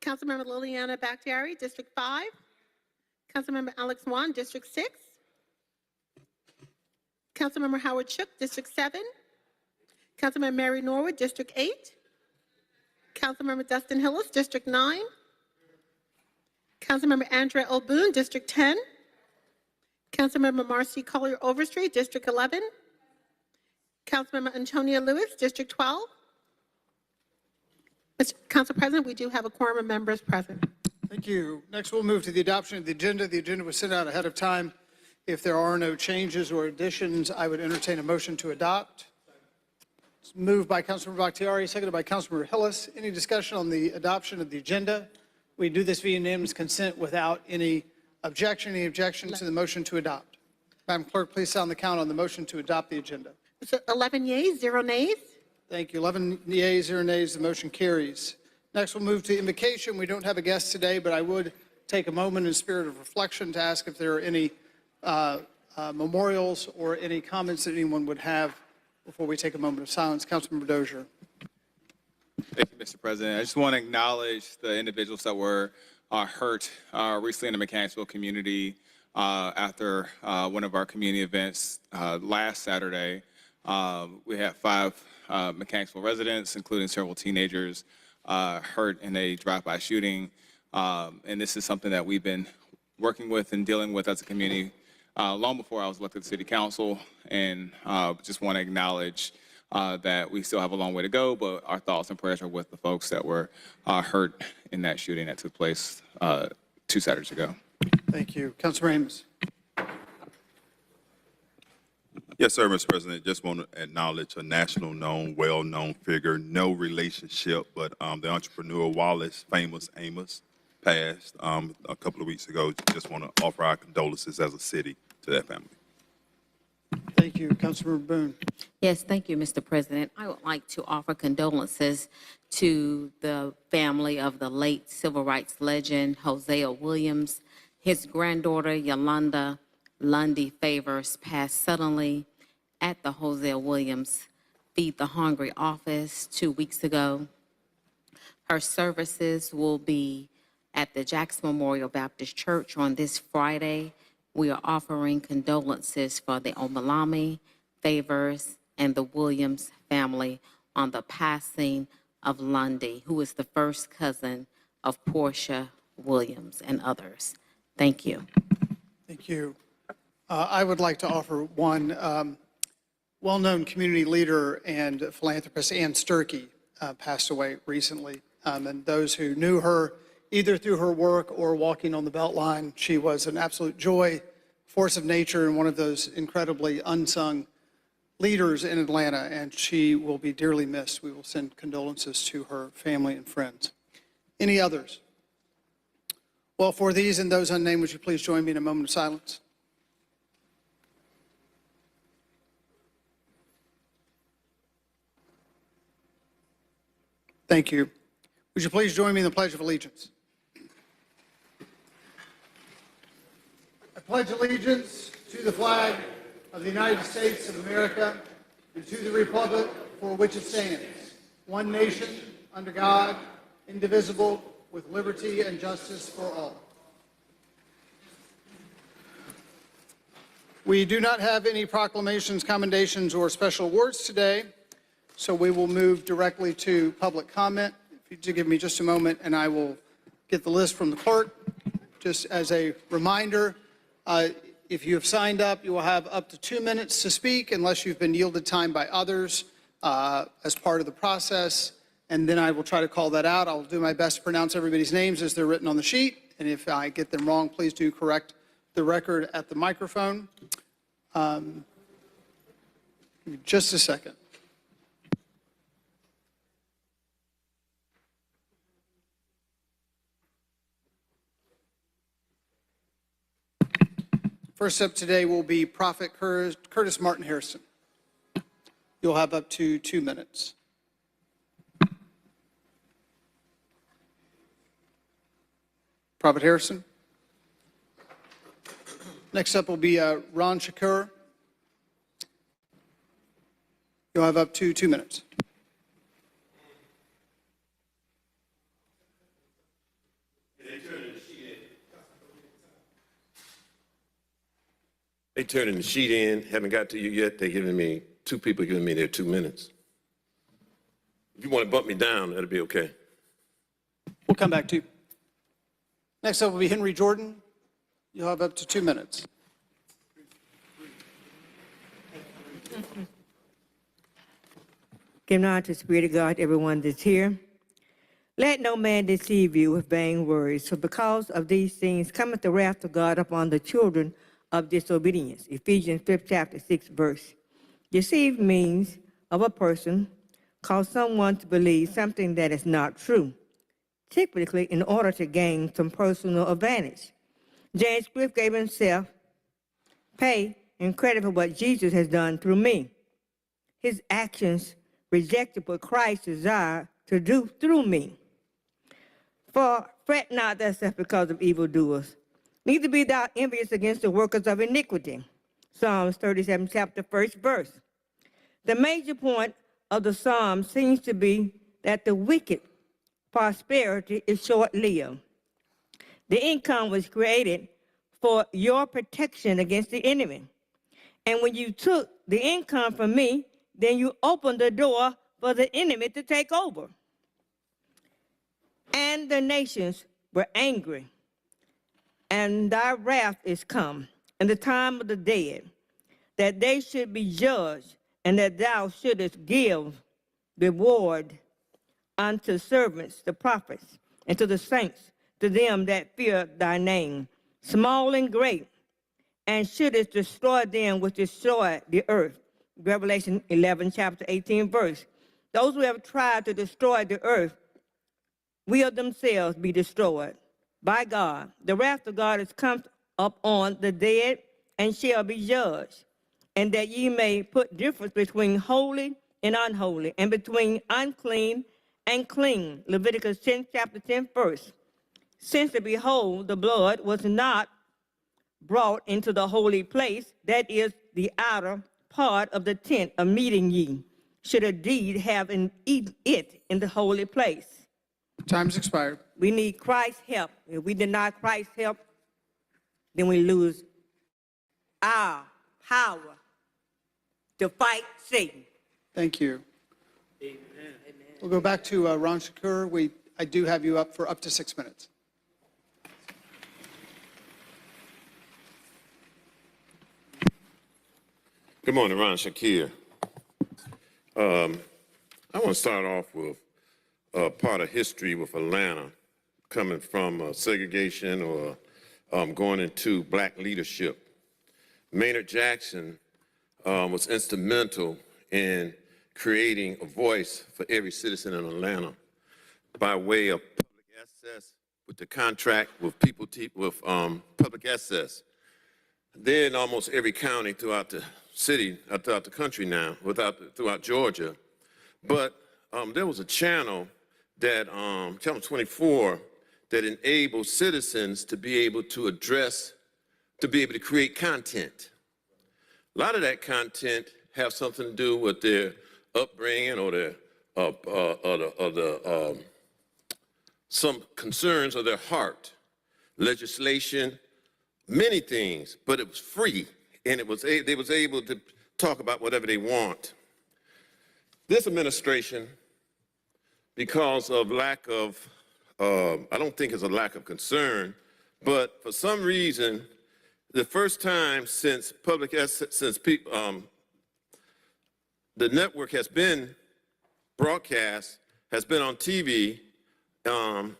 Councilmember Liliana Bakhtiari, District 5. Councilmember Alex Wan, District 6. Councilmember Howard Shook, District 7. Councilmember Mary Norwood, District 8. Councilmember Dustin Hillis, District 9. Councilmember Andrea O'Boone, District 10. Councilmember Marcy Collier Overstreet, District 11. Councilmember Antonia Lewis, District 12. Mr. Council President, we do have a quorum of members present. Thank you. Next, we'll move to the adoption of the agenda. The agenda was sent out ahead of time. If there are no changes or additions, I would entertain a motion to adopt. It's moved by Councilmember Bakhtiari, seconded by Councilmember Hillis. Any discussion on the adoption of the agenda? We do this via unanimous consent without any objection. Any objections to the motion to adopt? Madam Clerk, please sound the count on the motion to adopt the agenda. 11 yeas, 0 nays. Thank you. 11 yeas, 0 nays. The motion carries. Next, we'll move to invocation. We don't have a guest today, but I would take a moment in spirit of reflection to ask if there are any memorials or any comments that anyone would have before we take a moment of silence. Councilmember Dozier. Thank you, Mr. President. I just want to acknowledge the individuals that were hurt recently in the Mechanicsville community after one of our community events last Saturday. We had 5 Mechanicsville residents, including several teenagers, hurt in a drive-by shooting. And this is something that we've been working with and dealing with as a community long before I was elected to City Council. And just want to acknowledge that we still have a long way to go, but our thoughts and prayers are with the folks that were hurt in that shooting that took place 2 Saturdays ago. Thank you. Councilor Amos. Yes, sir, Mr. President. Just want to acknowledge a national known, well-known figure, no relationship, but the entrepreneur Wallace, famous Amos, passed a couple of weeks ago. Just want to offer our condolences as a city to that family. Thank you. Councilmember Boone. Yes, thank you, Mr. President. I would like to offer condolences to the family of the late civil rights legend, Hosea Williams. His granddaughter, Yolanda Lundy Favors, passed suddenly at the Hosea Williams Feed the Hungry office 2 weeks ago. Her services will be at the Jackson Memorial Baptist Church on this Friday. We are offering condolences for the Omalami, Favors, and the Williams family on the passing of Lundy, who is the first cousin of Portia Williams and others. Thank you. Thank you. I would like to offer one well-known community leader and philanthropist, Ann Sturkey, passed away recently. And those who knew her, either through her work or walking on the Beltline, she was an absolute joy, force of nature, and one of those incredibly unsung leaders in Atlanta, and she will be dearly missed. We will send condolences to her family and friends. Any others? Well, for these and those unnamed, would you please join me in a moment of silence? Thank you. Would you please join me in the Pledge of Allegiance? I pledge allegiance to the flag of the United States of America and to the republic for which it stands, one nation, under God, indivisible, with liberty and justice for all. We do not have any proclamations, commendations, or special awards today, so we will move directly to public comment. If you do give me just a moment, and I will get the list from the clerk. Just as a reminder, if you have signed up, you will have up to 2 minutes to speak unless you've been yielded time by others as part of the process. And then I will try to call that out. I'll do my best to pronounce everybody's names as they're written on the sheet. And if I get them wrong, please do correct the record at the microphone. Just a second. First up today will be Prophet Curtis Martin Harrison. You'll have up to 2 minutes. Prophet Harrison. Next up will be Ron Shakur. You'll have up to 2 minutes. They turning the sheet in, haven't got to you yet. They're giving me, 2 people giving me their 2 minutes. If you want to bump me down, that'll be okay. We'll come back to you. Next up will be Henry Jordan. You'll have up to 2 minutes. Give honor to the Spirit of God, everyone that's here. Let no man deceive you with vain words, for because of these things cometh the wrath of God upon the children of disobedience. Ephesians 5th chapter 6th verse. Deceive means of a person cause someone to believe something that is not true, typically in order to gain some personal advantage. James Swift gave himself pay and credit for what Jesus has done through me. His actions rejected what Christ desired to do through me. For fret not thyself because of evildoers, neither be thou envious against the workers of iniquity. Psalms 37 chapter 1st verse. The major point of the psalm seems to be that the wicked prosperity is short-lived. The income was created for your protection against the enemy. And when you took the income from me, then you opened the door for the enemy to take over. And the nations were angry, and thy wrath is come, and the time of the dead, that they should be judged, and that thou shouldest give reward unto servants, the prophets, and to the saints, to them that fear thy name, small and great, and shouldest destroy them which destroy the earth. Revelation 11, chapter 18, verse. Those who have tried to destroy the earth will themselves be destroyed by God. The wrath of God is come up on the dead and shall be judged, and that ye may put difference between holy and unholy, and between unclean and clean. Leviticus 10, chapter 10, verse. Since, behold, the blood was not brought into the holy place, that is the outer part of the tent of meeting ye, should indeed have it in the holy place. Time's expired. We need Christ's help. If we deny Christ's help, then we lose our power to fight Satan. Thank you. Amen. We'll go back to Ron Shakur. I do have you up for up to 6 minutes. Good morning, Ron Shakir. I want to start off with part of history with Atlanta, coming from segregation or going into black leadership. Maynard Jackson was instrumental in creating a voice for every citizen in Atlanta by way of public access with the contract with public access. They're in almost every county throughout the city, throughout the country now, throughout Georgia. But there was a channel that, Channel 24, that enabled citizens to be able to create content. A lot of that content have something to do with their upbringing or some concerns of their heart, legislation, many things, but it was free, and they was able to talk about whatever they want. This administration, because of lack of, I don't think it's a lack of concern, but for some reason, the first time since the network has been broadcast, has been on TV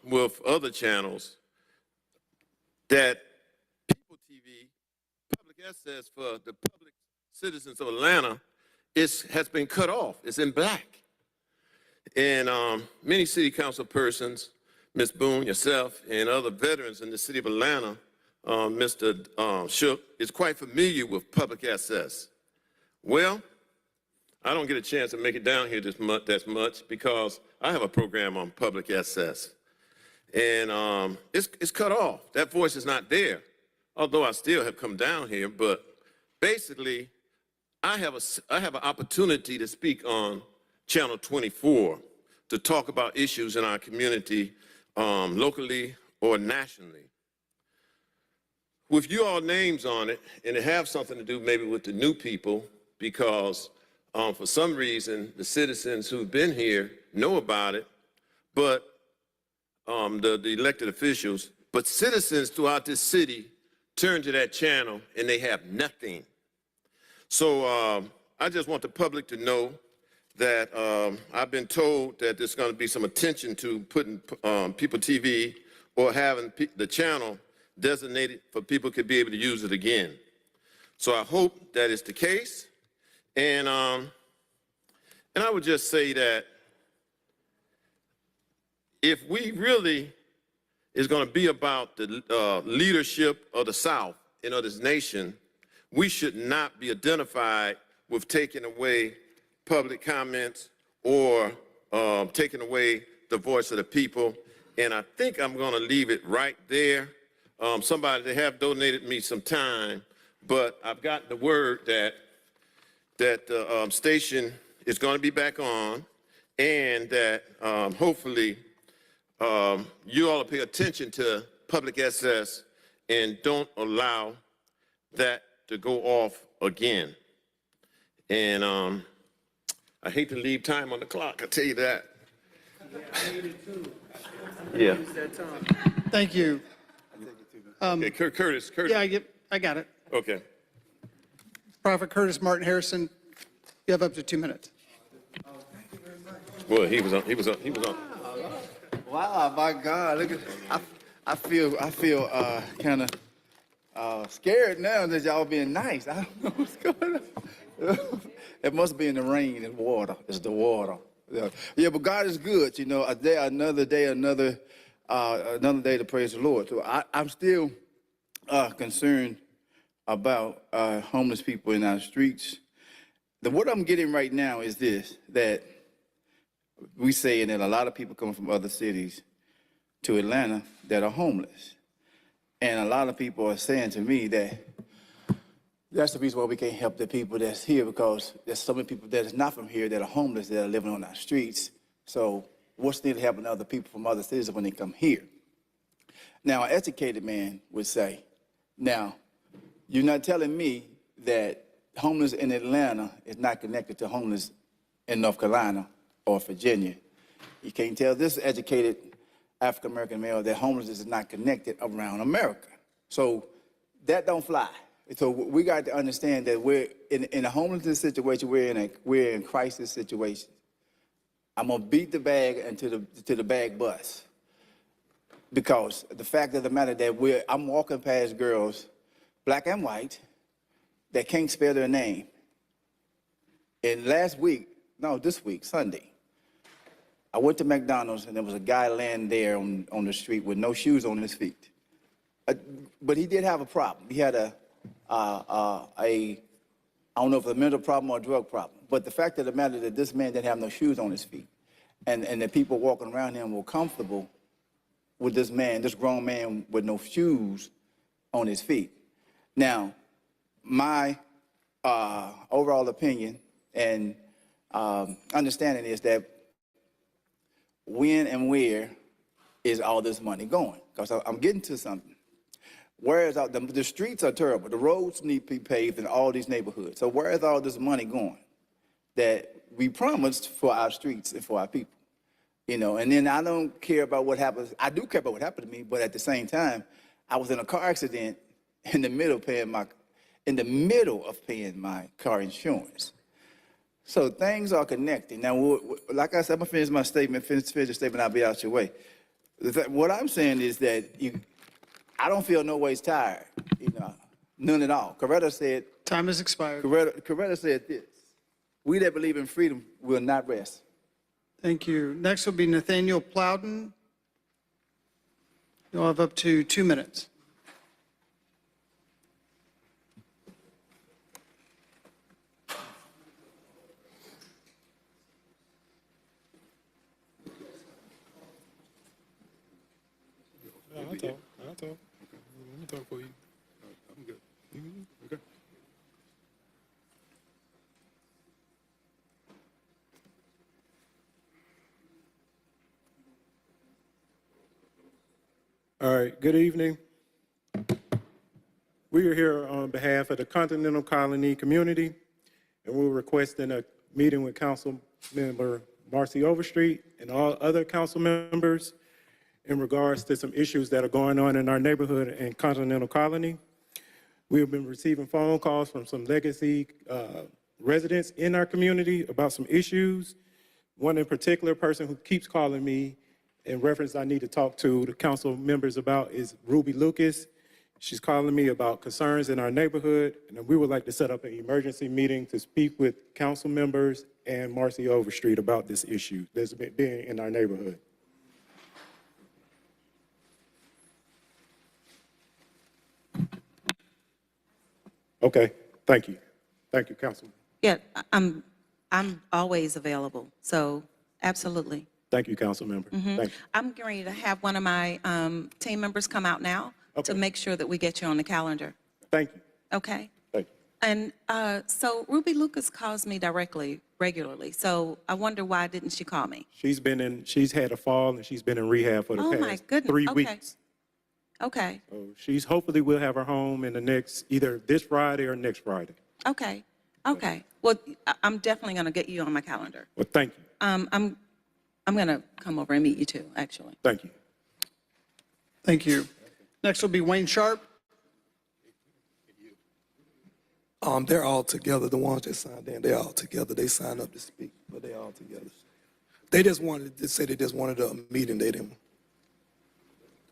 with other channels, that People TV, public access for the public citizens of Atlanta, has been cut off. It's in black. And many city council persons, Ms. Boone, yourself, and other veterans in the city of Atlanta, Mr. Shook, is quite familiar with public access. Well, I don't get a chance to make it down here this much because I have a program on public access. And it's cut off. That voice is not there, although I still have come down here. But basically, I have an opportunity to speak on Channel 24 to talk about issues in our community locally or nationally. with you all names on it, and it have something to do maybe with the new people, because for some reason, the citizens who've been here know about it, but the elected officials, but citizens throughout this city turn to that channel and they have nothing. So I just want the public to know that I've been told that there's going to be some attention to putting People TV or having the channel designated for people to be able to use it again. So I hope that is the case. And I would just say that if we really is going to be about the leadership of the South and of this nation, we should not be identified with taking away public comments or taking away the voice of the people. And I think I'm going to leave it right there. Somebody, they have donated me some time, but I've got the word that the station is going to be back on, and that hopefully you all pay attention to public access and don't allow that to go off again. And I hate to leave time on the clock, I tell you that. Yeah. Thank you. Okay, Curtis. Yeah, I got it. Okay. Prophet Curtis Martin Harrison, you have up to 2 minutes. Well, he was on. Wow, my God! Look at I feel kind of scared now that y'all being nice. I don't know what's going on. It must be in the rain and water. It's the water. Yeah, but God is good. You know, another day to praise the Lord. So I'm still concerned about homeless people in our streets. What I'm getting right now is this, that we saying that a lot of people coming from other cities to Atlanta that are homeless. And a lot of people are saying to me that that's the reason why we can't help the people that's here, because there's so many people that is not from here that are homeless that are living on our streets. So what's needed helping other people from other cities when they come here? Now, an educated man would say, now, you're not telling me that homeless in Atlanta is not connected to homeless in North Carolina or Virginia. You can't tell this educated African-American male that homelessness is not connected around America. So that don't fly. So we got to understand that we're in a homelessness situation, we're in crisis situation. I'm gonna beat the bag until the bag busts. Because the fact of the matter that I'm walking past girls, black and white, that can't spell their name. And this week, Sunday, I went to McDonald's and there was a guy laying there on the street with no shoes on his feet. But he did have a problem. He had I don't know if it's a mental problem or a drug problem. But the fact of the matter that this man didn't have no shoes on his feet, and the people walking around him were comfortable with this grown man with no shoes on his feet. Now, my overall opinion and understanding is that when and where is all this money going? Because I'm getting to something. Where is the streets are terrible. The roads need to be paved in all these neighborhoods. So where is all this money going that we promised for our streets and for our people? You know, and then I don't care about what happens. I do care about what happened to me, but at the same time, I was in a car accident in the middle of paying my car insurance. So things are connected. Now, like I said, I'm gonna finish my statement, finish the statement, I'll be out your way. What I'm saying is that I don't feel no ways tired, none at all. Coretta said. Time has expired. Coretta said this: "We that believe in freedom will not rest." Thank you. Next will be Nathaniel Plowden. You'll have up to 2 minutes. I'll talk. Let me talk for you. I'm good. Okay. All right, good evening. We are here on behalf of the Continental Colony community, and we're requesting a meeting with Council Member Marcy Overstreet and all other council members in regards to some issues that are going on in our neighborhood in Continental Colony. We have been receiving phone calls from some legacy residents in our community about some issues. One in particular, person who keeps calling me in reference I need to talk to the council members about is Ruby Lucas. She's calling me about concerns in our neighborhood, and we would like to set up an emergency meeting to speak with council members and Marcy Overstreet about this issue that's been in our neighborhood. Okay, thank you. Thank you, Councilman. Yeah, I'm always available, so absolutely. Thank you, Council Member. Thank you. I'm getting ready to have one of my team members come out now to Okay. make sure that we get you on the calendar, Thank you. okay? Thank you. And so Ruby Lucas calls me regularly, so I wonder why didn't she call me? She's had a fall and she's been in rehab for the Oh, my past goodness. 3 Okay. weeks. Okay, So hopefully we'll have her home in the next, either this Friday or next Friday. okay, okay. Well, I'm definitely going to get you on my calendar. Well, thank you. I'm going to come over and meet you too, actually. Thank you. Thank you. Next will be Wayne Sharp. They're all together. The ones that signed in, they're all together. They signed up to speak, but they're all together. They just wanted to say they just wanted a meeting. They didn't.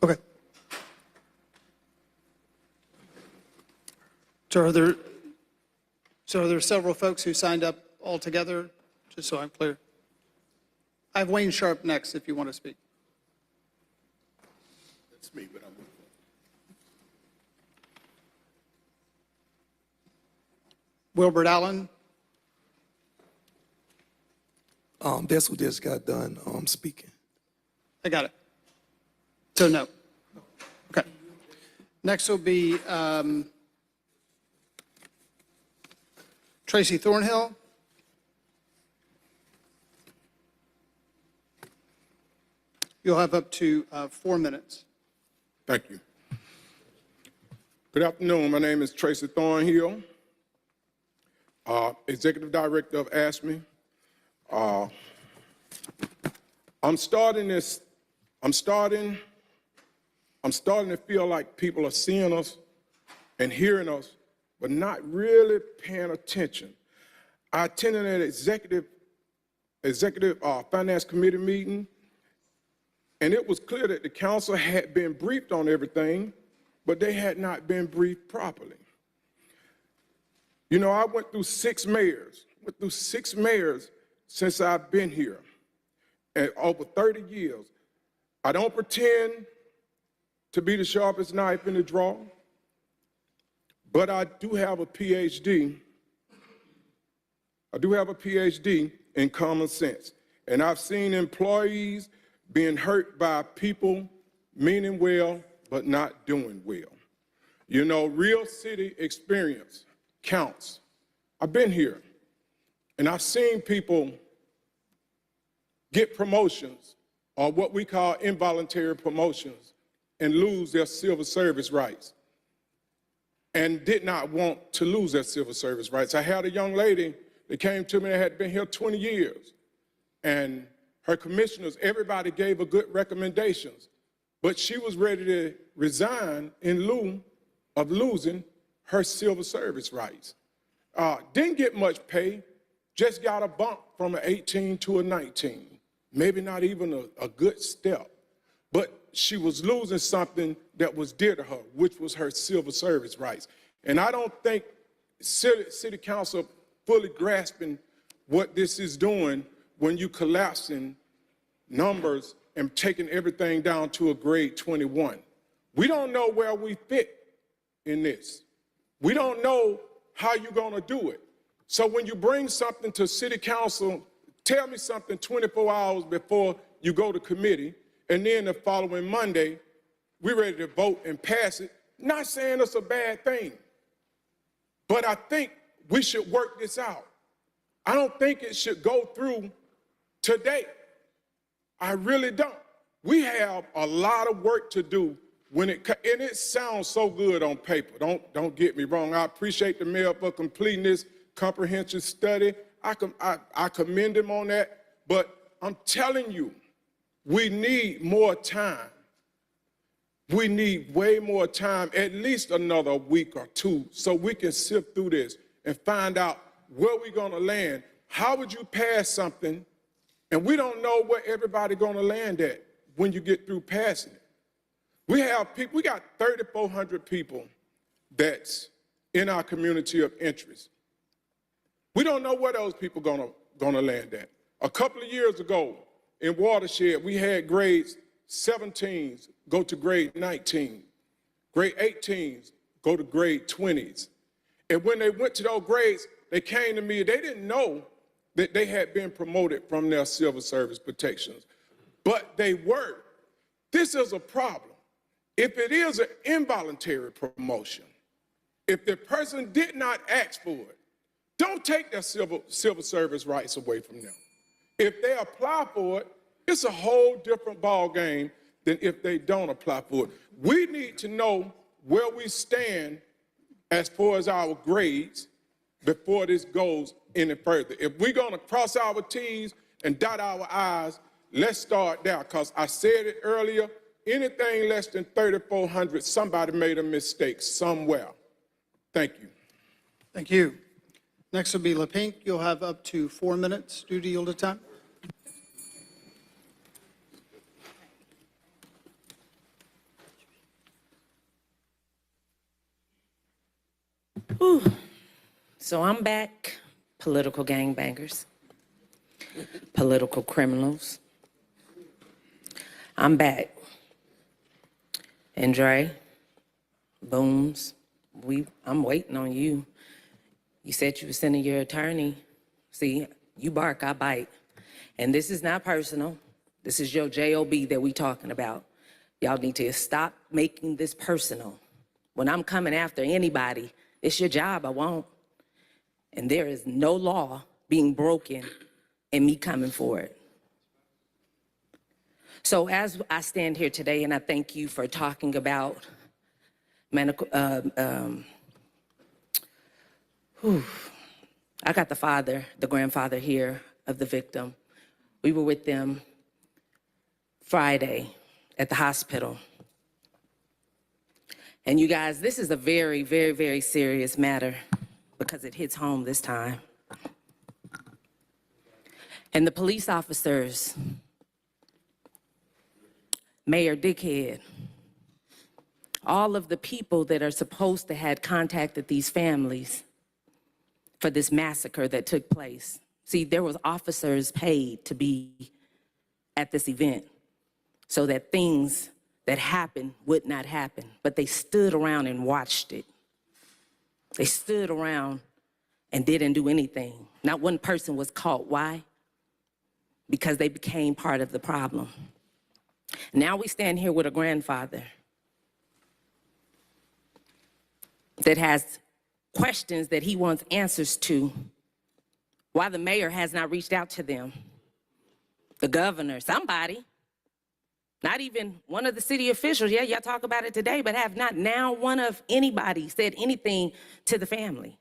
Okay. So are there several folks who signed up all together, just so I'm clear? I have Wayne Sharp next if you want to speak. That's me, but I'm. Wilbert Allen, That's who just got done speaking. I got it. So no. Okay. Next will be Tracy Thornhill. You'll have up to 4 minutes. Thank you. Good afternoon. My name is Tracy Thornhill, Executive Director of ASME. I'm starting to feel like people are seeing us and hearing us, but not really paying attention. I attended an executive finance committee meeting, and it was clear that the council had been briefed on everything, but they had not been briefed properly. You know, I went through 6 mayors since I've been here, and over 30 years. I don't pretend to be the sharpest knife in the drawer, but I do have a PhD. I do have a PhD in common sense, and I've seen employees being hurt by people meaning well, but not doing well. You know, real city experience counts. I've been here, and I've seen people get promotions, or what we call involuntary promotions, and lose their civil service rights, and did not want to lose their civil service rights. I had a young lady that came to me that had been here 20 years, and her commissioners, everybody gave her good recommendations, but she was ready to resign in lieu of losing her civil service rights. Didn't get much pay, just got a bump from an 18 to a 19. Maybe not even a good step, but she was losing something that was dear to her, which was her civil service rights. And I don't think City Council fully grasping what this is doing when you collapsing numbers and taking everything down to a grade 21. We don't know where we fit in this. We don't know how you're gonna do it. So when you bring something to City Council, tell me something 24 hours before you go to committee, and then the following Monday, we're ready to vote and pass it. Not saying it's a bad thing, but I think we should work this out. I don't think it should go through today. I really don't. We have a lot of work to do and it sounds so good on paper. Don't get me wrong. I appreciate the mayor for completing this comprehensive study. I commend him on that. But I'm telling you, we need more time. We need way more time, at least another week or two, so we can sift through this and find out where we're going to land. How would you pass something, and we don't know where everybody's going to land at when you get through passing it? We have people, we got 3,400 people that's in our community of interest. We don't know where those people gonna land at. A couple of years ago in Watershed, we had grades 17s go to grade 19, grade 18s go to grade 20s. And when they went to those grades, they came to me, they didn't know that they had been promoted from their civil service protections, but they were. This is a problem. If it is an involuntary promotion, if the person did not ask for it, don't take their civil service rights away from them. If they apply for it, it's a whole different ballgame than if they don't apply for it. We need to know where we stand as far as our grades before this goes any further. If we're gonna cross our T's and dot our I's, let's start there, because I said it earlier, anything less than 3,400, somebody made a mistake somewhere. Thank you. Thank you. Next will be LaPink. You'll have up to 4 minutes due to yielded time. So I'm back, political gangbangers, political criminals. I'm back. And Dre, Booms, I'm waiting on you. You said you were sending your attorney. See, you bark, I bite. And this is not personal. This is your JOB that we talking about. Y'all need to stop making this personal. When I'm coming after anybody, it's your job, I won't. And there is no law being broken and me coming for it. So as I stand here today, and I thank you for talking about medical, I got the grandfather here of the victim. We were with them Friday at the hospital. And you guys, this is a very, very, very serious matter because it hits home this time. And the police officers, Mayor Dickhead, all of the people that are supposed to have contacted these families for this massacre that took place. See, there was officers paid to be at this event so that things that happened would not happen, but they stood around and watched it. They stood around and didn't do anything. Not one person was caught. Why? Because they became part of the problem. Now we stand here with a grandfather that has questions that he wants answers to. Why the mayor has not reached out to them. The governor, somebody. Not even one of the city officials. Yeah, y'all talk about it today, but have not now one of anybody said anything to the family.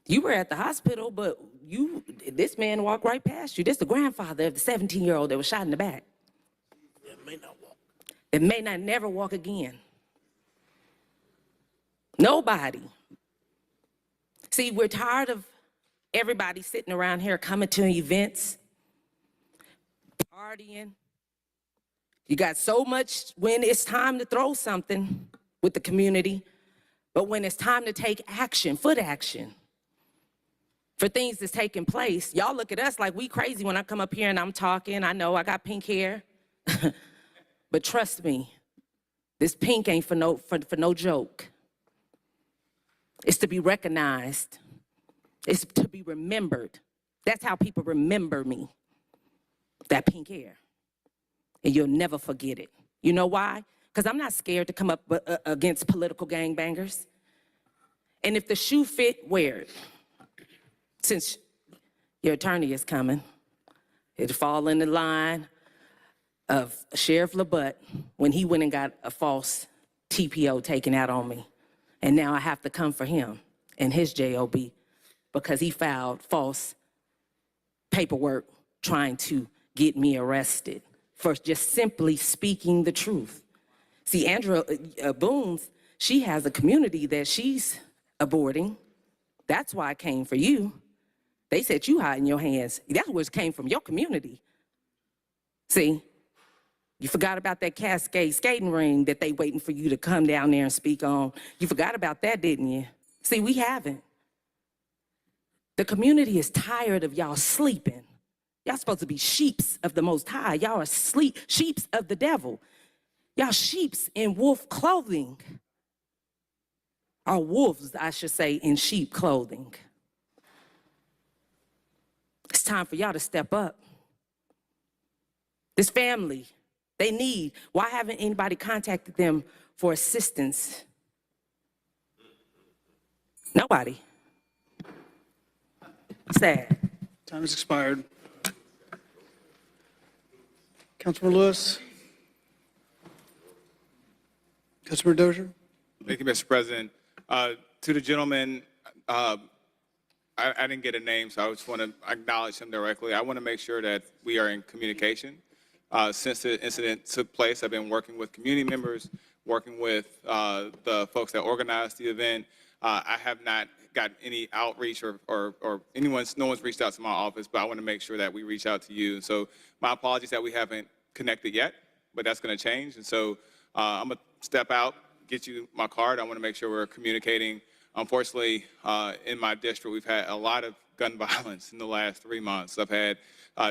You were at the hospital, but this man walked right past you. This is the grandfather of the 17-year-old that was shot in the back. It may not walk. It may not never walk again. Nobody. See, we're tired of everybody sitting around here coming to events, partying. You got so much when it's time to throw something with the community, but when it's time to take action, foot action, for things that's taking place, y'all look at us like we crazy when I come up here and I'm talking. I know I got pink hair, but trust me, this pink ain't for no joke. It's to be recognized. It's to be remembered. That's how people remember me, that pink hair. And you'll never forget it. You know why? Because I'm not scared to come up against political gangbangers. And if the shoe fit, wear it. Since your attorney is coming, it'll fall in the line of Sheriff LaButte when he went and got a false TPO taken out on me. And now I have to come for him and his JOB because he filed false paperwork trying to get me arrested for just simply speaking the truth. See, Andrea Boones, she has a community that she's aborting. That's why I came for you. They said you hiding your hands. That's where it came from, your community. See, you forgot about that Cascade skating ring that they waiting for you to come down there and speak on. You forgot about that, didn't you? See, we haven't. The community is tired of y'all sleeping. Y'all supposed to be sheeps of the Most High. Y'all are sheeps of the devil. Y'all sheeps in wolf clothing. Or wolves, I should say, in sheep clothing. It's time for y'all to step up. This family, they need. Why haven't anybody contacted them for assistance? Nobody. Sad. Time has expired. Councilor Lewis. Councilor Dozier. Thank you, Mr. President. To the gentleman, I didn't get a name, so I just want to acknowledge him directly. I want to make sure that we are in communication. Since the incident took place, I've been working with community members, working with the folks that organized the event. I have not got any outreach or no one's reached out to my office, but I want to make sure that we reach out to you. So my apologies that we haven't connected yet, but that's going to change. And so I'm going to step out, get you my card. I want to make sure we're communicating. Unfortunately, in my district, we've had a lot of gun violence in the last 3 months. I've had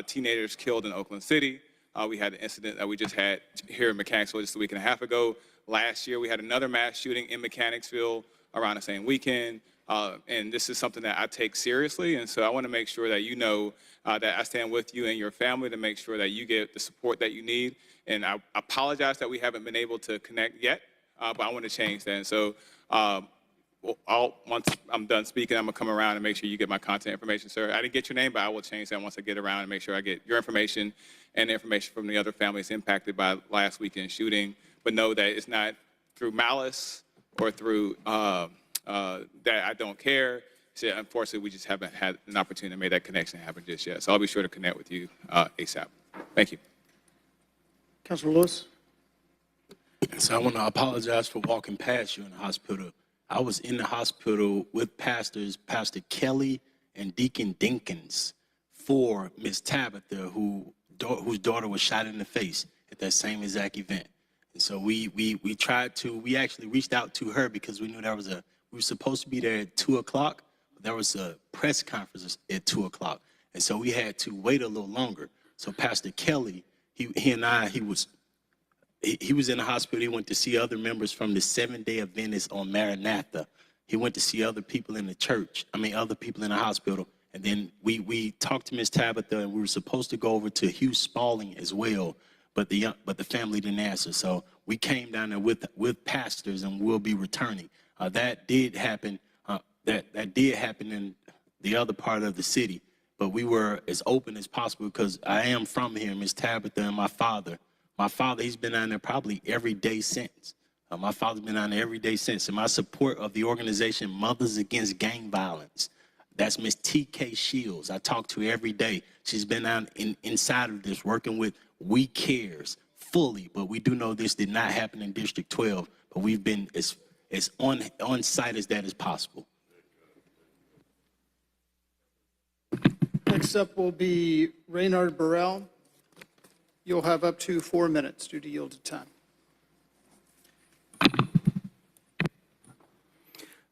teenagers killed in Oakland City. We had an incident that we just had here in Mechanicsville just a week and a half ago. Last year, we had another mass shooting in Mechanicsville around the same weekend. And this is something that I take seriously. And so I want to make sure that you know that I stand with you and your family to make sure that you get the support that you need. And I apologize that we haven't been able to connect yet, but I want to change that. And so once I'm done speaking, I'm going to come around and make sure you get my contact information, sir. I didn't get your name, but I will change that once I get around and make sure I get your information and the information from the other families impacted by last weekend's shooting. But know that it's not through malice or through that I don't care. So unfortunately, we just haven't had an opportunity to make that connection happen just yet. So I'll be sure to connect with you ASAP. Thank you. Councilor Lewis. So I want to apologize for walking past you in the hospital. I was in the hospital with pastors, Pastor Kelly and Deacon Dinkins, for Miss Tabitha, whose daughter was shot in the face at that same exact event. And so we actually reached out to her because we knew we were supposed to be there at 2 o'clock. There was a press conference at 2 o'clock. And so we had to wait a little longer. So Pastor Kelly, he was in the hospital. He went to see other members from the Seventh-day Adventists on Maranatha. He went to see other people in the church, other people in the hospital. And then we talked to Miss Tabitha, and we were supposed to go over to Hugh Spalding as well, but the family didn't answer. So we came down there with pastors, and we'll be returning. That did happen. That did happen in the other part of the city, but we were as open as possible because I am from here. Miss Tabitha and my father, he's been down there probably every day since. My father's been down there every day since. And my support of the organization Mothers Against Gang Violence, that's Miss T.K. Shields. I talk to her every day. She's been down inside of this, working with We Cares fully, but we do know this did not happen in District 12, but we've been as on site as that is possible. Next up will be Reynard Burrell. You'll have up to 4 minutes due to yielded time.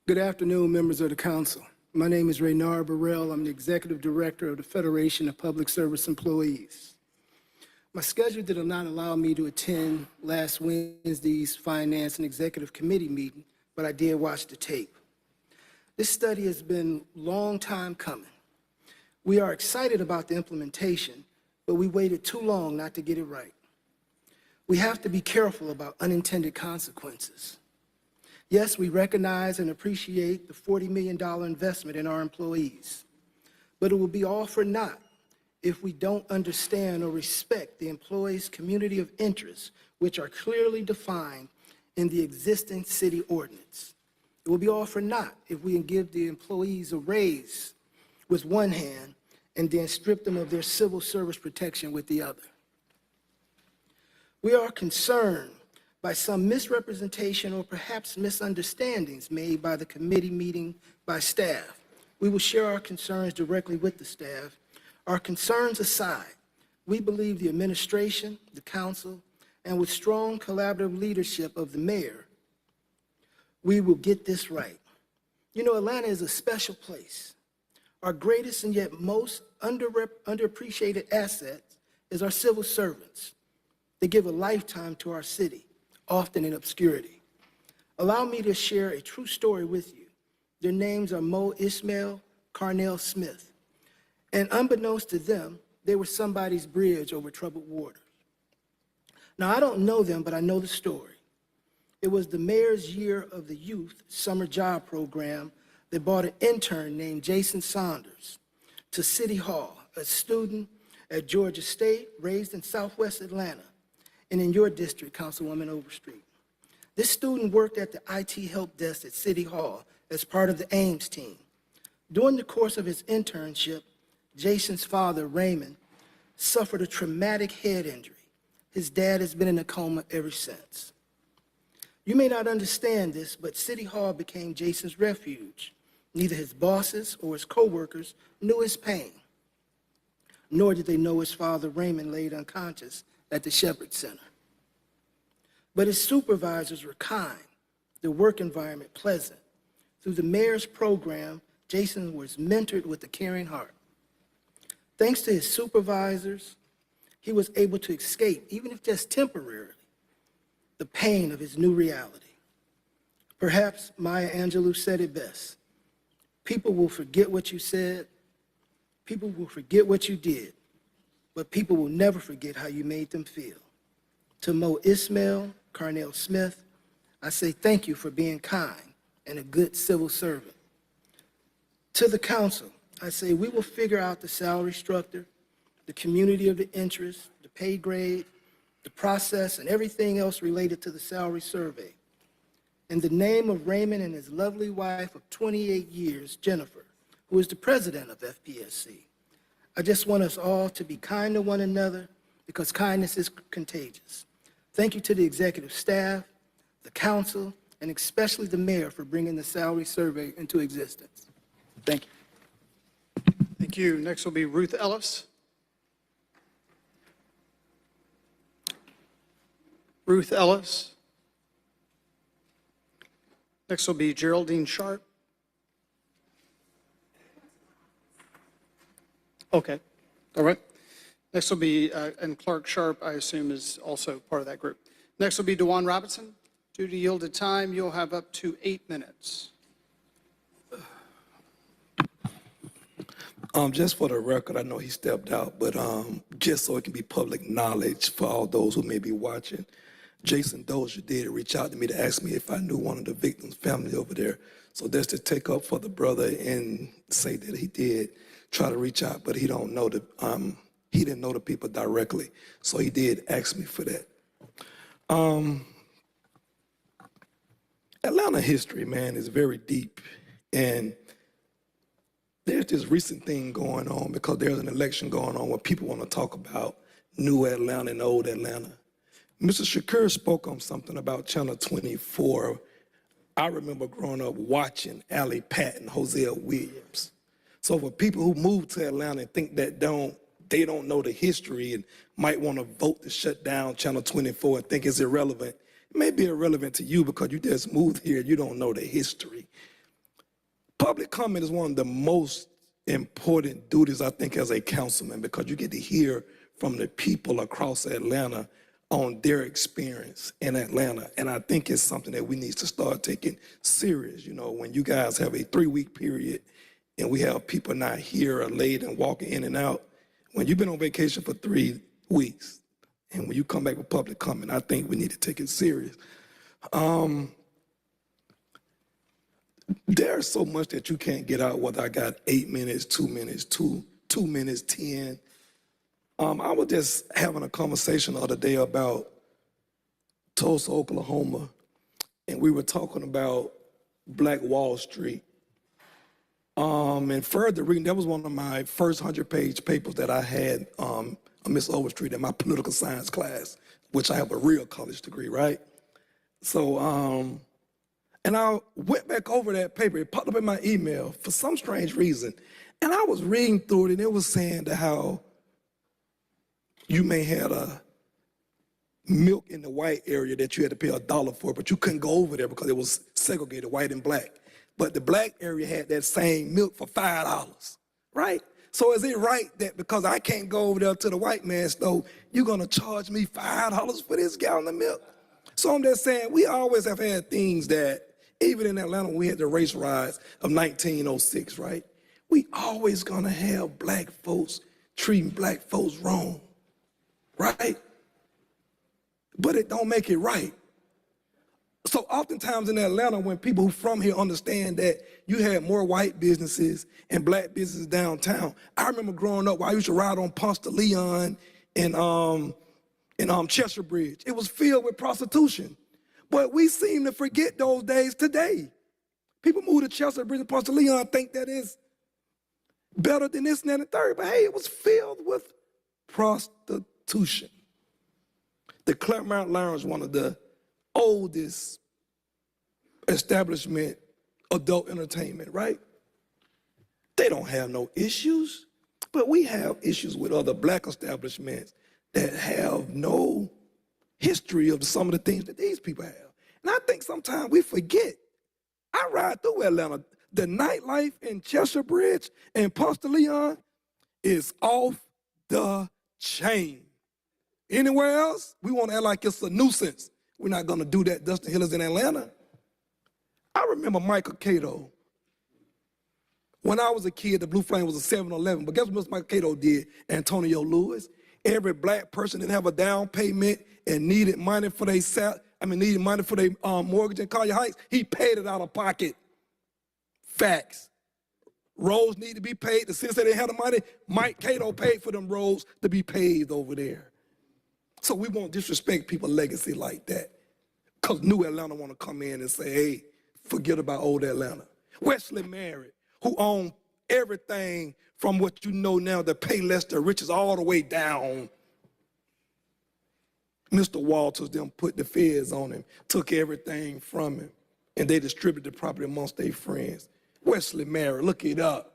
Good afternoon, members of the council. My name is Reynard Burrell. I'm the executive director of the Federation of Public Service Employees. My schedule did not allow me to attend last Wednesday's Finance and Executive Committee meeting, but I did watch the tape. This study has been a long time coming. We are excited about the implementation, but we waited too long not to get it right. We have to be careful about unintended consequences. Yes, we recognize and appreciate the $40 million investment in our employees, but it will be all for naught if we don't understand or respect the employees' community of interest, which are clearly defined in the existing city ordinance. It will be all for naught if we can give the employees a raise with one hand and then strip them of their civil service protection with the other. We are concerned by some misrepresentation or perhaps misunderstandings made by the committee meeting by staff. We will share our concerns directly with the staff. Our concerns aside, we believe the administration, the council, and with strong collaborative leadership of the mayor, we will get this right. You know, Atlanta is a special place. Our greatest and yet most underappreciated asset is our civil servants. They give a lifetime to our city, often in obscurity. Allow me to share a true story with you. Their names are Mo Ismail, Carnell Smith. And unbeknownst to them, they were somebody's bridge over troubled waters. Now, I don't know them, but I know the story. It was the mayor's year of the youth summer job program that brought an intern named Jason Saunders to City Hall, a student at Georgia State, raised in Southwest Atlanta, and in your district, Councilwoman Overstreet. This student worked at the IT help desk at City Hall as part of the Ames team. During the course of his internship, Jason's father, Raymond, suffered a traumatic head injury. His dad has been in a coma ever since. You may not understand this, but City Hall became Jason's refuge. Neither his bosses or his coworkers knew his pain, nor did they know his father, Raymond, laid unconscious at the Shepherd Center. But his supervisors were kind, the work environment pleasant. Through the mayor's program, Jason was mentored with a caring heart. Thanks to his supervisors, he was able to escape, even if just temporarily, the pain of his new reality. Perhaps Maya Angelou said it best. People will forget what you said, people will forget what you did, but people will never forget how you made them feel. To Mo Ismail, Carnell Smith, I say thank you for being kind and a good civil servant. To the council, I say we will figure out the salary structure, the community of the interest, the pay grade, the process, and everything else related to the salary survey. In the name of Raymond and his lovely wife of 28 years, Jennifer, who is the president of FPSC, I just want us all to be kind to one another because kindness is contagious. Thank you to the executive staff, the council, and especially the mayor for bringing the salary survey into existence. Thank you. Thank you. Next will be Ruth Ellis. Ruth Ellis. Next will be Geraldine Sharp. Okay, all right. Next will be, and Clark Sharp, I assume, is also part of that group. Next will be DeJuan Robinson. Due to yielded time, you'll have up to 8 minutes. Just for the record, I know he stepped out, but just so it can be public knowledge for all those who may be watching, Jason Dozier did reach out to me to ask me if I knew one of the victims' family over there. So that's to take up for the brother and say that he did try to reach out, but he don't know he didn't know the people directly. So he did ask me for that. Atlanta history, man, is very deep. And there's this recent thing going on because there's an election going on where people want to talk about new Atlanta and old Atlanta. Mr. Shakur spoke on something about Channel 24. I remember growing up watching Allie Patton, Hosea Williams. So for people who move to Atlanta and think that they don't know the history and might want to vote to shut down Channel 24 and think it's irrelevant, it may be irrelevant to you because you just moved here and you don't know the history. Public comment is one of the most important duties, I think, as a councilman, because you get to hear from the people across Atlanta on their experience in Atlanta. And I think it's something that we need to start taking serious. You know, when you guys have a 3-week period and we have people not here or late and walking in and out, when you've been on vacation for 3 weeks and when you come back with public comment, I think we need to take it serious. There's so much that you can't get out whether I got 8 minutes, 2 minutes, 2 minutes, 10. I was just having a conversation the other day about Tulsa, Oklahoma, and we were talking about Black Wall Street. And further reading, that was one of my first 100-page papers that I had on Miss Overstreet in my political science class, which I have a real college degree, right? So, and I went back over that paper. It popped up in my email for some strange reason. And I was reading through it, and it was saying that how you may have a milk in the white area that you had to pay $1 for, but you couldn't go over there because it was segregated, white and black. But the black area had that same milk for $5, right? So is it right that because I can't go over there to the white man's store, you're gonna charge me $5 for this gallon of milk? So I'm just saying, we always have had things that, even in Atlanta, when we had the race riots of 1906, right? We always gonna have black folks treating black folks wrong, right? But it don't make it right. So oftentimes in Atlanta, when people who from here understand that you had more white businesses and black businesses downtown. I remember growing up, I used to ride on Ponce de Leon and Cheshire Bridge. It was filled with prostitution. But we seem to forget those days today. People move to Cheshire Bridge and Ponce de Leon think that is better than this and that and the third. But hey, it was filled with prostitution. The Claremont Lounge, one of the oldest establishment, adult entertainment, right? They don't have no issues, but we have issues with other black establishments that have no history of some of the things that these people have. And I think sometimes we forget. I ride through Atlanta. The nightlife in Cheshire Bridge and Ponce de Leon is off the chain. Anywhere else, we want to act like it's a nuisance. We're not going to do that. Dustin Hill is in Atlanta. I remember Michael Cato. When I was a kid, the Blue Flame was a 7-Eleven. But guess what Mr. Michael Cato did? Antonio Lewis. Every black person that have a down payment and needed money for their mortgage in Collier Heights, he paid it out of pocket. Facts. Roads need to be paid. The city said they had the money. Mike Cato paid for them roads to be paved over there. So we won't disrespect people's legacy like that. Because New Atlanta want to come in and say, hey, forget about old Atlanta. Wesley Merritt, who owned everything from what you know now, the Payless to riches, all the way down. Mr. Walters, them put the feds on him, took everything from him, and they distributed the property amongst their friends. Wesley Merritt, look it up.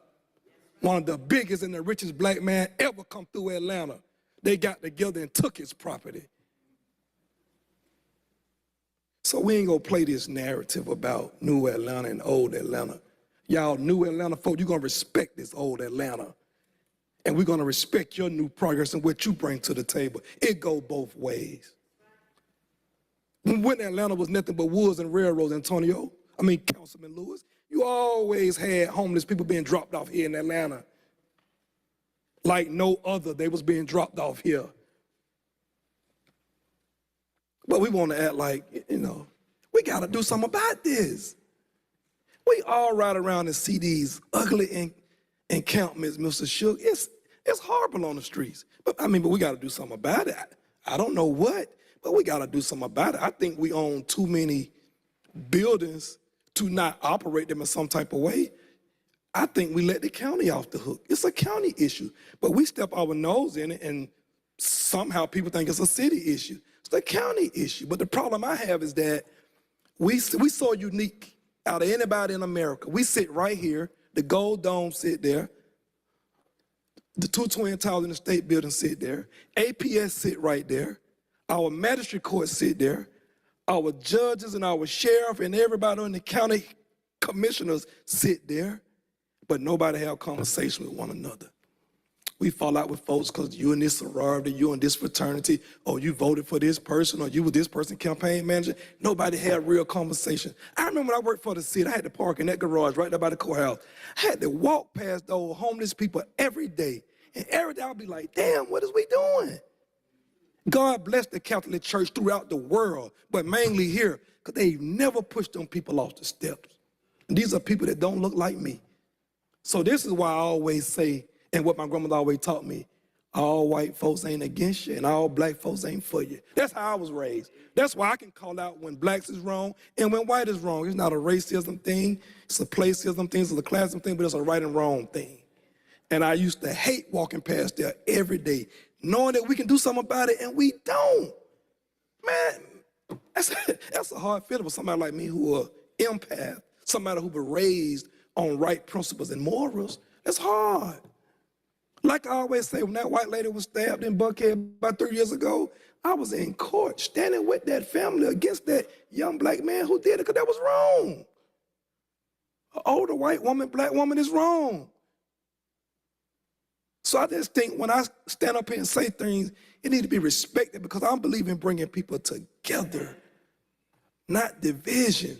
One of the biggest and the richest black man ever come through Atlanta. They got together and took his property. So we ain't gonna play this narrative about New Atlanta and old Atlanta. Y'all New Atlanta folk, you're gonna respect this old Atlanta. And we're gonna respect your new progress and what you bring to the table. It go both ways. When Atlanta was nothing but woods and railroads, Councilman Lewis, you always had homeless people being dropped off here in Atlanta. Like no other, they was being dropped off here. But we want to act like, we got to do something about this. We all ride around and see these ugly encampments, Mr. Shook. It's horrible on the streets. But we got to do something about it. I don't know what, but we got to do something about it. I think we own too many buildings to not operate them in some type of way. I think we let the county off the hook. It's a county issue, but we step our nose in it and somehow people think it's a city issue. It's a county issue. But the problem I have is that we so unique out of anybody in America. We sit right here, the Gold Dome sit there, the two Twin Towers in the State Building sit there, APS sit right there, our magistrate court sit there, our judges and our sheriff and everybody on the county commissioners sit there. But nobody have conversation with one another. We fall out with folks because you in this sorority, you in this fraternity, or you voted for this person, or you were this person campaign manager. Nobody had real conversation. I remember when I worked for the city, I had to park in that garage right there by the courthouse. I had to walk past those homeless people every day. And every day I'd be like, damn, what is we doing? God bless the Catholic Church throughout the world, but mainly here, because they never pushed them people off the steps. And these are people that don't look like me. So this is why I always say, and what my grandmother always taught me, All white folks ain't against you, and all black folks ain't for you. That's how I was raised. That's why I can call out when blacks is wrong and when white is wrong. It's not a racism thing. It's a placism thing. It's a classism thing, but it's a right and wrong thing. And I used to hate walking past there every day, knowing that we can do something about it, and we don't. Man, that's a hard feeling for somebody like me who are empath, somebody who was raised on right principles and morals. That's hard. Like I always say, when that white lady was stabbed in Buckhead about 3 years ago, I was in court standing with that family against that young black man who did it because that was wrong. An older white woman, black woman is wrong. So I just think when I stand up here and say things, it needs to be respected because I believe in bringing people together, not division.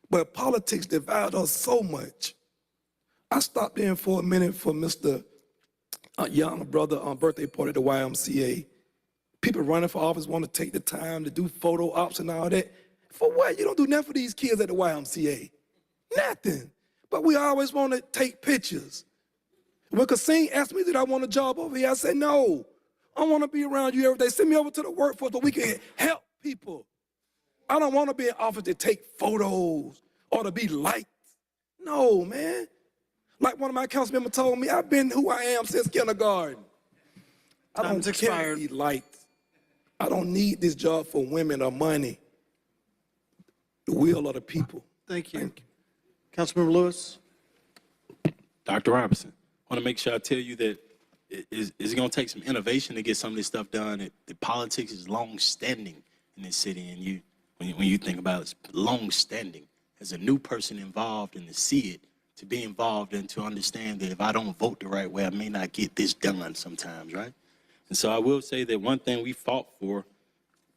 But politics divide us so much. I stopped in for a minute for Mr. Young brother birthday party at the YMCA. People running for office want to take the time to do photo ops and all that. For what? You don't do nothing for these kids at the YMCA. Nothing. But we always want to take pictures. When Kasim asked me, did I want a job over here? I said, no. I want to be around you every day. Send me over to the workforce so we can help people. I don't want to be in office to take photos or to be liked. No, man. Like one of my council members told me, I've been who I am since kindergarten. I don't care to be liked. I don't need this job for women or money. The will of the people. Thank you. Councilmember Lewis. Dr. Robinson, I want to make sure I tell you that it's going to take some innovation to get some of this stuff done. The politics is long-standing in this city, and when you think about it, it's long-standing. As a new person involved and to see it, to be involved and to understand that if I don't vote the right way, I may not get this done sometimes, right? And so I will say that one thing we fought for,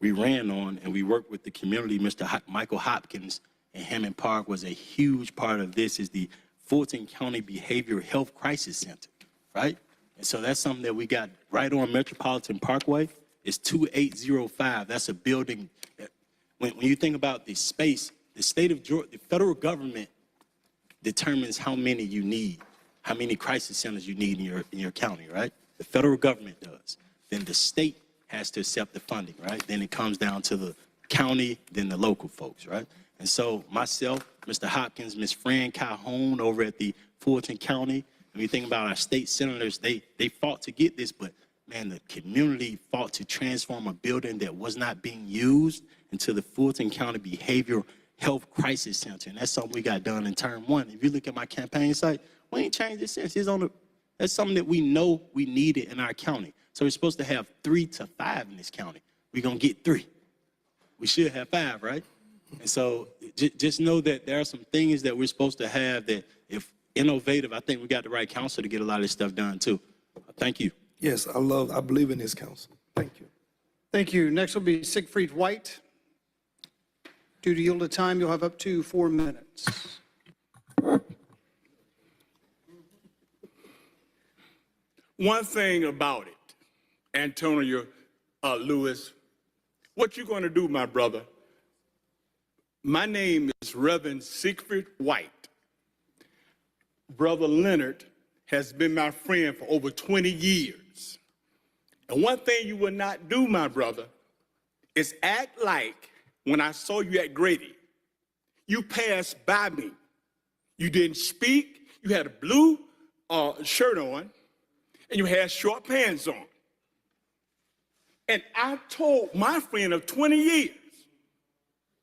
we ran on, and we worked with the community. Mr. Michael Hopkins in Hammond Park was a huge part of this, is the Fulton County Behavioral Health Crisis Center, right? And so that's something that we got right on Metropolitan Parkway. It's 2805. That's a building that, when you think about the space, the state of Georgia, the federal government determines how many you need, how many crisis centers you need in your county, right? The federal government does. Then the state has to accept the funding, right? Then it comes down to the county, then the local folks, right? And so myself, Mr. Hopkins, Ms. Fran Calhoun over at the Fulton County, when you think about our state senators, they fought to get this, but man, the community fought to transform a building that was not being used into the Fulton County Behavioral Health Crisis Center. And that's something we got done in term one. If you look at my campaign site, we ain't changed it since. That's something that we know we needed in our county. So we're supposed to have 3 to 5 in this county. We're going to get 3. We should have 5, right? And so just know that there are some things that we're supposed to have that, if innovative, I think we got the right council to get a lot of this stuff done too. Thank you. Yes, I believe in this council. Thank you. Thank you. Next will be Siegfried White. Due to yielded time, you'll have up to 4 minutes. One thing about it, Antonio Lewis, what you going to do, my brother? My name is Reverend Siegfried White. Brother Leonard has been my friend for over 20 years. And one thing you will not do, my brother, is act like when I saw you at Grady, you passed by me. You didn't speak. You had a blue shirt on, and you had short pants on. And I told my friend of 20 years,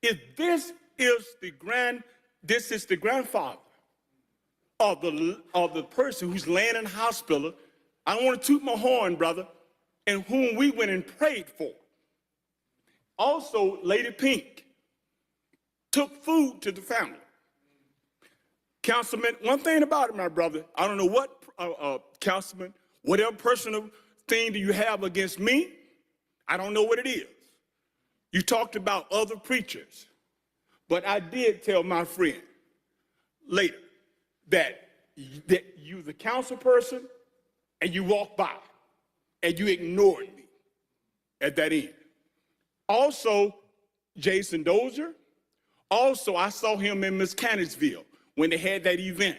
if this is the grandfather of the person who's laying in the hospital, I don't want to toot my horn, brother, and whom we went and prayed for. Also, Lady Pink took food to the family. Councilman, one thing about it, my brother, I don't know what, Councilman, whatever personal thing that you have against me, I don't know what it is. You talked about other preachers, but I did tell my friend later that you the council person and you walked by and you ignored me at that end. Also, Jason Dozier, also I saw him in Mechanicsville when they had that event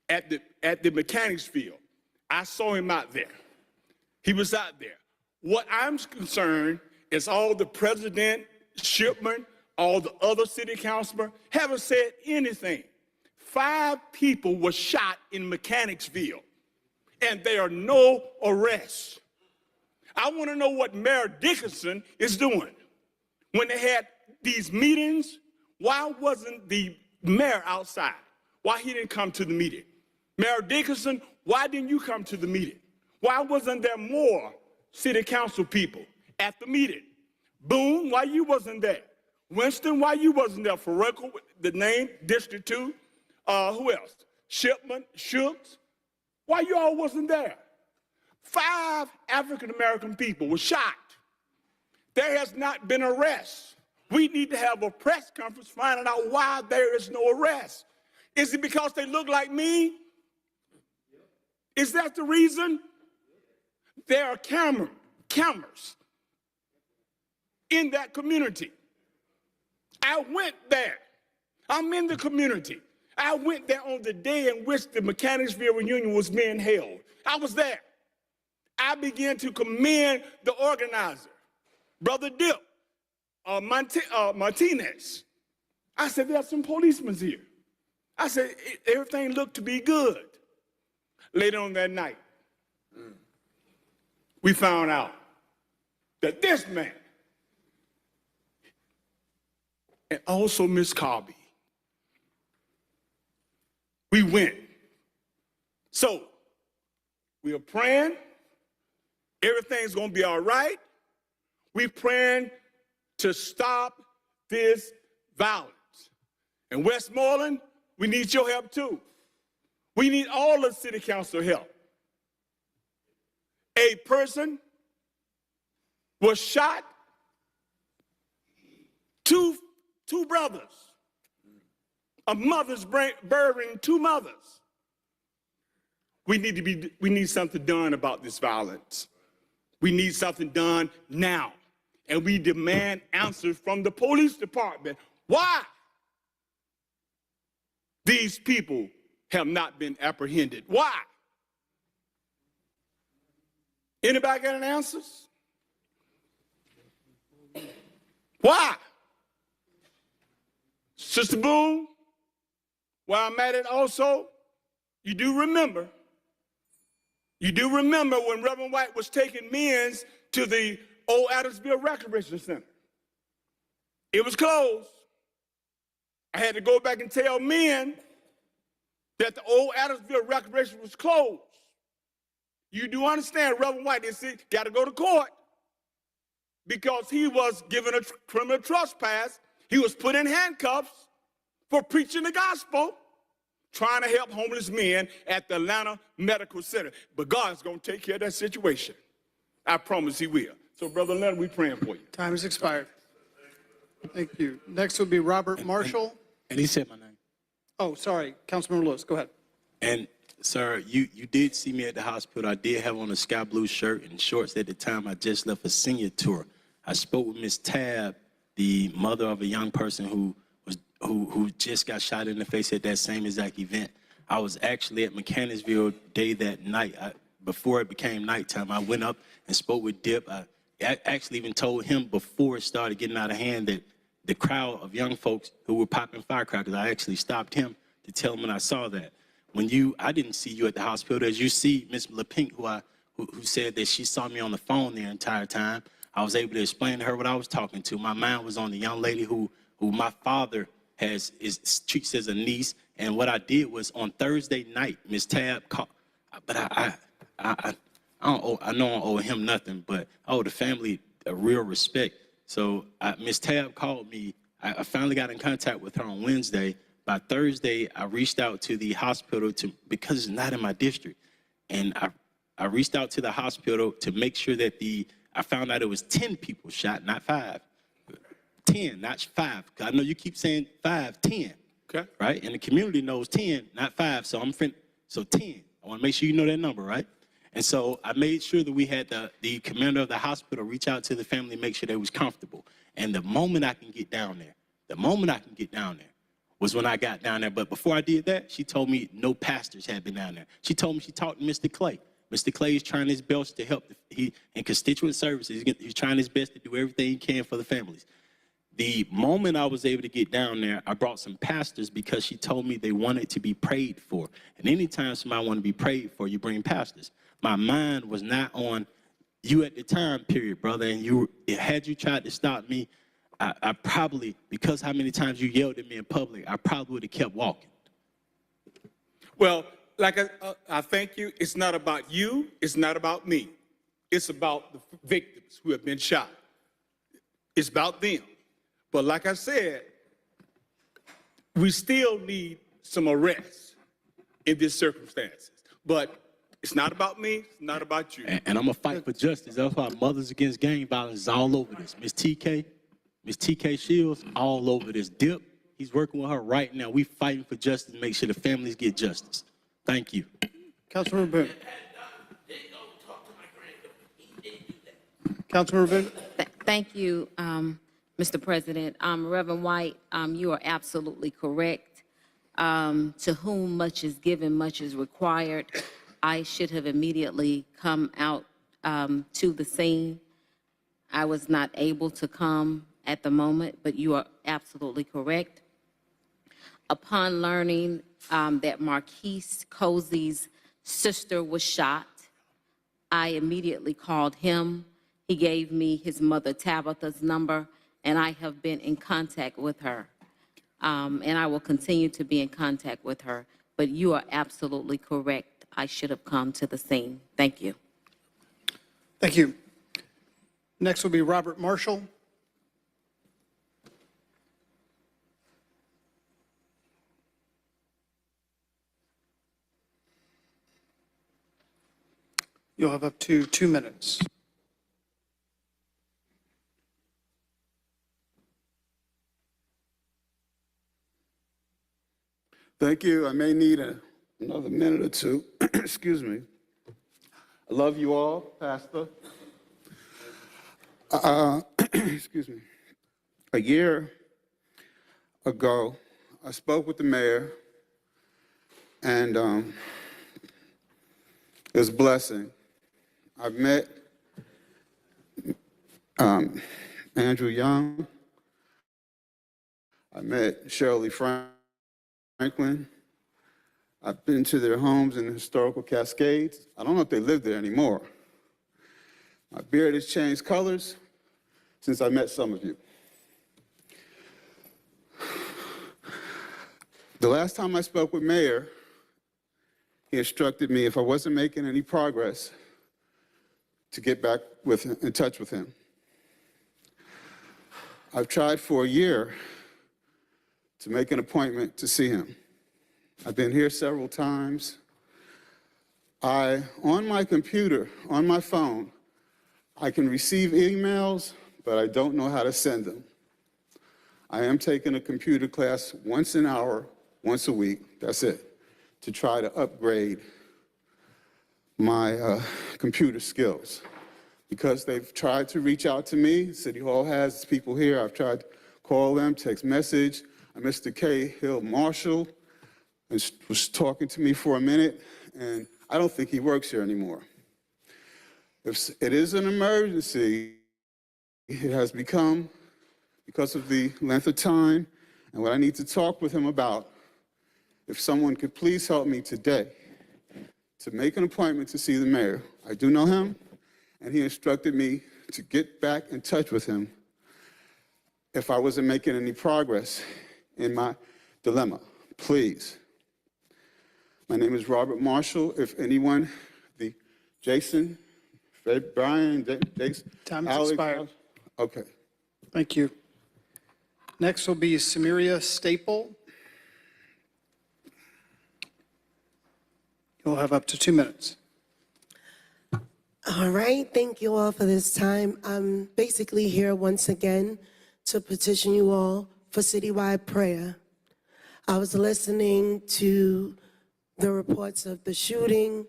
at the Mechanicsville. I saw him out there. He was out there. What I'm concerned is all the president, Shipman, all the other city councilmen haven't said anything. 5 people were shot in Mechanicsville, and there are no arrests. I want to know what Mayor Dickinson is doing. When they had these meetings, why wasn't the mayor outside? Why he didn't come to the meeting? Mayor Dickinson, why didn't you come to the meeting? Why wasn't there more city council people at the meeting? Boone, why you wasn't there? Winston, why you wasn't there? Farrakhan, the name, District 2. Who else? Shipman, Schultz. Why you all wasn't there? 5 African-American people were shot. There has not been arrests. We need to have a press conference finding out why there is no arrest. Is it because they look like me? Is that the reason? There are cameras in that community. I went there. I'm in the community. I went there on the day in which the Mechanicsville reunion was being held. I was there. I began to commend the organizer, Brother Dip, Martinez. I said, there's some policemen here. I said, everything looked to be good. Later on that night, we found out that this man, and also Miss Carby, we went. So we are praying. Everything's going to be all right. We're praying to stop this violence. In Westmoreland, we need your help too. We need all of city council help. A person was shot, two brothers. A mother's burying 2 mothers. We need something done about this violence. We need something done now. And we demand answers from the police department. Why these people have not been apprehended? Why? Anybody got any answers? Why? Sister Boone, where I'm at it also, you do remember when Reverend White was taking men to the old Adamsville Recreation Center. It was closed. I had to go back and tell men that the old Adamsville Recreation was closed. You do understand, Reverend White, they said, got to go to court because he was given a criminal trespass. He was put in handcuffs for preaching the gospel, trying to help homeless men at the Atlanta Medical Center. But God's going to take care of that situation. I promise he will. So, Brother Leonard, we're praying for you. Time has expired. Thank you. Next will be Robert Marshall. And he said my name. Oh, sorry. Councilmember Lewis, go ahead. And, sir, you did see me at the hospital. I did have on a sky blue shirt and shorts at the time. I just left a senior tour. I spoke with Miss Tab, the mother of a young person who just got shot in the face at that same exact event. I was actually at Mechanicsville Day that night. Before it became nighttime, I went up and spoke with Dip. I actually even told him before it started getting out of hand that the crowd of young folks who were popping firecrackers, I actually stopped him to tell him when I saw that. I didn't see you at the hospital, as you see Ms. LaPink, who said that she saw me on the phone the entire time. I was able to explain to her what I was talking to. My mind was on the young lady who my father treats as a niece. And what I did was on Thursday night, Ms. Tab called, but I know I don't owe him nothing, but I owe the family a real respect. So Ms. Tab called me. I finally got in contact with her on Wednesday. By Thursday, I reached out to the hospital because it's not in my district. And I reached out to the hospital to make sure that I found out it was 10 people shot, not 5. 10, not 5. I know you keep saying 5, 10. Okay. Right? And the community knows 10, not 5. So 10. I want to make sure you know that number, right? And so I made sure that we had the commander of the hospital reach out to the family, make sure they was comfortable. And the moment I can get down there was when I got down there. But before I did that, she told me no pastors had been down there. She told me she talked to Mr. Clay. Mr. Clay is trying his best to help. In constituent services, he's trying his best to do everything he can for the families. The moment I was able to get down there, I brought some pastors because she told me they wanted to be prayed for. And anytime somebody want to be prayed for, you bring pastors. My mind was not on you at the time period, brother. And had you tried to stop me, I probably, because how many times you yelled at me in public, I probably would have kept walking. Well, like I thank you. It's not about you. It's not about me. It's about the victims who have been shot. It's about them. But like I said, we still need some arrests in these circumstances. But it's not about me. It's not about you. And I'm going to fight for justice. That's why Mothers Against Gang Violence is all over this. Miss TK Shields, all over this. Dip, he's working with her right now. We fighting for justice to make sure the families get justice. Thank you. Councilmember Boone. Councilmember Boone. Thank you, Mr. President. Reverend White, you are absolutely correct. To whom much is given, much is required. I should have immediately come out to the scene. I was not able to come at the moment, but you are absolutely correct. Upon learning that Marquise Cozy's sister was shot, I immediately called him. He gave me his mother Tabitha's number, and I have been in contact with her. And I will continue to be in contact with her. But you are absolutely correct. I should have come to the scene. Thank you. Thank you. Next will be Robert Marshall. You'll have up to 2 minutes. Thank you. I may need another minute or two. Excuse me. I love you all, Pastor. Excuse me. A year ago, I spoke with the mayor, and it was a blessing. I've met Andrew Young. I met Shirley Franklin. I've been to their homes in the historical Cascades. I don't know if they live there anymore. My beard has changed colors since I met some of you. The last time I spoke with Mayor, he instructed me if I wasn't making any progress to get back in touch with him. I've tried for a year to make an appointment to see him. I've been here several times. On my computer, on my phone, I can receive emails, but I don't know how to send them. I am taking a computer class once an hour, once a week, that's it, to try to upgrade my computer skills. Because they've tried to reach out to me, City Hall has people here, I've tried to call them, text message. Mr. Cahill Marshall was talking to me for a minute, and I don't think he works here anymore. If it is an emergency, it has become, because of the length of time and what I need to talk with him about, if someone could please help me today to make an appointment to see the mayor. I do know him, and he instructed me to get back in touch with him if I wasn't making any progress in my dilemma. Please. My name is Robert Marshall. If anyone, Jason, Brian, Jason, Time has Alex, expired. Okay. Thank you. Next will be Samaria Staple. You'll have up to 2 minutes. All right, thank you all for this time. I'm basically here once again to petition you all for citywide prayer. I was listening to the reports of the shooting.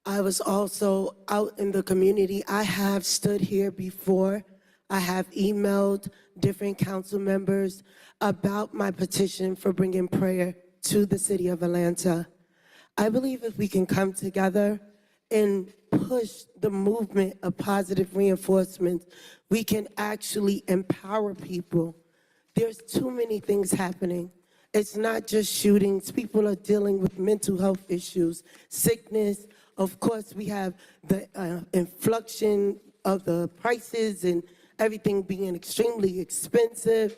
I was also out in the community. I have stood here before. I have emailed different council members about my petition for bringing prayer to the city of Atlanta. I believe if we can come together and push the movement of positive reinforcement, we can actually empower people. There's too many things happening. It's not just shootings. People are dealing with mental health issues, sickness. Of course, we have the inflation of the prices and everything being extremely expensive.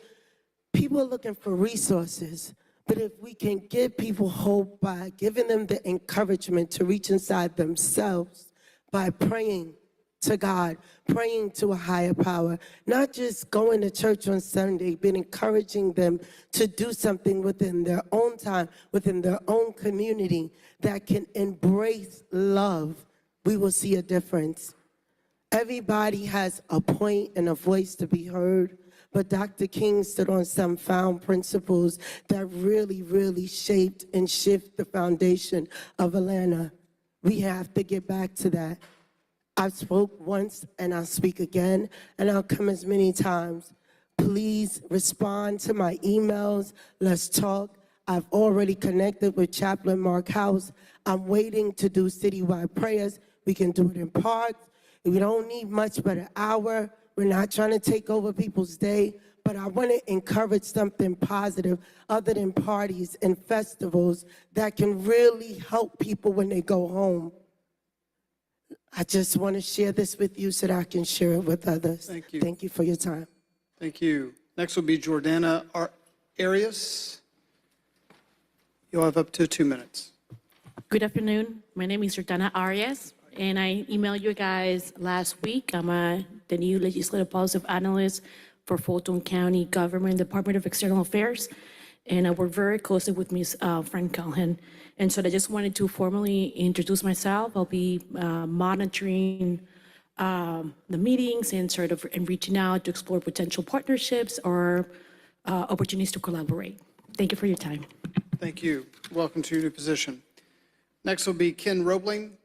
People are looking for resources. But if we can give people hope by giving them the encouragement to reach inside themselves, by praying to God, praying to a higher power, not just going to church on Sunday, but encouraging them to do something within their own time, within their own community that can embrace love, we will see a difference. Everybody has a point and a voice to be heard, but Dr. King stood on some found principles that really, really shaped and shifted the foundation of Atlanta. We have to get back to that. I've spoke once and I'll speak again, and I'll come as many times. Please respond to my emails. Let's talk. I've already connected with Chaplain Mark House. I'm waiting to do citywide prayers. We can do it in parks. We don't need much but an hour. We're not trying to take over people's day, but I want to encourage something positive other than parties and festivals that can really help people when they go home. I just want to share this with you so that I can share it with others. Thank you. Thank you for your time. Thank you. Next will be Jordana Arias. You'll have up to 2 minutes. Good afternoon. My name is Jordana Arias, and I emailed you guys last week. I'm the new legislative policy analyst for Fulton County Government Department of External Affairs, and I work very closely with Ms. Frank Calhoun. And so I just wanted to formally introduce myself. I'll be monitoring the meetings and and reaching out to explore potential partnerships or opportunities to collaborate. Thank you for your time. Thank you. Welcome to your new position. Next will be Ken Roebling.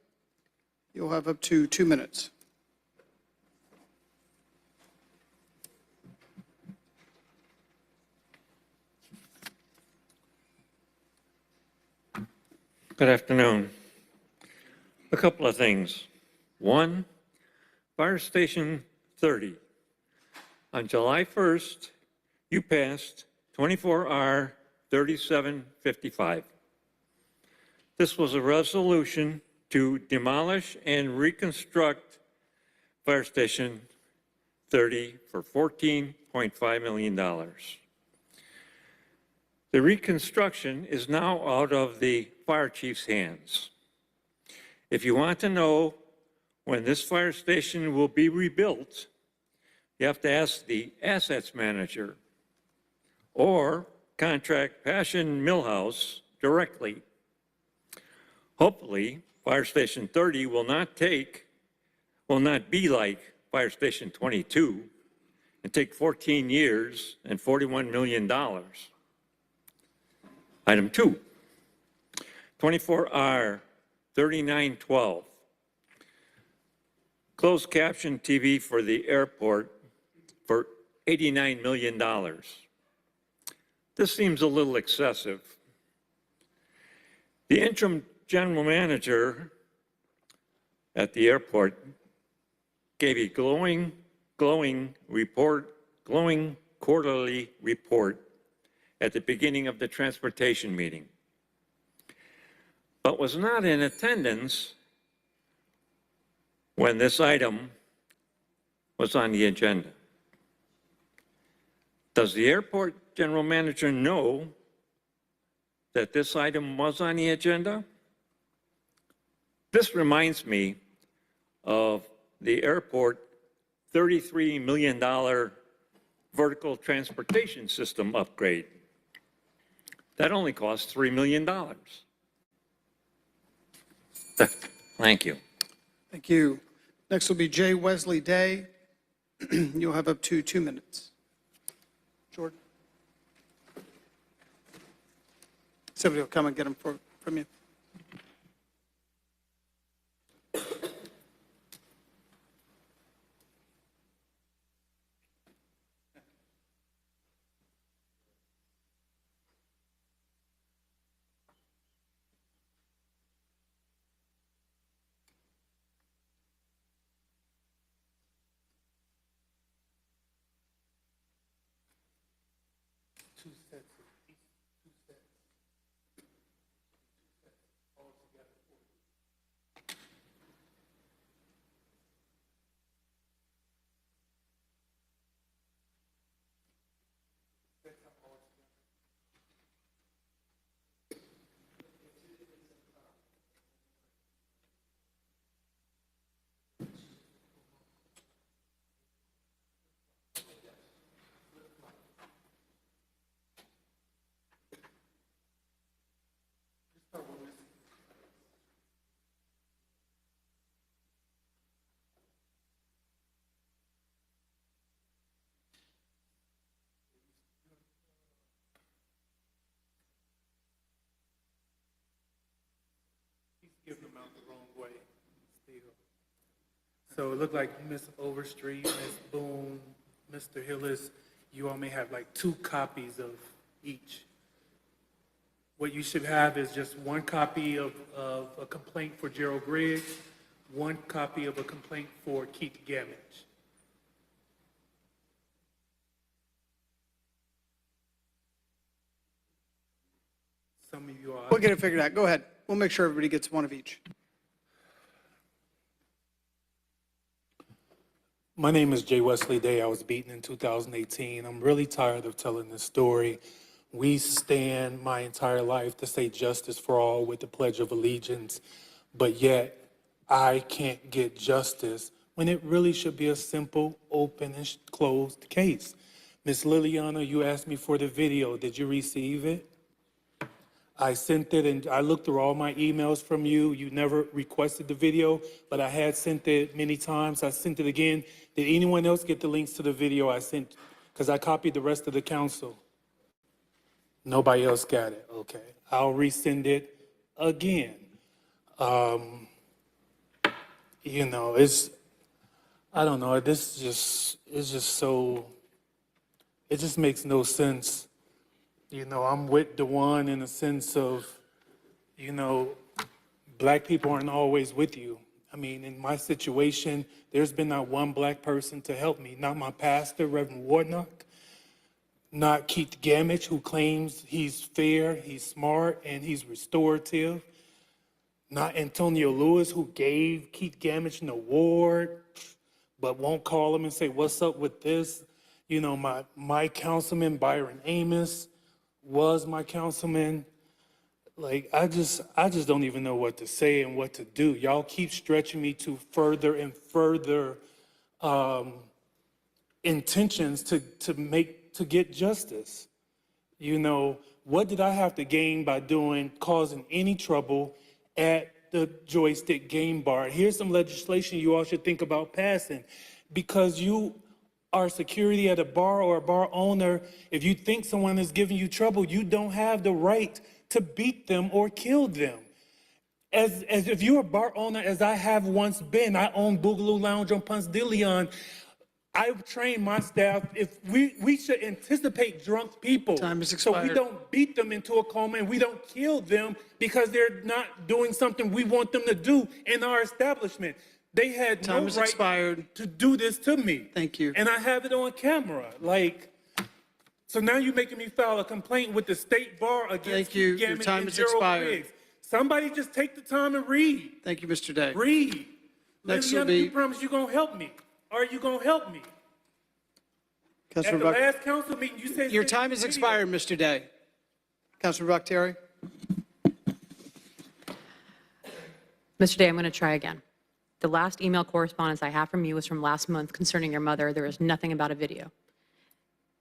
You'll have up to 2 minutes. Good afternoon. A couple of things. One, Fire Station 30. On July 1st, you passed 24R 3755. This was a resolution to demolish and reconstruct Fire Station 30 for $14.5 million. The reconstruction is now out of the fire chief's hands. If you want to know when this fire station will be rebuilt, you have to ask the assets manager or contract Passion Millhouse directly. Hopefully, Fire Station 30 will not be like Fire Station 22 and take 14 years and $41 million. Item 2, 24R 3912. Closed caption TV for the airport for $89 million. This seems a little excessive. The interim general manager at the airport gave a glowing quarterly report at the beginning of the transportation meeting, but was not in attendance when this item was on the agenda. Does the airport general manager know that this item was on the agenda? This reminds me of the airport $33 million vertical transportation system upgrade. That only cost $3 million. Thank you. Thank you. Next will be Jay Wesley Day. You'll have up to 2 minutes. Jordan. Somebody will come and get them from you. So it looked like Ms. Overstreet, Ms. Boone, Mr. Hillis, you all may have like 2 copies of each. What you should have is just 1 copy of a complaint for Gerald Griggs, 1 copy of a complaint for Keith Gamage. Some of you are. We'll get it figured out. Go ahead. We'll make sure everybody gets 1 of each. My name is Jay Wesley Day. I was beaten in 2018. I'm really tired of telling this story. We stand my entire life to say justice for all with the Pledge of Allegiance, but yet I can't get justice when it really should be a simple, open, and closed case. Ms. Liliana, you asked me for the video. Did you receive it? I sent it, and I looked through all my emails from you. You never requested the video, but I had sent it many times. I sent it again. Did anyone else get the links to the video I sent? Because I copied the rest of the council. Nobody else got it. Okay. I'll resend it again. You know, I don't know. It's just so, it just makes no sense. You know, I'm with DeJuan in the sense of, you know, Black people aren't always with you. I mean, in my situation, there's been not 1 Black person to help me. Not my pastor, Reverend Warnock. Not Keith Gamage, who claims he's fair, he's smart, and he's restorative. Not Antonio Lewis, who gave Keith Gamage an award, but won't call him and say, what's up with this? You know, my councilman, Byron Amos, was my councilman. Like, I just don't even know what to say and what to do. Y'all keep stretching me to further and further intentions to get justice. You know, what did I have to gain by causing any trouble at the Joystick Game Bar? Here's some legislation you all should think about passing. Because you are security at a bar or a bar owner, if you think someone is giving you trouble, you don't have the right to beat them or kill them. As if you're a bar owner, as I have once been, I own Boogaloo Lounge on Ponce de Leon. I've trained my staff, if we should anticipate drunk people. Time is so we expired. don't beat them into a coma and we don't kill them because they're not doing something we want them to do in our establishment. They had Time no is right expired. to do this to me. Thank you. And I have it on camera. Like, so now you're making me file a complaint with the state bar against Thank you. Your Gamage time and is Gerald expired. Griggs. Somebody just take the time and read. Thank you, Mr. Day. Read. Next Liliana, will be- you promise you're going to help me. Are you going to help me? At Councilor the Buck, last council meeting, you said... your send time me is the expired, Mr. Day. Councilor Bakhtiari? Mr. Day, I'm going to try again. The last email correspondence I have from you was from last month concerning your mother. There is nothing about a video.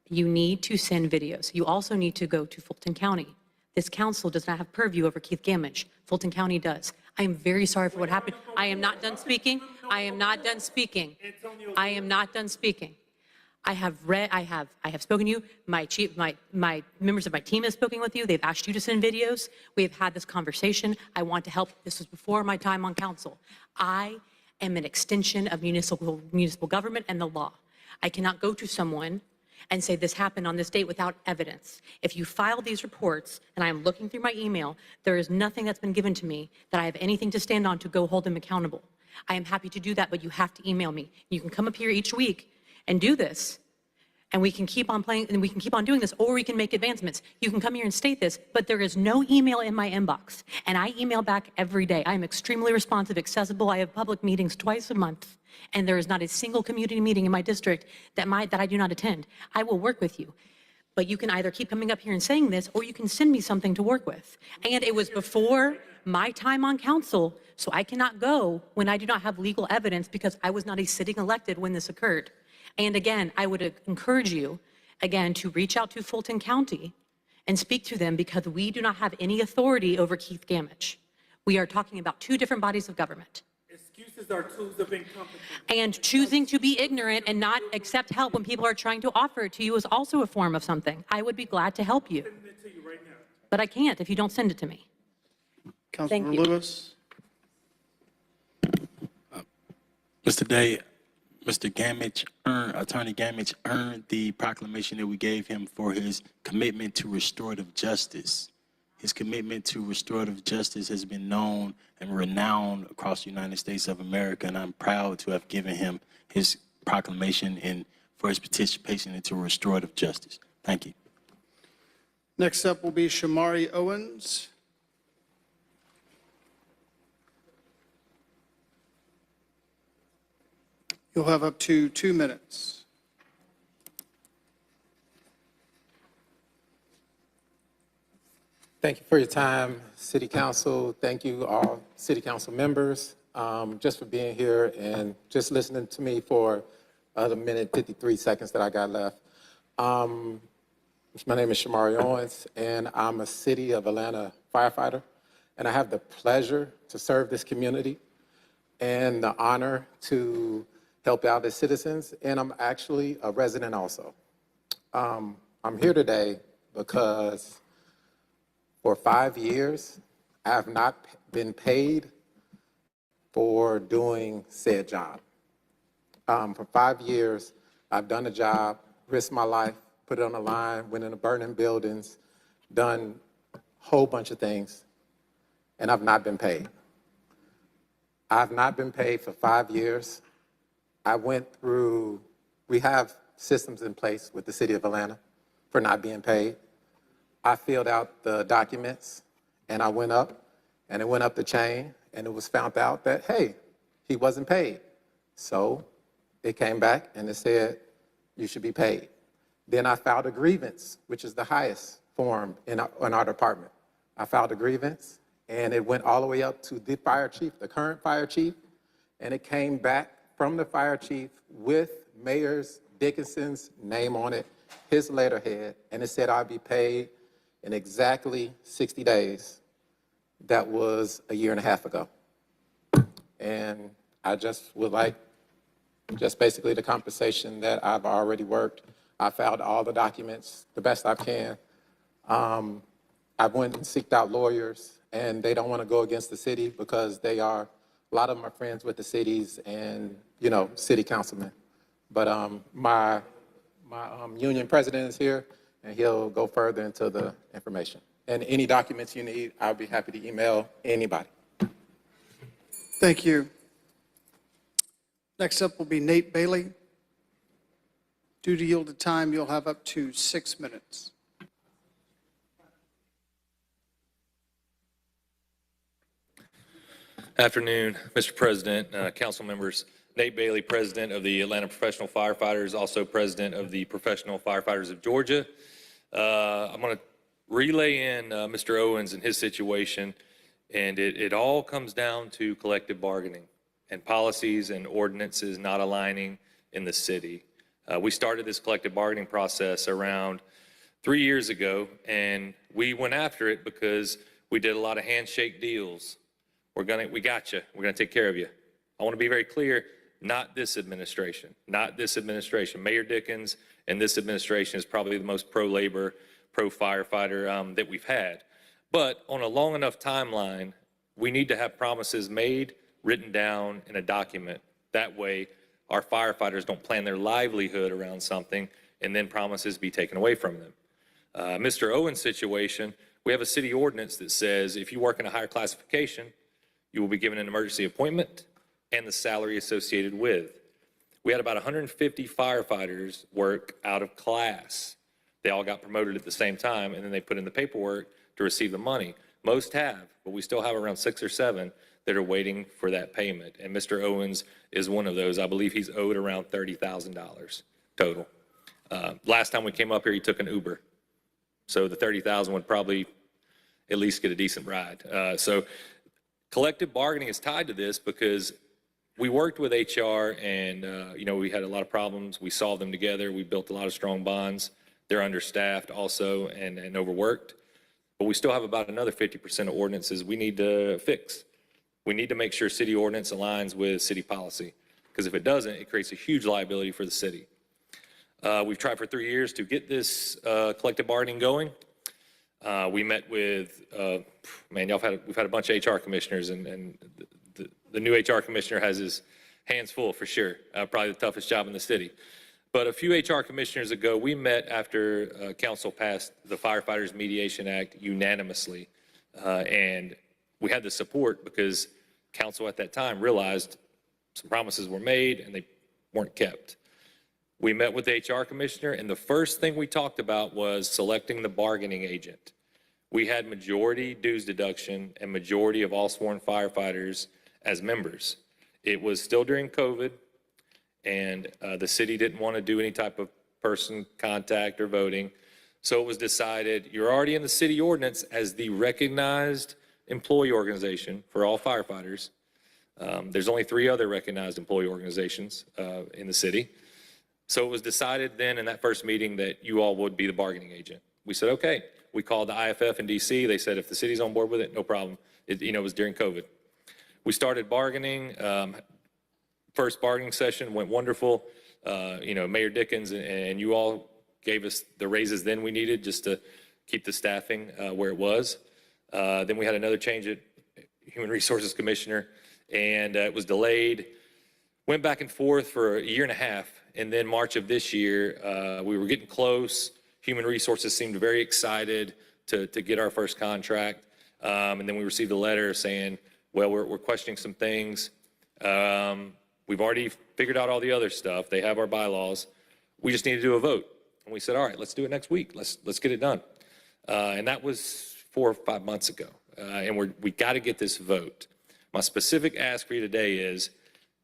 You need to send videos. You also need to go to Fulton County. This council does not have purview over Keith Gamage. Fulton County does. I am very sorry for what happened. I am not done speaking. I am not done speaking. I am not done speaking. I have spoken to you. My members of my team have spoken with you. They've asked you to send videos. We have had this conversation. I want to help. This was before my time on council. I am an extension of municipal government and the law. I cannot go to someone and say this happened on this date without evidence. If you file these reports, and I'm looking through my email, there is nothing that's been given to me that I have anything to stand on to go hold them accountable. I am happy to do that, but you have to email me. You can come up here each week and do this, and we can keep on playing, and we can keep on doing this, or we can make advancements. You can come here and state this, but there is no email in my inbox, and I email back every day. I am extremely responsive, accessible. I have public meetings twice a month, and there is not a single community meeting in my district that I do not attend. I will work with you, but you can either keep coming up here and saying this, or you can send me something to work with. And it was before my time on council, so I cannot go when I do not have legal evidence because I was not a sitting elected when this occurred. And again, I would encourage you, again, to reach out to Fulton County and speak to them because we do not have any authority over Keith Gamage. We are talking about 2 different bodies of government. Excuses are tools of incompetence. And choosing to be ignorant and not accept help when people are trying to offer it to you is also a form of something. I would be glad to help you. Sending it to you right now. But I can't if you don't send it to me. Councilor you. Lewis? Mr. Day, Mr. Gamage Attorney Gamage earned the proclamation that we gave him for his commitment to restorative justice. His commitment to restorative justice has been known and renowned across the United States of America, and I'm proud to have given him his proclamation and for his participation into restorative justice. Thank you. Next up will be Shamari Owens. You'll have up to 2 minutes. Thank you for your time, City Council. Thank you, all City Council members, just for being here and just listening to me for the minute 53 seconds that I got left. My name is Shamari Owens, and I'm a City of Atlanta firefighter, and I have the pleasure to serve this community and the honor to help out as citizens, and I'm actually a resident also. I'm here today because for 5 years, I have not been paid for doing said job. For 5 years, I've done a job, risked my life, put it on the line, went into burning buildings, done a whole bunch of things, and I've not been paid. I've not been paid for 5 years. I went through, we have systems in place with the City of Atlanta for not being paid. I filled out the documents and I went up and it went up the chain and it was found out that, hey, he wasn't paid. So it came back and it said, you should be paid. Then I filed a grievance, which is the highest form in our department. I filed a grievance and it went all the way up to the fire chief, the current fire chief, and it came back from the fire chief with Mayor Dickinson's name on it, his letterhead, and it said I'd be paid in exactly 60 days. That was a year and a half ago. And I just would like, just basically the compensation that I've already worked. I filed all the documents the best I can. I went and seeked out lawyers, and they don't want to go against the city because they are, a lot of them are friends with the cities and, you know, city councilmen. But my union president is here, and he'll go further into the information. And any documents you need, I'll be happy to email anybody. Thank you. Next up will be Nate Bailey. Due to yielded time, you'll have up to 6 minutes. Afternoon, Mr. President, council members. Nate Bailey, President of the Atlanta Professional Firefighters, also President of the Professional Firefighters of Georgia. I'm going to relay in Mr. Owens and his situation, and it all comes down to collective bargaining and policies and ordinances not aligning in the city. We started this collective bargaining process around 3 years ago, and we went after it because we did a lot of handshake deals. We got you. We're going to take care of you. I want to be very clear, not this administration, not this administration. Mayor Dickens and this administration is probably the most pro-labor, pro-firefighter that we've had. But on a long enough timeline, we need to have promises made, written down in a document. That way, our firefighters don't plan their livelihood around something and then promises be taken away from them. Mr. Owens' situation, we have a city ordinance that says if you work in a higher classification, you will be given an emergency appointment and the salary associated with. We had about 150 firefighters work out of class. They all got promoted at the same time, and then they put in the paperwork to receive the money. Most have, but we still have around 6 or 7 that are waiting for that payment. And Mr. Owens is one of those. I believe he's owed around $30,000 total. Last time we came up here, he took an Uber. So the $30,000 would probably at least get a decent ride. So collective bargaining is tied to this because we worked with HR and, you know, we had a lot of problems. We solved them together. We built a lot of strong bonds. They're understaffed also and overworked. But we still have about another 50% of ordinances we need to fix. We need to make sure city ordinance aligns with city policy, because if it doesn't, it creates a huge liability for the city. We've tried for 3 years to get this collective bargaining going. We met with, man, we've had a bunch of HR commissioners, and the new HR commissioner has hands full for sure. Probably the toughest job in the city. But a few HR commissioners ago, we met after council passed the Firefighters Mediation Act unanimously. And we had the support because council at that time realized some promises were made and they weren't kept. We met with the HR commissioner, and the first thing we talked about was selecting the bargaining agent. We had majority dues deduction and majority of all sworn firefighters as members. It was still during COVID, and the city didn't want to do any type of person contact or voting. So it was decided, you're already in the city ordinance as the recognized employee organization for all firefighters. There's only 3 other recognized employee organizations in the city. So it was decided then in that first meeting that you all would be the bargaining agent. We said, okay. We called the IFF in DC. They said, if the city's on board with it, no problem. It was during COVID. We started bargaining. First bargaining session went wonderful. Mayor Dickens and you all gave us the raises then we needed just to keep the staffing where it was. Then we had another change at Human Resources Commissioner, and it was delayed. Went back and forth for a year and a half, and then March of this year, we were getting close. Human Resources seemed very excited to get our first contract, and then we received a letter saying, well, we're questioning some things. We've already figured out all the other stuff. They have our bylaws. We just need to do a vote. And we said, all right, let's do it next week. Let's get it done. And that was 4 or 5 months ago. And we got to get this vote. My specific ask for you today is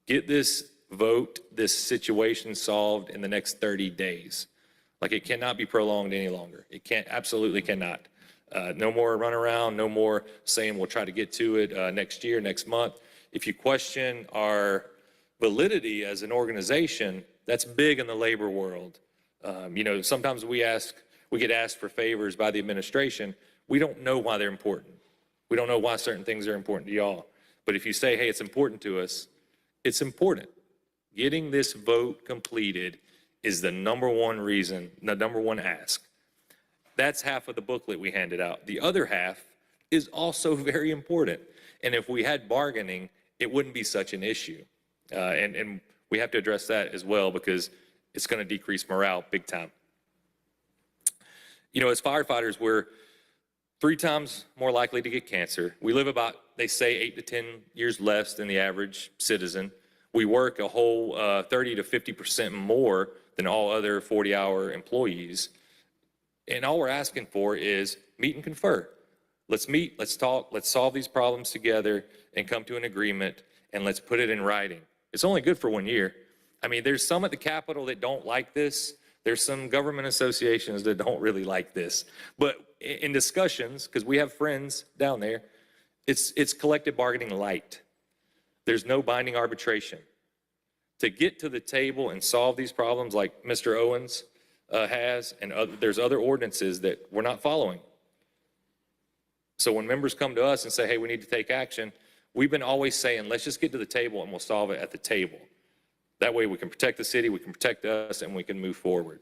get this vote, this situation solved in the next 30 days. Like, it cannot be prolonged any longer. It absolutely cannot. No more runaround, no more saying we'll try to get to it next year, next month. If you question our validity as an organization, that's big in the labor world. Sometimes we get asked for favors by the administration. We don't know why they're important. We don't know why certain things are important to y'all. But if you say, hey, it's important to us, it's important. Getting this vote completed is the number one reason, the number one ask. That's half of the booklet we handed out. The other half is also very important. And if we had bargaining, it wouldn't be such an issue. And we have to address that as well because it's going to decrease morale big time. As firefighters, we're 3 times more likely to get cancer. We live about, they say, 8 to 10 years less than the average citizen. We work a whole 30 to 50% more than all other 40-hour employees. And all we're asking for is meet and confer. Let's meet, let's talk, let's solve these problems together and come to an agreement, and let's put it in writing. It's only good for 1 year. I mean, there's some at the Capitol that don't like this. There's some government associations that don't really like this. But in discussions, because we have friends down there, it's collective bargaining light. There's no binding arbitration. To get to the table and solve these problems like Mr. Owens has, and there's other ordinances that we're not following. So when members come to us and say, hey, we need to take action, we've been always saying, let's just get to the table and we'll solve it at the table. That way we can protect the city, we can protect us, and we can move forward.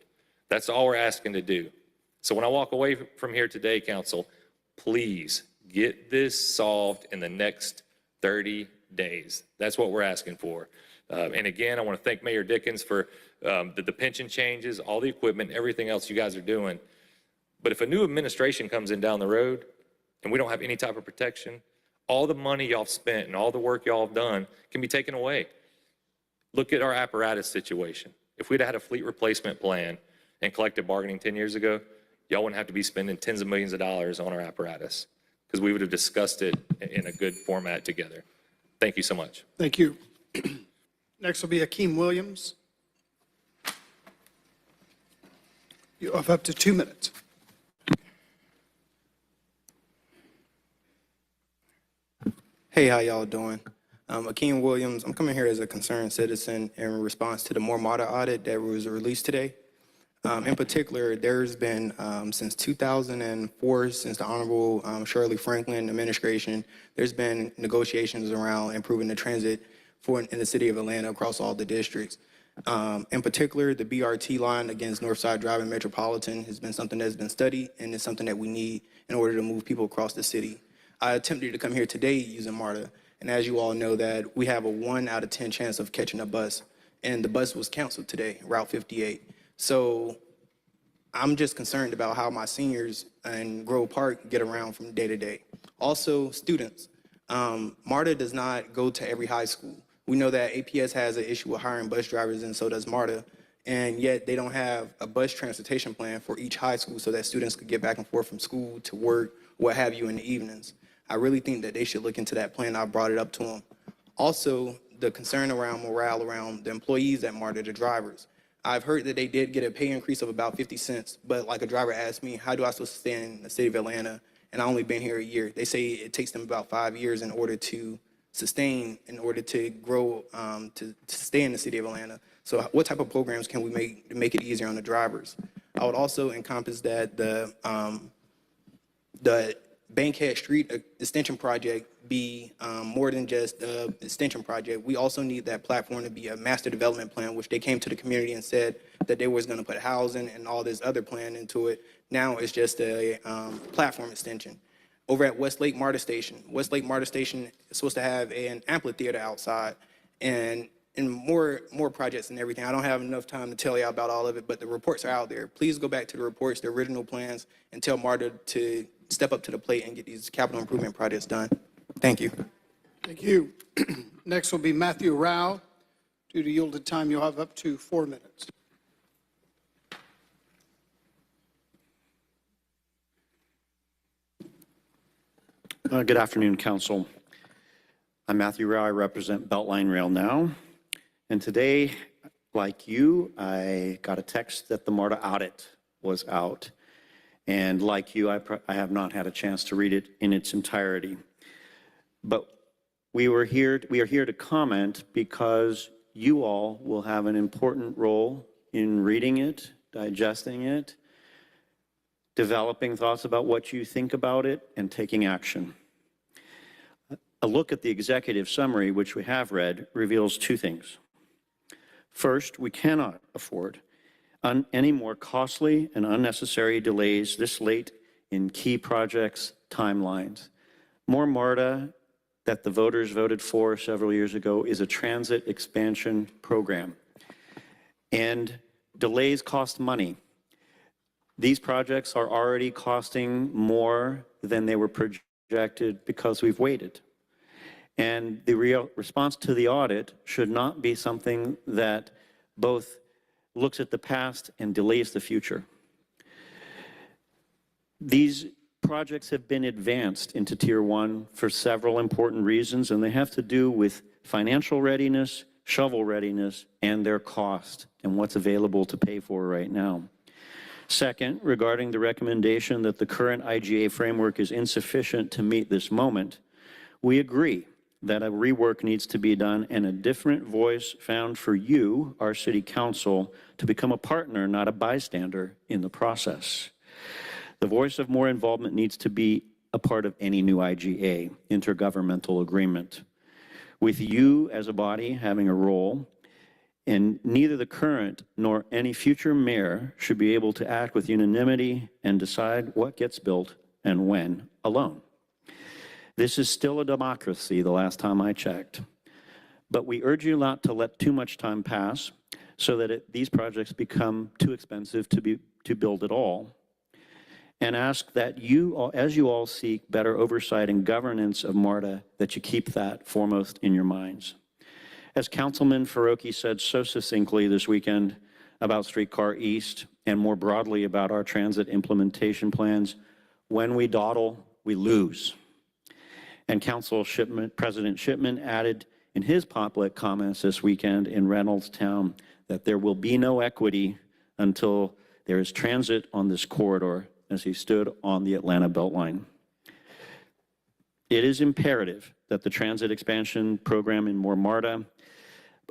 That's all we're asking to do. So when I walk away from here today, council, please get this solved in the next 30 days. That's what we're asking for. And again, I want to thank Mayor Dickens for the pension changes, all the equipment, everything else you guys are doing. But if a new administration comes in down the road and we don't have any type of protection, all the money y'all spent and all the work y'all have done can be taken away. Look at our apparatus situation. If we'd had a fleet replacement plan and collective bargaining 10 years ago, y'all wouldn't have to be spending tens of millions of dollars on our apparatus because we would have discussed it in a good format together. Thank you so much. Thank you. Next will be Akeem Williams. You have up to 2 minutes. Hey, how y'all doing? Akeem Williams. I'm coming here as a concerned citizen in response to the Mormada audit that was released today. In particular, there's been, since 2004, since the Honorable Shirley Franklin administration, there's been negotiations around improving the transit in the city of Atlanta across all the districts. In particular, the BRT line against Northside Drive and Metropolitan has been something that's been studied, and it's something that we need in order to move people across the city. I attempted to come here today using MARTA, And as you all know that we have a 1 out of 10 chance of catching a bus, and the bus was canceled today, Route 58. So I'm just concerned about how my seniors in Grove Park get around from day to day. Also, students. MARTA does not go to every high school. We know that APS has an issue with hiring bus drivers, and so does MARTA, and yet they don't have a bus transportation plan for each high school so that students could get back and forth from school to work, what have you, in the evenings. I really think that they should look into that plan. I brought it up to them. Also, the concern around morale around the employees at MARTA, the drivers. I've heard that they did get a pay increase of about 50 cents, but like a driver asked me, how do I still stay in the city of Atlanta, and I only been here a year? They say it takes them about 5 years in order to sustain, in order to grow, to stay in the city of Atlanta. So what type of programs can we make to make it easier on the drivers? I would also encompass that the Bankhead Street extension project be more than just an extension project. We also need that platform to be a master development plan, which they came to the community and said that they was going to put housing and all this other plan into it. Now it's just a platform extension. Over at Westlake MARTA Station, Westlake MARTA Station is supposed to have an amphitheater outside and more projects and everything. I don't have enough time to tell you about all of it, but the reports are out there. Please go back to the reports, the original plans, and tell MARTA to step up to the plate and get these capital improvement projects done. Thank you. Thank you. Next will be Matthew Rao. Due to yielded time, you'll have up to 4 minutes. Good afternoon, Council. I'm Matthew Rao. I represent Beltline Rail Now. And today, like you, I got a text that the MARTA audit was out. And like you, I have not had a chance to read it in its entirety. But we are here to comment because you all will have an important role in reading it, digesting it, developing thoughts about what you think about it, and taking action. A look at the executive summary, which we have read, reveals 2 things. First, we cannot afford any more costly and unnecessary delays this late in key projects' timelines. More MARTA that the voters voted for several years ago is a transit expansion program. And delays cost money. These projects are already costing more than they were projected because we've waited. And the real response to the audit should not be something that both looks at the past and delays the future. These projects have been advanced into Tier 1 for several important reasons, and they have to do with financial readiness, shovel readiness, and their cost, and what's available to pay for right now. Second, regarding the recommendation that the current IGA framework is insufficient to meet this moment, we agree that a rework needs to be done and a different voice found for you, our city council, to become a partner, not a bystander in the process. The voice of more involvement needs to be a part of any new IGA, intergovernmental agreement. With you as a body having a role, and neither the current nor any future mayor should be able to act with unanimity and decide what gets built and when alone. This is still a democracy, the last time I checked. But we urge you not to let too much time pass so that these projects become too expensive to build at all. And ask that you, as you all seek better oversight and governance of MARTA, that you keep that foremost in your minds. As Councilman Farokhi said so succinctly this weekend about Streetcar East and more broadly about our transit implementation plans, when we dawdle, we lose. And President Shipman added in his public comments this weekend in Reynoldstown that there will be no equity until there is transit on this corridor, as he stood on the Atlanta Beltline. It is imperative that the transit expansion program in more MARTA,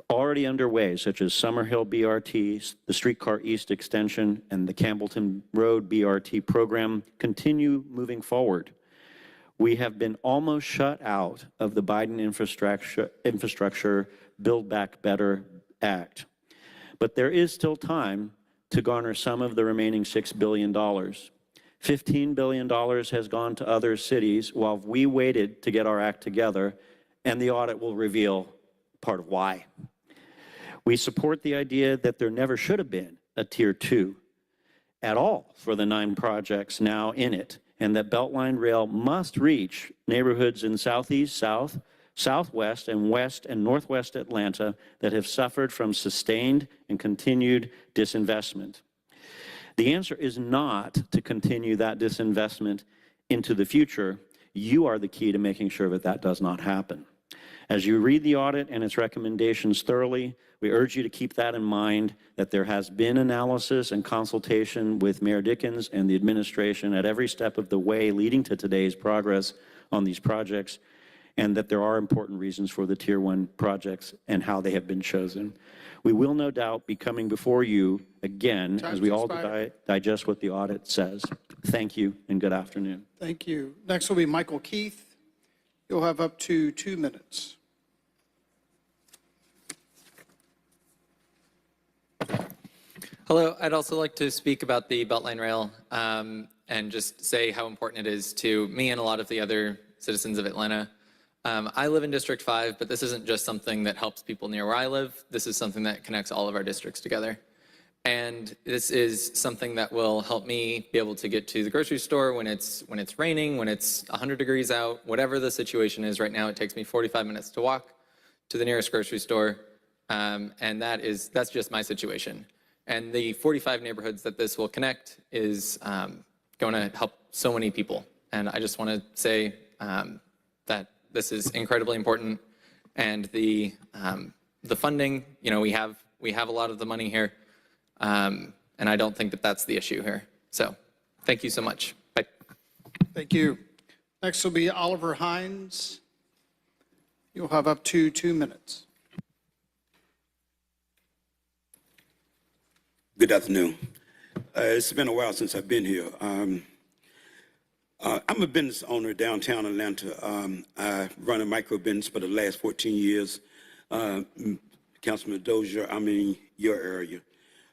already underway, such as Summerhill BRT, the Streetcar East extension, and the Campbellton Road BRT program, continue moving forward. We have been almost shut out of the Biden infrastructure Build Back Better Act. But there is still time to garner some of the remaining $6 billion. $15 billion has gone to other cities while we waited to get our act together, and the audit will reveal part of why. We support the idea that there never should have been a Tier 2 at all for the 9 projects now in it, and that Beltline Rail must reach neighborhoods in Southeast, South, Southwest, and West and Northwest Atlanta that have suffered from sustained and continued disinvestment. The answer is not to continue that disinvestment into the future. You are the key to making sure that that does not happen. As you read the audit and its recommendations thoroughly, we urge you to keep that in mind, that there has been analysis and consultation with Mayor Dickens and the administration at every step of the way leading to today's progress on these projects, and that there are important reasons for the Tier 1 projects and how they have been chosen. We will no doubt be coming before you again as we all digest what the audit says. Thank you and good afternoon. Thank you. Next will be Michael Keith. You'll have up to 2 minutes. Hello, I'd also like to speak about the Beltline Rail and just say how important it is to me and a lot of the other citizens of Atlanta. I live in District 5, but this isn't just something that helps people near where I live. This is something that connects all of our districts together. And this is something that will help me be able to get to the grocery store when it's raining, when it's 100 degrees out, whatever the situation is. Right now, it takes me 45 minutes to walk to the nearest grocery store, and that's just my situation. And the 45 neighborhoods that this will connect is going to help so many people. And I just want to say that this is incredibly important. And the funding, you know, we have a lot of the money here. And I don't think that that's the issue here. So thank you so much. Bye. Thank you. Next will be Oliver Hines. You'll have up to 2 minutes. Good afternoon. It's been a while since I've been here. I'm a business owner downtown Atlanta. I run a micro business for the last 14 years. Councilman Dozier, I'm in your area.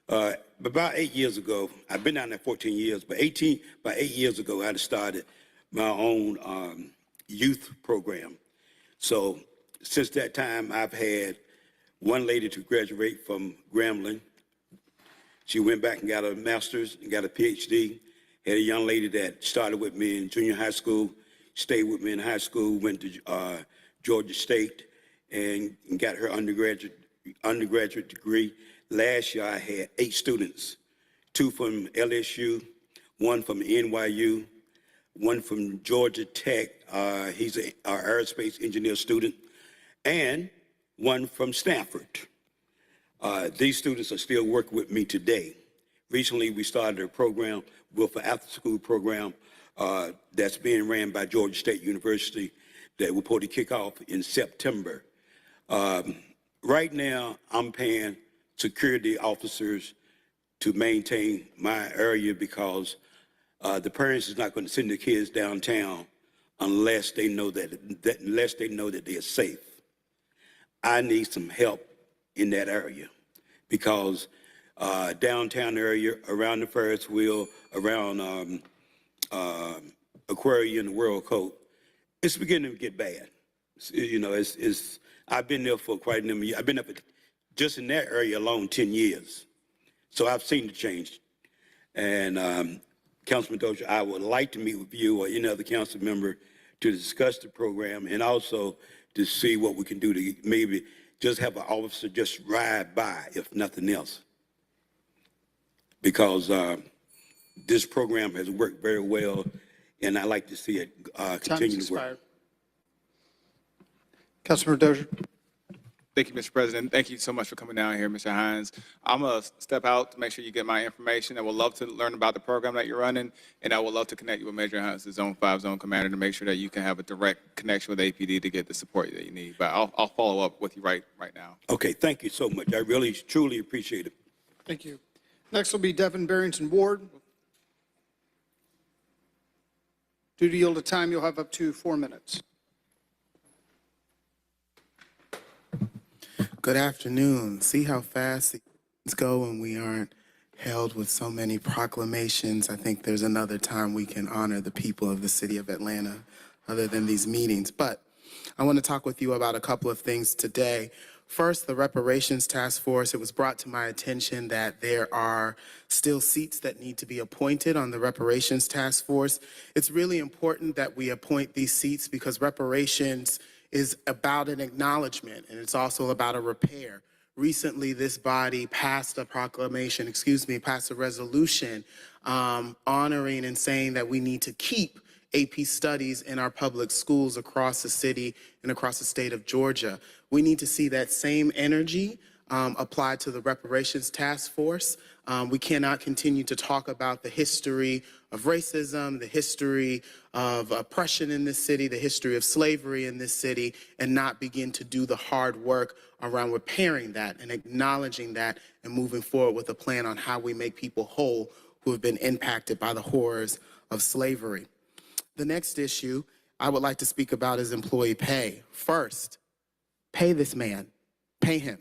About 8 years ago, I've been down there 14 years, but about 8 years ago, I had started my own youth program. So since that time, I've had one lady to graduate from Grambling. She went back and got a master's and got a PhD. Had a young lady that started with me in junior high school, stayed with me in high school, went to Georgia State and got her undergraduate degree. Last year, I had 8 students, 2 from LSU, 1 from NYU, 1 from Georgia Tech. He's an aerospace engineer student, and 1 from Stanford. These students are still working with me today. Recently, we started a program with an after-school program that's being ran by Georgia State University that will probably kick off in September. Right now, I'm paying security officers to maintain my area because the parents is not going to send their kids downtown unless they know that they're safe. I need some help in that area because downtown area, around the Ferris wheel, around Aquarium and the World Coat, it's beginning to get bad. You know, I've been there for quite a number of years. I've been up just in that area alone 10 years. So I've seen the change. And Councilman Dozier, I would like to meet with you or any other council member to discuss the program and also to see what we can do to maybe just have an officer just ride by, if nothing else. Because this program has worked very well, and I like to see it continue to work. Councilman Dozier. Thank you, Mr. President. Thank you so much for coming down here, Mr. Hines. I'm going to step out to make sure you get my information. I would love to learn about the program that you're running, and I would love to connect you with Major Hines, the Zone 5 Zone Commander, to make sure that you can have a direct connection with APD to get the support that you need. But I'll follow up with you right now. Okay, thank you so much. I really, truly appreciate it. Thank you. Next will be Devin Barrington Ward. Due to yield of time, you'll have up to 4 minutes. Good afternoon. See how fast things go when we aren't held with so many proclamations. I think there's another time we can honor the people of the city of Atlanta other than these meetings. But I want to talk with you about a couple of things today. First, the Reparations Task Force. It was brought to my attention that there are still seats that need to be appointed on the Reparations Task Force. It's really important that we appoint these seats because reparations is about an acknowledgement, and it's also about a repair. Recently, this body passed a proclamation, passed a resolution honoring and saying that we need to keep AP Studies in our public schools across the city and across the state of Georgia. We need to see that same energy applied to the Reparations Task Force. We cannot continue to talk about the history of racism, the history of oppression in this city, the history of slavery in this city, and not begin to do the hard work around repairing that and acknowledging that and moving forward with a plan on how we make people whole who have been impacted by the horrors of slavery. The next issue I would like to speak about is employee pay. First, pay this man, pay him,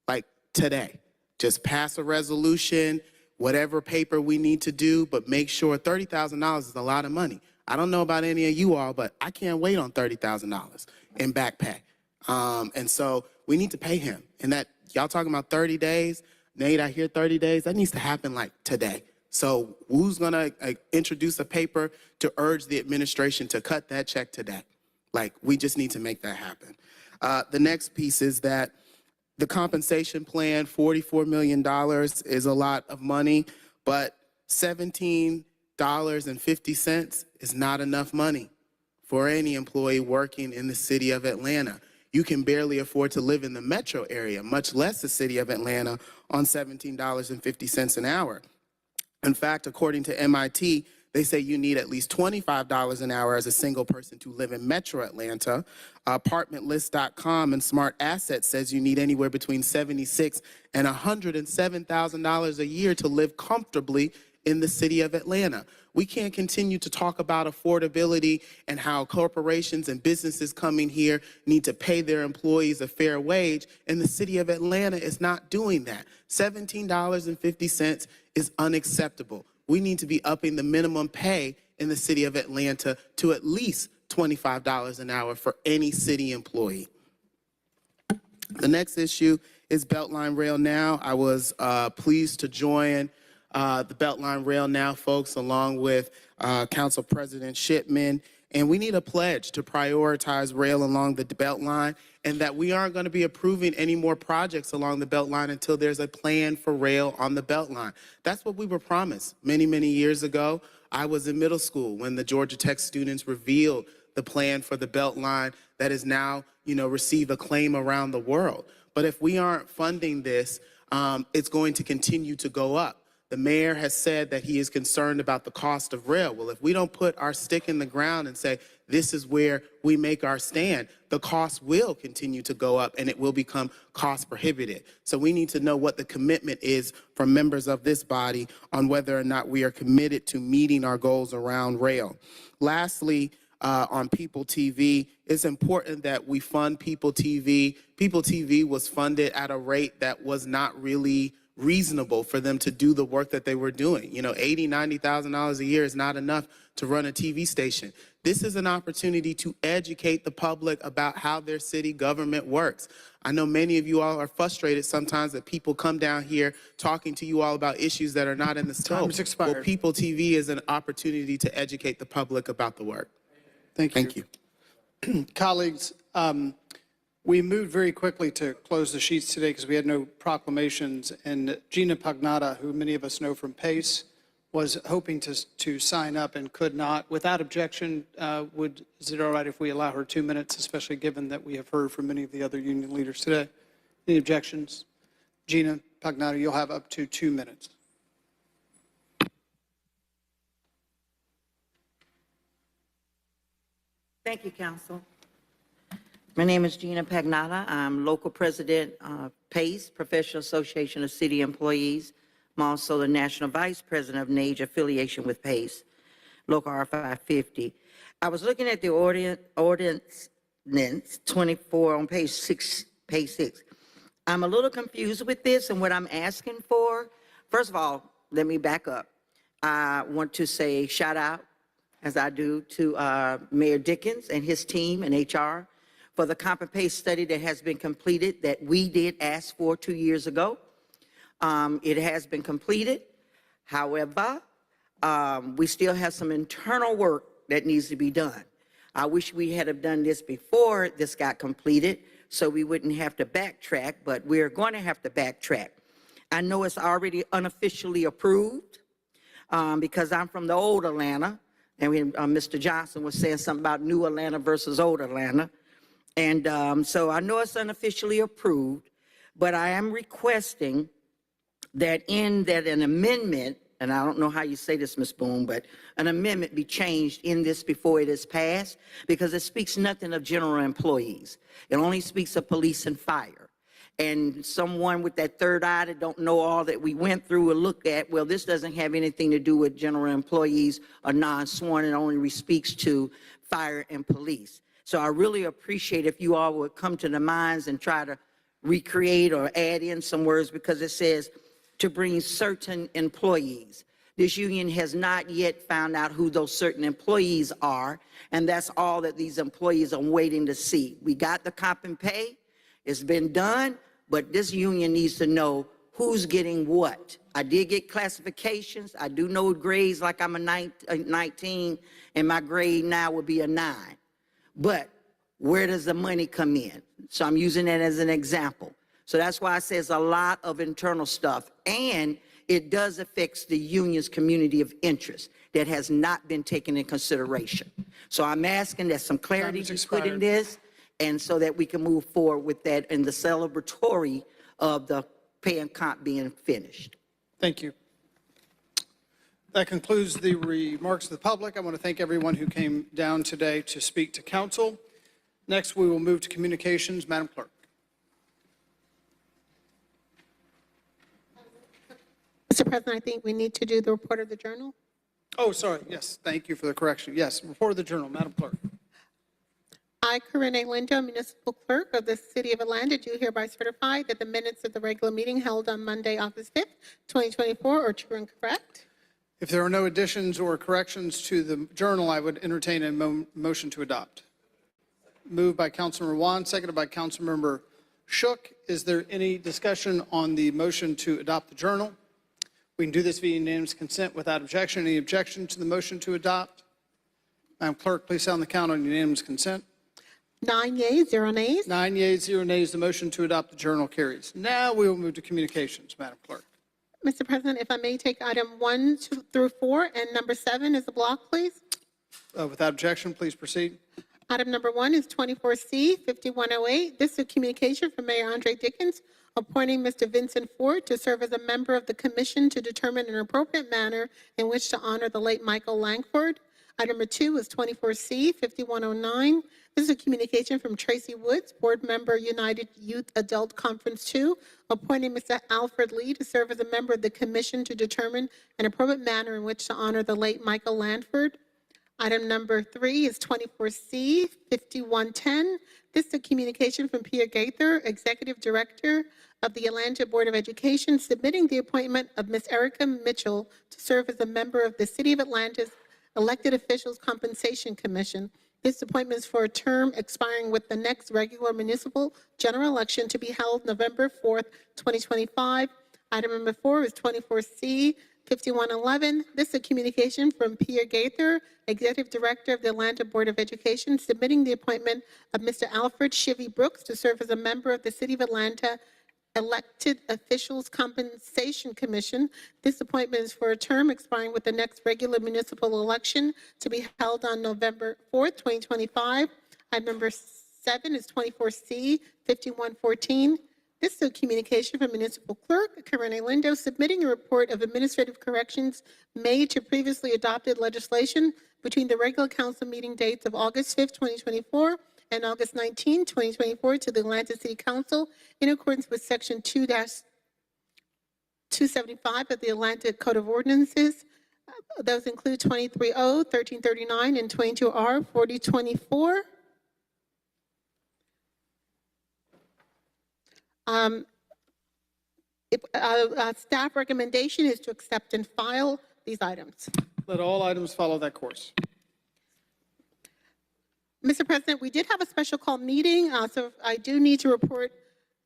like today. Just pass a resolution, whatever paper we need to do, but make sure $30,000 is a lot of money. I don't know about any of you all, but I can't wait on $30,000 in back pay. And so we need to pay him. And that, y'all talking about 30 days, Nate, I hear 30 days, that needs to happen like today. So who's gonna introduce a paper to urge the administration to cut that check today? Like, we just need to make that happen. The next piece is that the compensation plan, $44 million is a lot of money, but $17.50 is not enough money for any employee working in the city of Atlanta. You can barely afford to live in the metro area, much less the city of Atlanta, on $17.50 an hour. In fact, according to MIT, they say you need at least $25 an hour as a single person to live in metro Atlanta. Apartmentlist.com and Smart Assets says you need anywhere between $76,000 and $107,000 a year to live comfortably in the city of Atlanta. We can't continue to talk about affordability and how corporations and businesses coming here need to pay their employees a fair wage, and the city of Atlanta is not doing that. $17.50 is unacceptable. We need to be upping the minimum pay in the city of Atlanta to at least $25 an hour for any city employee. The next issue is Beltline Rail Now. I was pleased to join the Beltline Rail Now folks along with Council President Shipman. And we need a pledge to prioritize rail along the Beltline, and that we aren't going to be approving any more projects along the Beltline until there's a plan for rail on the Beltline. That's what we were promised many, many years ago. I was in middle school when the Georgia Tech students revealed the plan for the Beltline that has now, received acclaim around the world. But if we aren't funding this, it's going to continue to go up. The mayor has said that he is concerned about the cost of rail. Well, if we don't put our stick in the ground and say, this is where we make our stand, the cost will continue to go up and it will become cost prohibitive. So we need to know what the commitment is from members of this body on whether or not we are committed to meeting our goals around rail. Lastly, on People TV, it's important that we fund People TV. People TV was funded at a rate that was not really reasonable for them to do the work that they were doing. $80,000, $90,000 a year is not enough to run a TV station. This is an opportunity to educate the public about how their city government works. I know many of you all are frustrated sometimes that people come down here talking to you all about issues that are not in the scope. Time has expired. Well, People TV is an opportunity to educate the public about the work. Thank you. Colleagues, we moved very quickly to close the sheets today because we had no proclamations, and Gina Pagnata, who many of us know from PACE, was hoping to sign up and could not. Without objection, is it all right if we allow her 2 minutes, especially given that we have heard from many of the other union leaders today? Any objections? Gina Pagnata, you'll have up to 2 minutes. Thank you, Council. My name is Gina Pagnata. I'm local president of PACE, Professional Association of City Employees. I'm also the national vice president of NAGE affiliation with PACE, local R550. I was looking at the ordinance 24 on page 6. I'm a little confused with this and what I'm asking for. First of all, let me back up. I want to say shout out as I do to Mayor Dickens and his team and HR for the comp and pay study that has been completed that we did ask for 2 years ago. It has been completed. However, we still have some internal work that needs to be done. I wish we had have done this before this got completed so we wouldn't have to backtrack, but we're going to have to backtrack. I know it's already unofficially approved because I'm from the old Atlanta, and Mr. Johnson was saying something about new Atlanta versus old Atlanta. And so I know it's unofficially approved, but I am requesting that an amendment, and I don't know how you say this, Ms. Boone, but an amendment be changed in this before it is passed, because it speaks nothing of general employees. It only speaks of police and fire. And someone with that third eye that don't know all that we went through will look at, well, this doesn't have anything to do with general employees or non-sworn, it only speaks to fire and police. So I really appreciate if you all would come to the minds and try to recreate or add in some words, because it says to bring certain employees. This union has not yet found out who those certain employees are, and that's all that these employees are waiting to see. We got the comp and pay, it's been done, but this union needs to know who's getting what. I did get classifications. I do know grades like I'm a 19, and my grade now would be a 9. But where does the money come in? So I'm using that as an example. So that's why it says a lot of internal stuff, and it does affect the union's community of interest that has not been taken in consideration. So I'm asking that some clarity be put in this, and so that we can move forward with that in the celebratory of the pay and comp being finished. Thank you. That concludes the remarks of the public. I want to thank everyone who came down today to speak to council. Next, we will move to communications. Madam Clerk. Mr. President, I think we need to do the report of the journal. Oh, sorry. Yes, thank you for the correction. Yes, report of the journal. Madam Clerk. I, Corinne Lindo, Municipal Clerk of the City of Atlanta, do hereby certify that the minutes of the regular meeting held on Monday, August 5th, 2024 are true and correct. If there are no additions or corrections to the journal, I would entertain a motion to adopt. Moved by Councilmember Wan, seconded by Councilmember Shook. Is there any discussion on the motion to adopt the journal? We can do this via unanimous consent without objection. Any objection to the motion to adopt? Madam Clerk, please sound the count on unanimous consent. 9 yeas, 0 nays. 9 yeas, 0 nays. The motion to adopt the journal carries. Now we will move to communications. Madam Clerk. Mr. President, if I may take item 1 through 4 and number 7 as a block, please. Without objection, please proceed. Item number 1 is 24C 5108. This is a communication from Mayor Andre Dickens appointing Mr. Vincent Ford to serve as a member of the commission to determine an appropriate manner in which to honor the late Michael Langford. Item number 2 is 24C 5109. This is a communication from Tracy Woods, Board Member, United Youth Adult Conference 2, appointing Mr. Alfred Lee to serve as a member of the commission to determine an appropriate manner in which to honor the late Michael Langford. Item number 3 is 24C 5110. This is a communication from Pierre Gaither, Executive Director of the Atlanta Board of Education, submitting the appointment of Ms. Erica Mitchell to serve as a member of the City of Atlanta's Elected Officials Compensation Commission. This appointment is for a term expiring with the next regular municipal general election to be held November 4th, 2025. Item number 4 is 24C 5111. This is a communication from Pierre Gaither, Executive Director of the Atlanta Board of Education, submitting the appointment of Mr. Alfred Shivy Brooks to serve as a member of the City of Atlanta Elected Officials Compensation Commission. This appointment is for a term expiring with the next regular municipal election to be held on November 4th, 2025. Item number 7 is 24C 5114. This is a communication from Municipal Clerk Corinne Lindo submitting a report of administrative corrections made to previously adopted legislation between the regular council meeting dates of August 5th, 2024 and August 19, 2024 to the Atlanta City Council in accordance with Section 2-275 of the Atlanta Code of Ordinances. Those include 23O, 1339, and 22R, 4024. Staff recommendation is to accept and file these items. Let all items follow that course. Mr. President, we did have a special call meeting, so I do need to report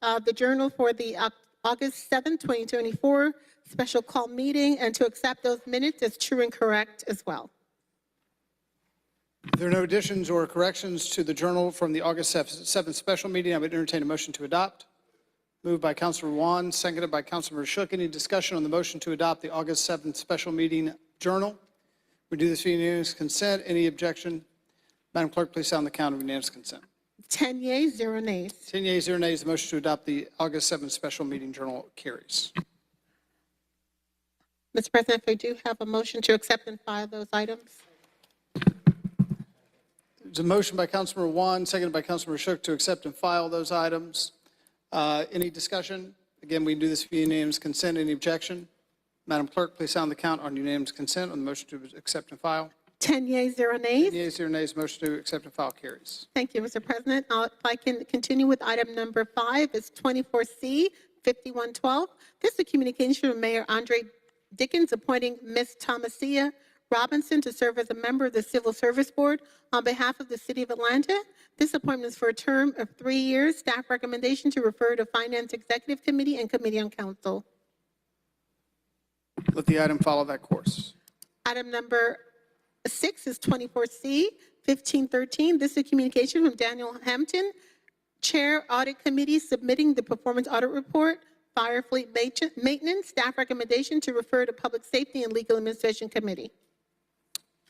the journal for the August 7th, 2024 special call meeting, and to accept those minutes as true and correct as well. If there are no additions or corrections to the journal from the August 7th special meeting, I would entertain a motion to adopt. Moved by Councilor Juan, seconded by Councilor Shook. Any discussion on the motion to adopt the August 7th special meeting journal? We do this via unanimous consent. Any objection? Madam Clerk, please sound the count of unanimous consent. 10 yeas, 0 nays. 10 yeas, 0 nays. The motion to adopt the August 7th special meeting journal carries. Mr. President, if I do have a motion to accept and file those items. There's a motion by Councilor Juan, seconded by Councilor Shook to accept and file those items. Any discussion? Again, we can do this via unanimous consent. Any objection? Madam Clerk, please sound the count on unanimous consent on the motion to accept and file. 10 yeas, 0 nays. 10 yeas, 0 nays. Motion to accept and file carries. Thank you, Mr. President. If I can continue with item number 5, it's 24C 5112. This is a communication from Mayor Andre Dickens appointing Ms. Thomasia Robinson to serve as a member of the Civil Service Board on behalf of the City of Atlanta. This appointment is for a term of 3 years. Staff recommendation to refer to Finance Executive Committee and Committee on Council. Let the item follow that course. Item number 6 is 24C 1513. This is a communication from Daniel Hampton, Chair Audit Committee, submitting the performance audit report, Fire Fleet Maintenance. Staff recommendation to refer to Public Safety and Legal Administration Committee.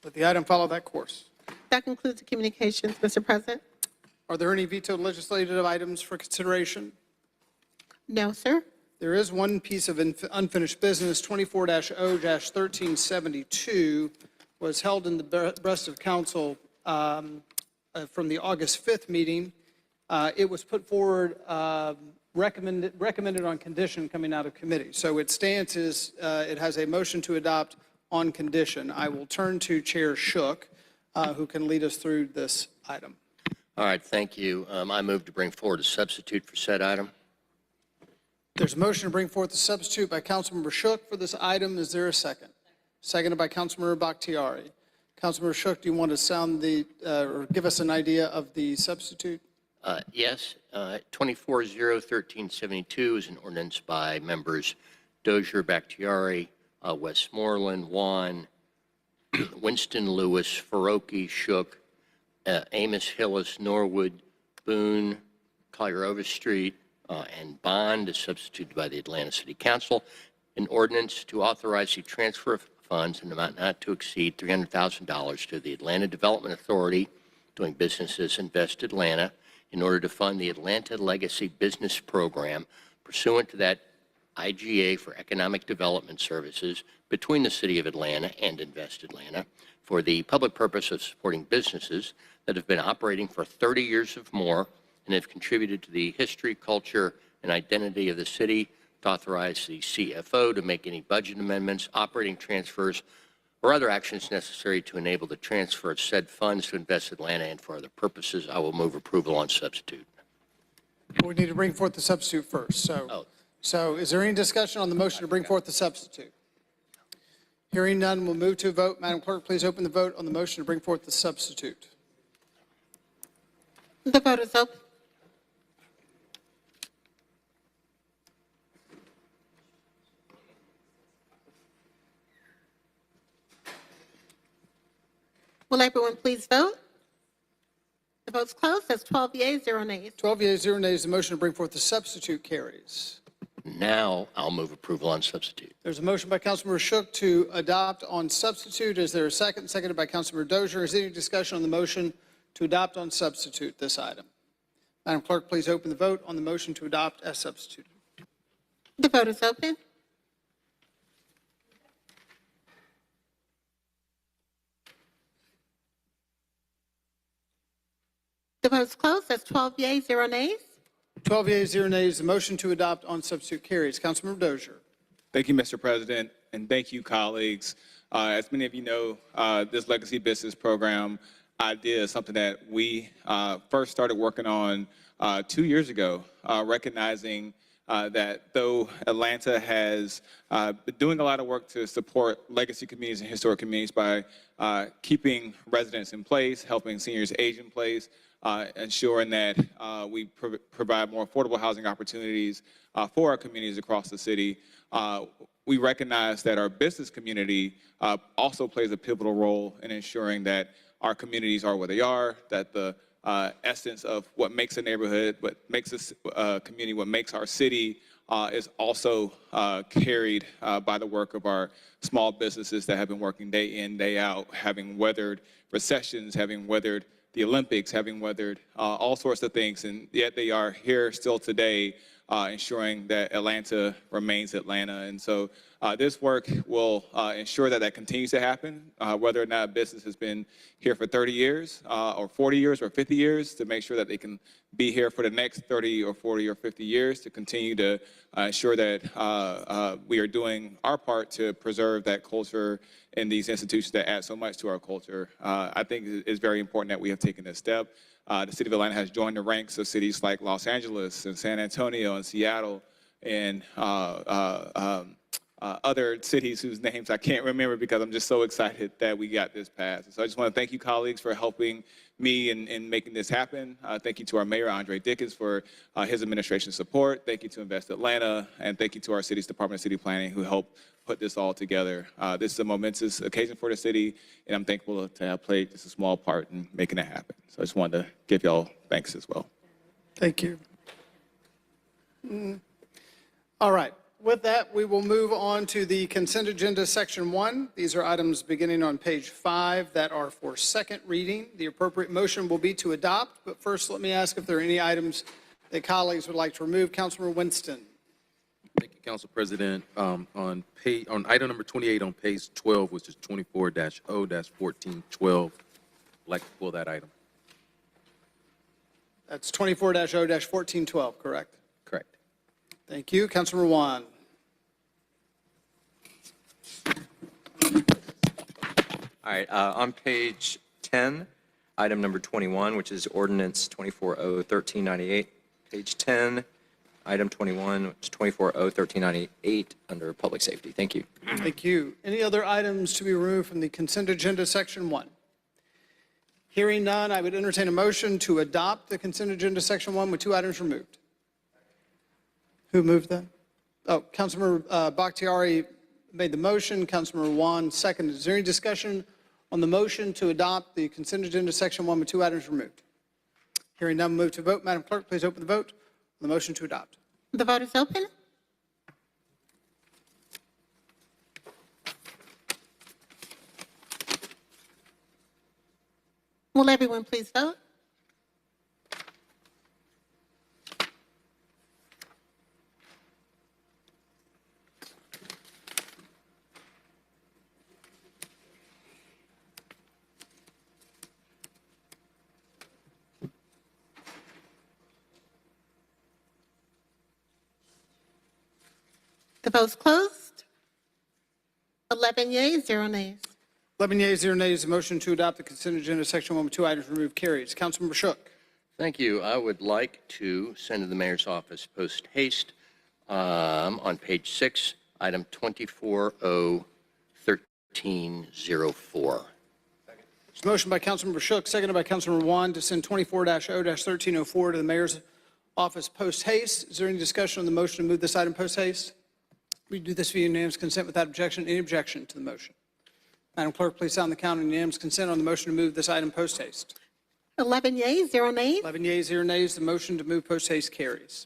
Let the item follow that course. That concludes the communications, Mr. President. Are there any vetoed legislative items for consideration? No, sir. There is one piece of unfinished business, 24-0-1372, was held in the breast of council from the August 5th meeting. It was put forward, recommended on condition coming out of committee. So its stance is it has a motion to adopt on condition. I will turn to Chair Shook, who can lead us through this item. All right, thank you. I move to bring forward a substitute for said item. There's a motion to bring forth a substitute by Councilmember Shook for this item. Is there a second? Seconded by Councilmember Bakhtiari. Councilmember Shook, do you want to sound the, or give us an idea of the substitute? Yes, 24-0-1372 is an ordinance by members Dozier, Bakhtiari, Westmoreland, Juan, Winston Lewis, Faroki, Shook, Amos Hillis, Norwood, Boone, Collier Street, and Bond is substituted by the Atlanta City Council. An ordinance to authorize the transfer of funds in an amount not to exceed $300,000 to the Atlanta Development Authority, doing business as Invest Atlanta, in order to fund the Atlanta Legacy Business Program pursuant to that IGA for Economic Development Services between the City of Atlanta and Invest Atlanta for the public purpose of supporting businesses that have been operating for 30 years or more and have contributed to the history, culture, and identity of the city, to authorize the CFO to make any budget amendments, operating transfers, or other actions necessary to enable the transfer of said funds to Invest Atlanta and for other purposes. I will move approval on substitute. We need to bring forth the substitute first. So is there any discussion on the motion to bring forth the substitute? Hearing none, we'll move to a vote. Madam Clerk, please open the vote on the motion to bring forth the substitute. The vote is open. Will everyone please vote? The vote's closed. That's 12 yeas, 0 nays. 12 yeas, 0 nays. The motion to bring forth the substitute carries. Now I'll move approval on substitute. There's a motion by Councilmember Shook to adopt on substitute. Is there a second? Seconded by Councilmember Dozier. Is there any discussion on the motion to adopt on substitute this item? Madam Clerk, please open the vote on the motion to adopt as substituted. The vote is open. The vote's closed. That's 12 yeas, 0 nays. 12 yeas, 0 nays. The motion to adopt on substitute carries. Councilmember Dozier. Thank you, Mr. President, and thank you, colleagues. As many of you know, this Legacy Business Program idea is something that we first started working on 2 years ago, recognizing that though Atlanta has been doing a lot of work to support legacy communities and historic communities by keeping residents in place, helping seniors age in place, ensuring that we provide more affordable housing opportunities for our communities across the city. We recognize that our business community also plays a pivotal role in ensuring that our communities are where they are, that the essence of what makes a neighborhood, what makes a community, what makes our city is also carried by the work of our small businesses that have been working day in, day out, having weathered recessions, having weathered the Olympics, having weathered all sorts of things, and yet they are here still today ensuring that Atlanta remains Atlanta. And so this work will ensure that that continues to happen, whether or not a business has been here for 30 years or 40 years or 50 years, to make sure that they can be here for the next 30 or 40 or 50 years, to continue to ensure that we are doing our part to preserve that culture in these institutions that add so much to our culture. I think it's very important that we have taken this step. The city of Atlanta has joined the ranks of cities like Los Angeles and San Antonio and Seattle and other cities whose names I can't remember because I'm just so excited that we got this passed. So I just want to thank you, colleagues, for helping me in making this happen. Thank you to our mayor, Andre Dickens, for his administration's support. Thank you to Invest Atlanta, and thank you to our city's Department of City Planning who helped put this all together. This is a momentous occasion for the city, and I'm thankful to have played just a small part in making it happen. So I just wanted to give y'all thanks as well. Thank you. All right. With that, we will move on to the consent agenda, section 1. These are items beginning on page 5 that are for second reading. The appropriate motion will be to adopt, but first let me ask if there are any items that colleagues would like to remove. Councilmember Winston. Thank you, Council President. On item number 28 on page 12, which is 24-0-1412, I'd like to pull that item. That's 24-0-1412, correct? Correct. Thank you. Councilmember Juan. All right, on page 10, item number 21, which is ordinance 24-0-1398. Page 10, item 21, which is 24-0-1398 under public safety. Thank you. Thank you. Any other items to be removed from the consent agenda, section 1? Hearing none, I would entertain a motion to adopt the consent agenda, section 1, with 2 items removed. Who moved that? Oh, Councilmember Bakhtiari made the motion. Councilmember Juan seconded. Is there any discussion on the motion to adopt the consent agenda, section 1, with 2 items removed? Hearing none, move to vote. Madam Clerk, please open the vote on the motion to adopt. The vote is open. Will everyone please vote? The vote's closed. 11 yeas, 0 nays. 11 yeas, 0 nays. The motion to adopt the consent agenda, section 1, with 2 items removed carries. Councilmember Shook. Thank you. I would like to send to the mayor's office post haste on page 6, item 24-0-1304. It's a motion by Councilmember Shook, seconded by Councilmember Juan, to send 24-0-1304 to the mayor's office post haste. Is there any discussion on the motion to move this item post haste? We do this via unanimous consent without objection. Any objection to the motion? Madam Clerk, please sound the count on unanimous consent on the motion to move this item post haste. 11 yeas, 0 nays. 11 yeas, 0 nays. The motion to move post haste carries.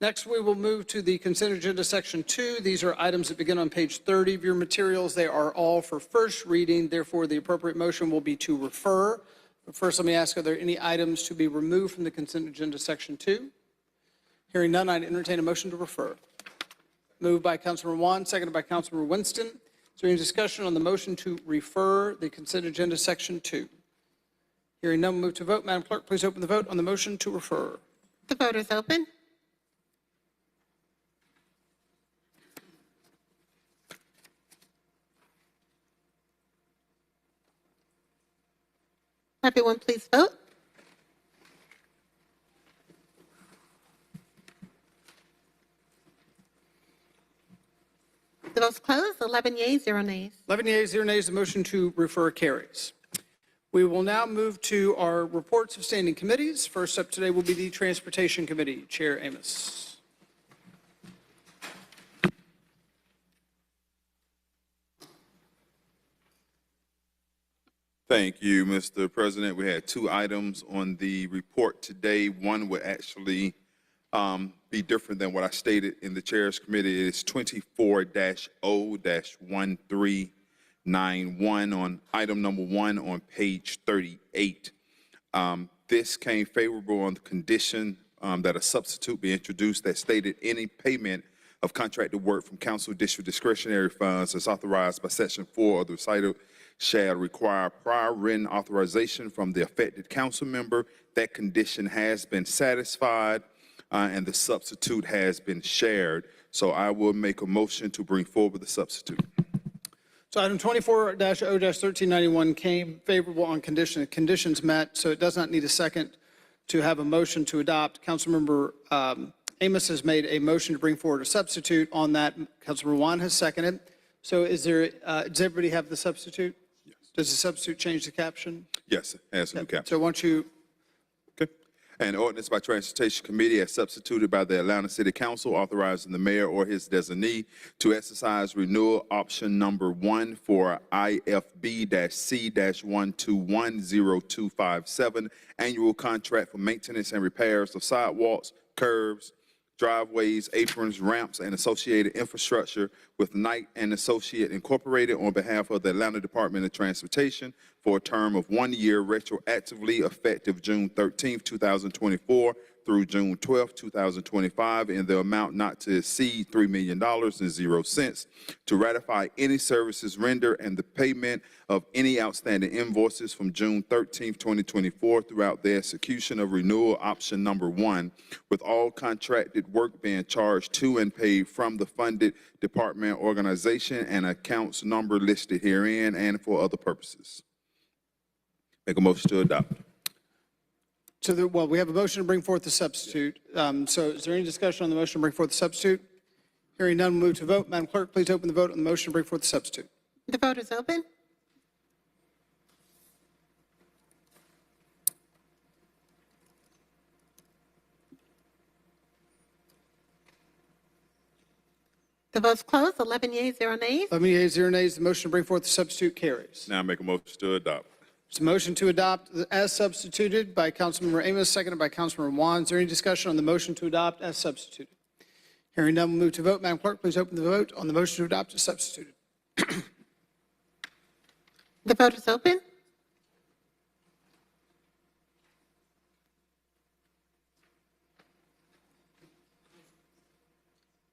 Next, we will move to the consent agenda, section 2. These are items that begin on page 30 of your materials. They are all for first reading. Therefore, the appropriate motion will be to refer. But first, let me ask, are there any items to be removed from the consent agenda, section 2? Hearing none, I'd entertain a motion to refer. Moved by Councilmember Juan, seconded by Councilmember Winston. Is there any discussion on the motion to refer the consent agenda, section 2? Hearing none, move to vote. Madam Clerk, please open the vote on the motion to refer. The vote is open. Everyone, please vote. closed. 11 yeas, 0 nays. 11 yeas, 0 nays, the motion to refer carries. We will now move to our reports of standing committees. First up today will be the Transportation Committee. Chair Amos. Thank you, Mr. President. We had 2 items on the report today. One would actually be different than what I stated in the Chair's Committee. It's 24-0-1391 on item number 1 on page 38. This came favorable on the condition that a substitute be introduced that stated any payment of contracted work from council district discretionary funds as authorized by section 4 of the recital shall require prior written authorization from the affected council member. That condition has been satisfied and the substitute has been shared. So I will make a motion to bring forward the substitute. So item 24-0-1391 came favorable on condition. Conditions met, so it does not need a second to have a motion to adopt. Councilmember Amos has made a motion to bring forward a substitute on that. Councilmember Juan has seconded. So does everybody have the substitute? Yes. Does the substitute change the caption? Yes, it has a new caption. So once you An ordinance by Transportation Committee as substituted by the Atlanta City Council authorizing the mayor or his designee to exercise renewal option number 1 for IFB-C-1210257 annual contract for maintenance and repairs of sidewalks, curbs, driveways, aprons, ramps, and associated infrastructure with Knight and Associate Incorporated on behalf of the Atlanta Department of Transportation for a term of 1 year retroactively effective June 13, 2024 through June 12, 2025 in the amount not to exceed $3 million and 0 cents to ratify any services rendered and the payment of any outstanding invoices from June 13, 2024 throughout the execution of renewal option number 1, with all contracted work being charged to and paid from the funded department organization and accounts number listed herein and for other purposes. Make a motion to adopt. well, we have a motion to bring forth the substitute. So is there any discussion on the motion to bring forth the substitute? Hearing none, we'll move to vote. Madam Clerk, please open the vote on the motion to bring forth the substitute. The vote is open. The vote's closed. 11 yeas, 0 nays. 11 yeas, 0 nays. The motion to bring forth the substitute carries. Now make a motion to adopt. It's a motion to adopt as substituted by Councilmember Amos, seconded by Councilmember Juan. Is there any discussion on the motion to adopt as substituted? Hearing none, we'll move to vote. Madam Clerk, please open the vote on the motion to adopt as substituted. The vote is open.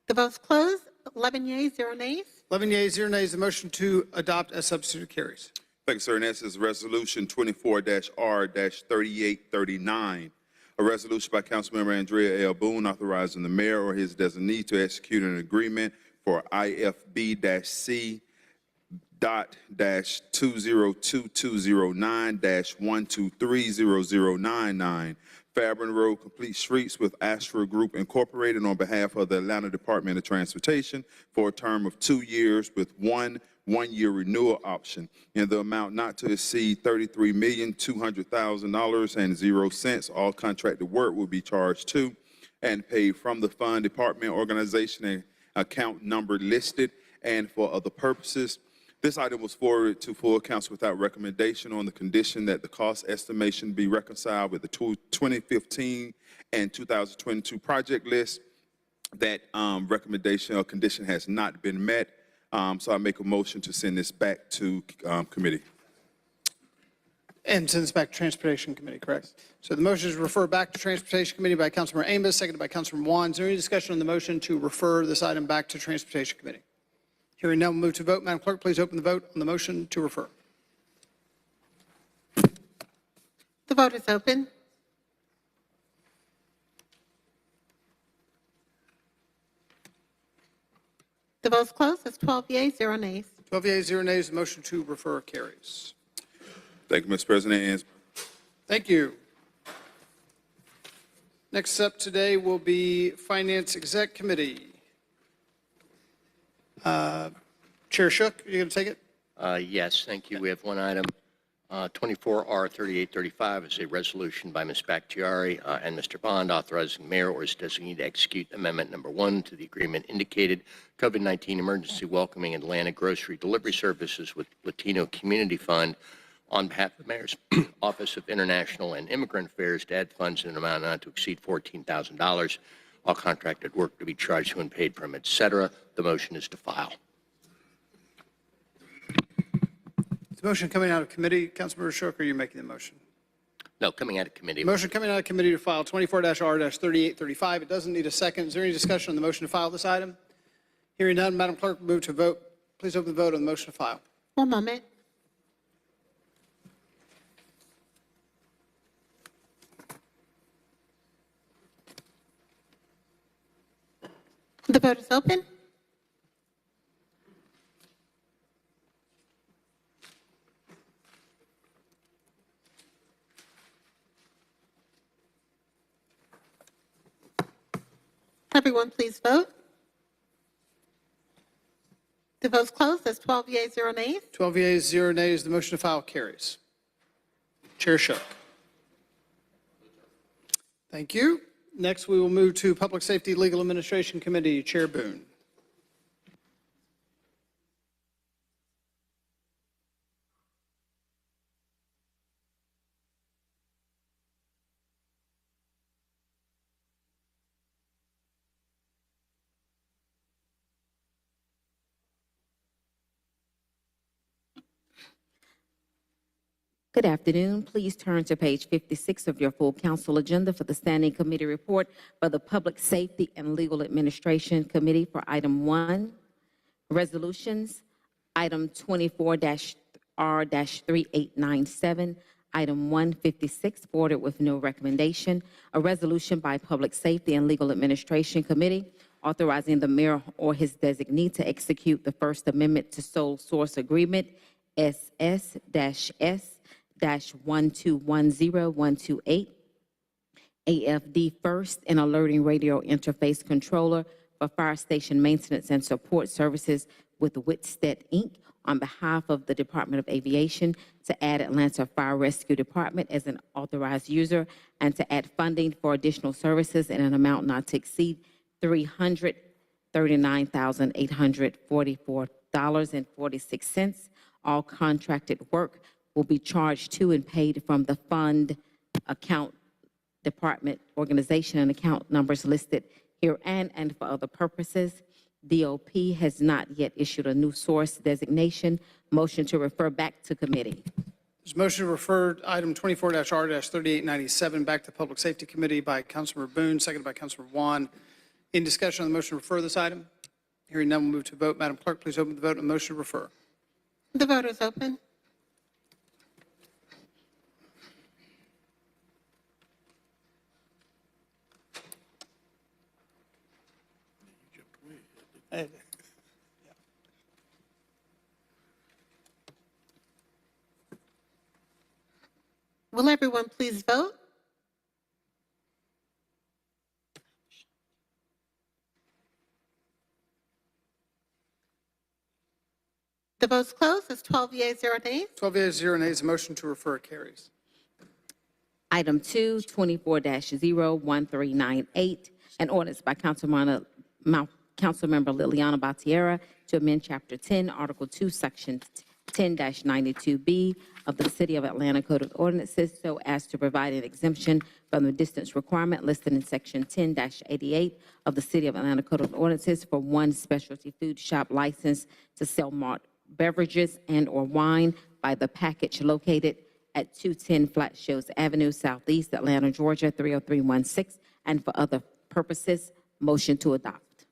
The vote's closed. 11 yeas, 0 nays. 11 yeas, 0 nays. The motion to adopt as substituted carries. Thank you, sir. And this is Resolution 24-R-3839, a resolution by Councilmember Andrea L. Boone authorizing the mayor or his designee to execute an agreement for IFB-C.202209-1230099 Fairburn Road Complete Streets with Astra Group Incorporated on behalf of the Atlanta Department of Transportation for a term of 2 years with one-year renewal option in the amount not to exceed $33,200,000 and 0 cents. All contracted work will be charged to and paid from the fund department organization and account number listed and for other purposes. This item was forwarded to full council without recommendation on the condition that the cost estimation be reconciled with the 2015 and 2022 project list. That recommendation or condition has not been met. So I make a motion to send this back to committee. And send this back to Transportation Committee, correct? So the motion is to refer back to Transportation Committee by Councilmember Amos, seconded by Councilmember Juan. Is there any discussion on the motion to refer this item back to Transportation Committee? Hearing none, we'll move to vote. Madam Clerk, please open the vote on the motion to refer. The vote is open. The vote's closed. It's 12 yeas, 0 nays. 12 yeas, 0 nays. The motion to refer carries. Thank you, Mr. President. Thank you. Next up today will be Finance Exec Committee. Chair Shook, you going to take it? Yes, thank you. We have one item, 24R3835 is a resolution by Ms. Bakhtiari and Mr. Bond authorizing the mayor or his designee to execute Amendment Number 1 to the agreement indicated COVID-19 Emergency Welcoming Atlanta Grocery Delivery Services with Latino Community Fund on behalf of the Mayor's Office of International and Immigrant Affairs to add funds in an amount not to exceed $14,000. All contracted work to be charged to and paid from, et cetera. The motion is to file. Is the motion coming out of committee, Councilmember Shook, or are you making the motion? No, coming out of committee. Motion coming out of committee to file 24-R-3835. It doesn't need a second. Is there any discussion on the motion to file this item? Hearing none, Madam Clerk, move to vote. Please open the vote on the motion to file. One moment. The vote is open. Everyone, please vote. The vote's closed. That's 12 yeas, 0 nays. 12 yeas, 0 nays. The motion to file carries. Chair Shook. Thank you. Next, we will move to Public Safety Legal Administration Committee. Chair Boone. Good afternoon. Please turn to page 56 of your full council agenda for the Standing Committee Report for the Public Safety and Legal Administration Committee for Item 1, Resolutions, Item 24-R-3897, Item 156, forwarded with no recommendation, a resolution by Public Safety and Legal Administration Committee authorizing the mayor or his designee to execute the First Amendment to Sole Source Agreement, SS-S-1210128, AFD First and Alerting Radio Interface Controller for Fire Station Maintenance and Support Services with Whitstead, Inc., on behalf of the Department of Aviation to add Atlanta Fire Rescue Department as an authorized user and to add funding for additional services in an amount not to exceed $339,844.46. All contracted work will be charged to and paid from the fund account department organization and account numbers listed herein and for other purposes. DOP has not yet issued a new source designation. Motion to refer back to committee. There's a motion to refer item 24-R-3897 back to Public Safety Committee by Councilmember Boone, seconded by Councilmember Juan. In discussion on the motion to refer this item? Hearing none, we'll move to vote. Madam Clerk, please open the vote on the motion to refer. The vote is open. Will everyone please vote? The vote's closed. It's 12 yeas, 0 nays. 12 yeas, 0 nays. The motion to refer carries. Item 2, 24-01398, an ordinance by Councilmember Liliana Batiera to amend Chapter 10, Article 2, Section 10-92B of the City of Atlanta Code of Ordinances so as to provide an exemption from the distance requirement listed in Section 10-88 of the City of Atlanta Code of Ordinances for one specialty food shop license to sell malt beverages and/or wine by the package located at 210 Flat Shoals Avenue, Southeast Atlanta, Georgia, 30316, and for other purposes. Motion to adopt.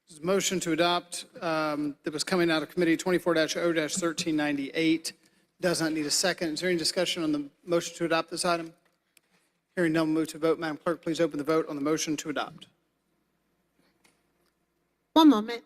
This is a motion to adopt that was coming out of committee 24-0-1398. Does not need a second. Is there any discussion on the motion to adopt this item? Hearing none, we'll move to vote. Madam Clerk, please open the vote on the motion to adopt. One moment.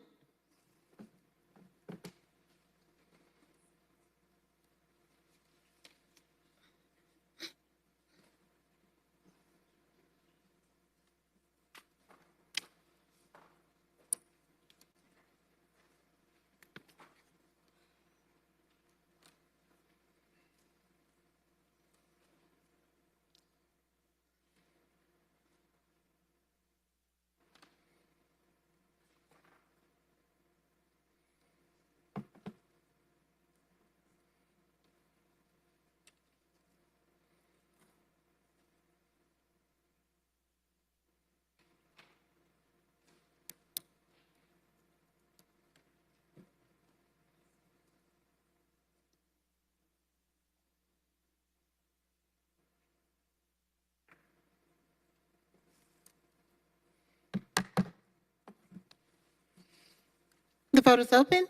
The vote is open.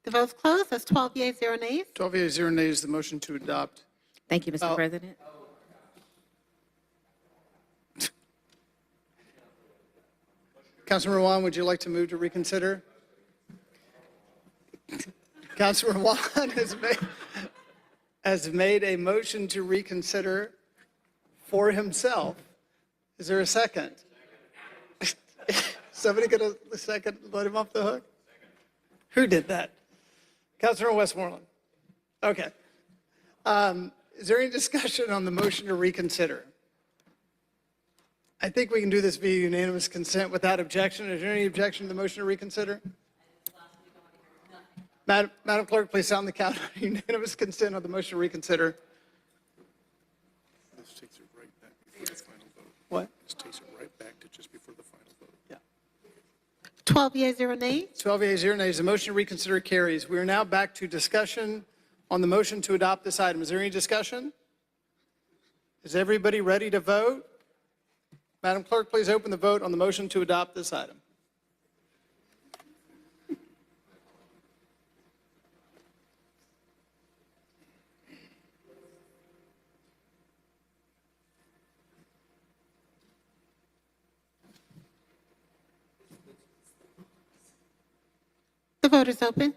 The vote's closed. That's 12 yeas, 0 nays. 12 yeas, 0 nays, the motion to adopt. Thank you, Mr. President. Councilmember Juan, would you like to move to reconsider? Councilmember Juan has made a motion to reconsider for himself. Is there a second? Somebody get a second, let him off the hook? Who did that? Councilmember Westmoreland. Okay. Is there any discussion on the motion to reconsider? I think we can do this via unanimous consent without objection. Is there any objection to the motion to reconsider? Madam Clerk, please sound the count on unanimous consent on the motion to reconsider. This takes it right back before the final vote. What? This takes it right back to just before the final vote. Yeah. 12 yeas, 0 nays. 12 yeas, 0 nays. The motion to reconsider carries. We are now back to discussion on the motion to adopt this item. Is there any discussion? Is everybody ready to vote? Madam Clerk, please open the vote on the motion to adopt this item. The vote is open.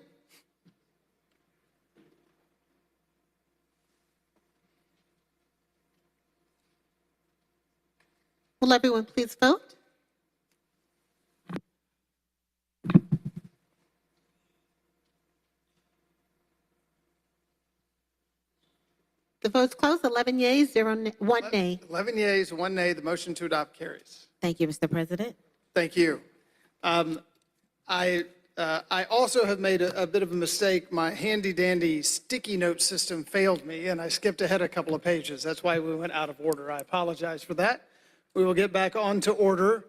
Will everyone please vote? The vote's closed. 11 yeas, 1 nay. 11 yeas, 1 nay. The motion to adopt carries. Thank you, Mr. President. Thank you. I also have made a bit of a mistake. My handy-dandy sticky note system failed me, and I skipped ahead a couple of pages. That's why we went out of order. I apologize for that. We will get back on to order.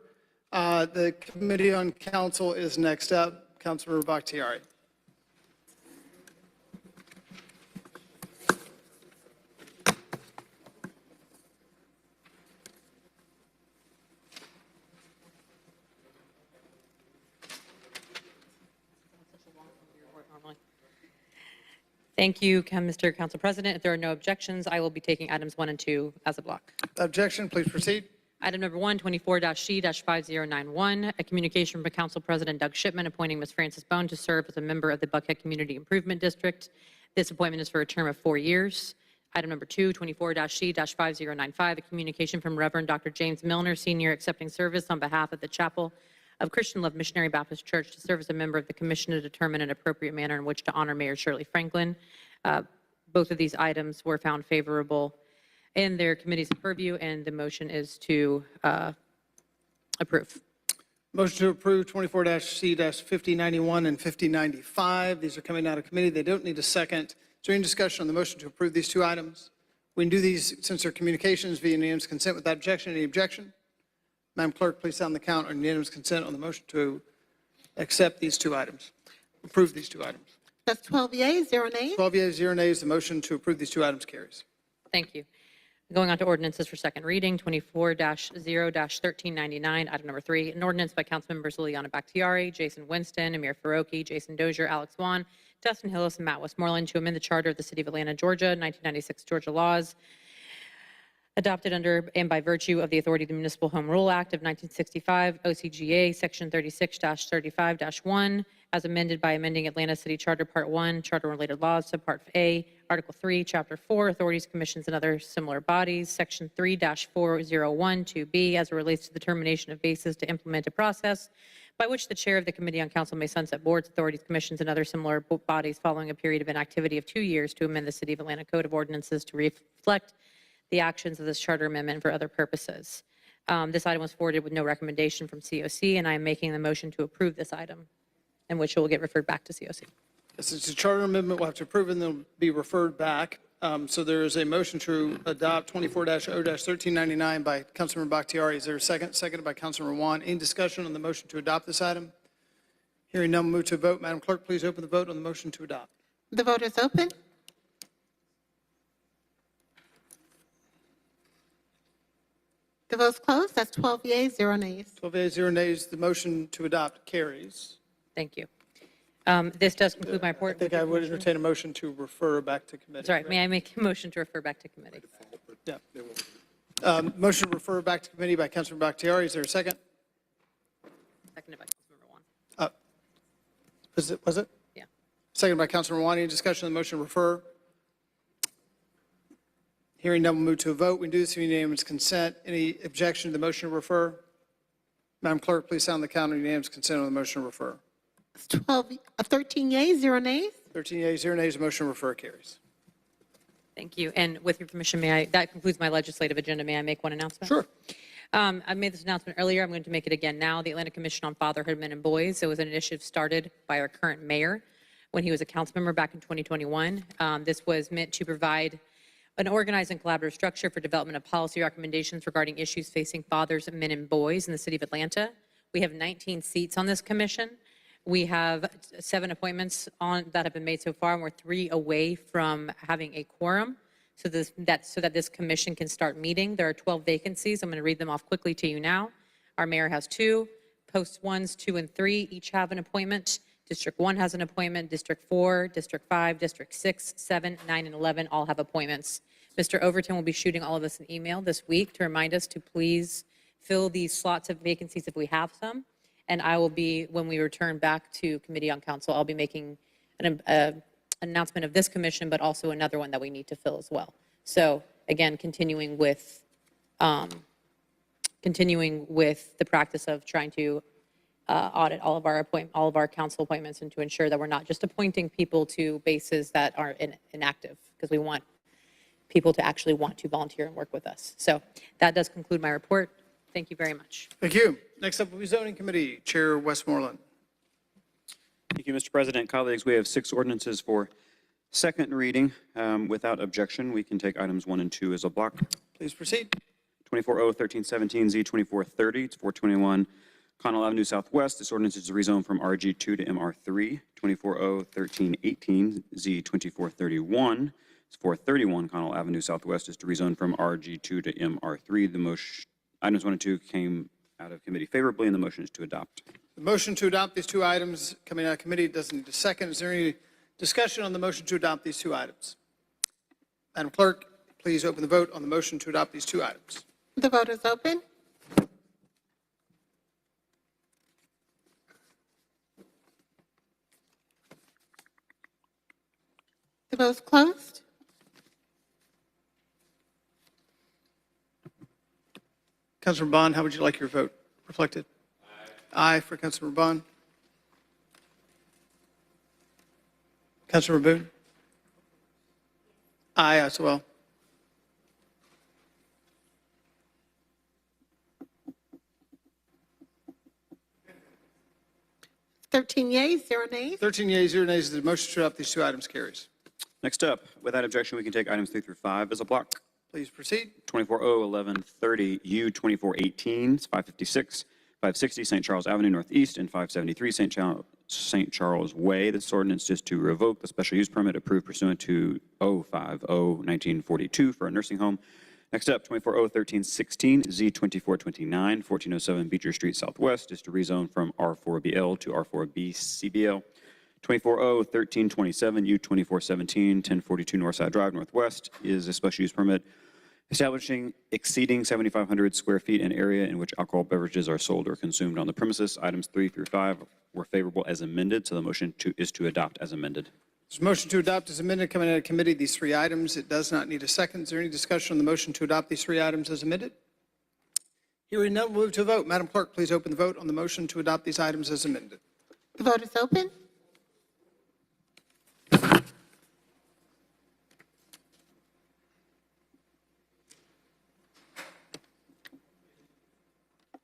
The Committee on Council is next up. Councilmember Bakhtiari. Thank you, Mr. Council President. If there are no objections, I will be taking items 1 and 2 as a block. Objection, please proceed. Item number 1, 24-C-5091, a communication from Council President Doug Shipman appointing Ms. Frances Bone to serve as a member of the Buckhead Community Improvement District. This appointment is for a term of 4 years. Item number 2, 24-C-5095, a communication from Reverend Dr. James Milner, Sr., accepting service on behalf of the Chapel of Christian Love Missionary Baptist Church to serve as a member of the commission to determine an appropriate manner in which to honor Mayor Shirley Franklin. Both of these items were found favorable in their committee's purview, and the motion is to approve. Motion to approve 24-C-5091 and 5095. These are coming out of committee. They don't need a second. Is there any discussion on the motion to approve these 2 items? We can do these since they're communications via unanimous consent without objection. Any objection? Madam Clerk, please sound the count on unanimous consent on the motion to accept these 2 items, approve these 2 items. That's 12 yeas, 0 nays. 12 yeas, 0 nays. The motion to approve these 2 items carries. Thank you. Going on to ordinances for second reading, 24-0-1399, item number 3, an ordinance by Councilmembers Liliana Bakhtiari, Jason Winston, Amir Faroki, Jason Dozier, Alex Vaughn, Dustin Hillis, and Matt Westmoreland to amend the charter of the City of Atlanta, Georgia, 1996 Georgia laws, adopted under and by virtue of the authority of the Municipal Home Rule Act of 1965, OCGA, Section 36-35-1, as amended by amending Atlanta City Charter Part 1, Charter-related laws, Subpart A, Article 3, Chapter 4, Authorities, Commissions, and other similar bodies, Section 3-4012B, as it relates to the determination of basis to implement a process by which the chair of the Committee on Council may sunset boards, authorities, commissions, and other similar bodies following a period of inactivity of 2 years to amend the City of Atlanta Code of Ordinances to reflect the actions of this charter amendment for other purposes. This item was forwarded with no recommendation from COC, and I am making the motion to approve this item, in which it will get referred back to COC. Yes, it's a charter amendment. We'll have to approve it, and then it'll be referred back. So there is a motion to adopt 24-0-1399 by Councilmember Bakhtiari. Is there a second? Seconded by Councilmember Juan. Any discussion on the motion to adopt this item? Hearing none, move to a vote. Madam Clerk, please open the vote on the motion to adopt. The vote is open. The vote's closed. That's 12 yeas, 0 nays. 12 yeas, 0 nays. The motion to adopt carries. Thank you. This does conclude my report. I think I would entertain a motion to refer back to committee. Sorry, may I make a motion to refer back to committee? Yeah. Motion to refer back to committee by Councilmember Bakhtiari. Is there a second? Seconded by Councilmember Juan. Was it? Yeah. Seconded by Councilmember Juan. Any discussion on the motion to refer? Hearing none, we'll move to a vote. We can do this in unanimous consent. Any objection to the motion to refer? Madam Clerk, please sound the count on unanimous consent on the motion to refer. It's 13 yeas, 0 nays. 13 yeas, 0 nays. The motion to refer carries. Thank you. And with your permission, that concludes my legislative agenda. May I make one announcement? Sure. I made this announcement earlier. I'm going to make it again now. The Atlanta Commission on Fatherhood, Men, and Boys. It was an initiative started by our current mayor when he was a council member back in 2021. This was meant to provide an organized and collaborative structure for development of policy recommendations regarding issues facing fathers, men, and boys in the city of Atlanta. We have 19 seats on this commission. We have 7 appointments that have been made so far, and we're 3 away from having a quorum so that this commission can start meeting. There are 12 vacancies. I'm going to read them off quickly to you now. Our mayor has 2. Post 1s, 2, and 3 each have an appointment. District 1 has an appointment. District 4, District 5, District 6, 7, 9, and 11 all have appointments. Mr. Overton will be shooting all of us an email this week to remind us to please fill these slots of vacancies if we have some. And I will be, when we return back to Committee on Council, I'll be making an announcement of this commission, but also another one that we need to fill as well. So again, continuing with the practice of trying to audit all of our council appointments and to ensure that we're not just appointing people to bases that are inactive, because we want people to actually want to volunteer and work with us. So that does conclude my report. Thank you very much. Thank you. Next up will be Zoning Committee. Chair Westmoreland. Thank you, Mr. President. Colleagues, we have 6 ordinances for second reading. Without objection, we can take items 1 and 2 as a block. Please proceed. 24-0-1317, Z2430, it's 421 Connell Avenue Southwest. This ordinance is to rezone from RG2 to MR3. 24-0-1318, Z2431, it's 431 Connell Avenue Southwest, is to rezone from RG2 to MR3. The motion, items 1 and 2 came out of committee favorably, and the motion is to adopt. The motion to adopt these 2 items coming out of committee doesn't need a second. Is there any discussion on the motion to adopt these 2 items? Madam Clerk, please open the vote on the motion to adopt these 2 items. The vote is open. The vote is closed. Councilor Bond, how would you like your vote reflected? Aye for Councilor Bond. Councilor Boone? Aye as well. Thirteen yeas, 0 nays. 13 yeas, 0 nays. The motion to adopt these 2 items carries. Next up, without objection, we can take items 3 through 5 as a block. Please proceed. 24-0-1130, U2418, it's 556, 560 St. Charles Avenue Northeast, and 573 St. Charles Way. This ordinance is to revoke the special use permit approved pursuant to 050-1942 for a nursing home. Next up, 24-0-1316, Z2429, 1407 Beecher Street Southwest, is to rezone from R4BL to R4B-CBL. 24-0-1327, U2417, 1042 Northside Drive Northwest, is a special use permit establishing exceeding 7,500 square feet in area in which alcohol beverages are sold or consumed on the premises. Items 3 through 5 were favorable as amended, so the motion is to adopt as amended. There's a motion to adopt as amended coming out of committee, these 3 items. It does not need a second. Is there any discussion on the motion to adopt these 3 items as amended? Hearing none, we'll move to a vote. Madam Clerk, please open the vote on the motion to adopt these items as amended. The vote is open.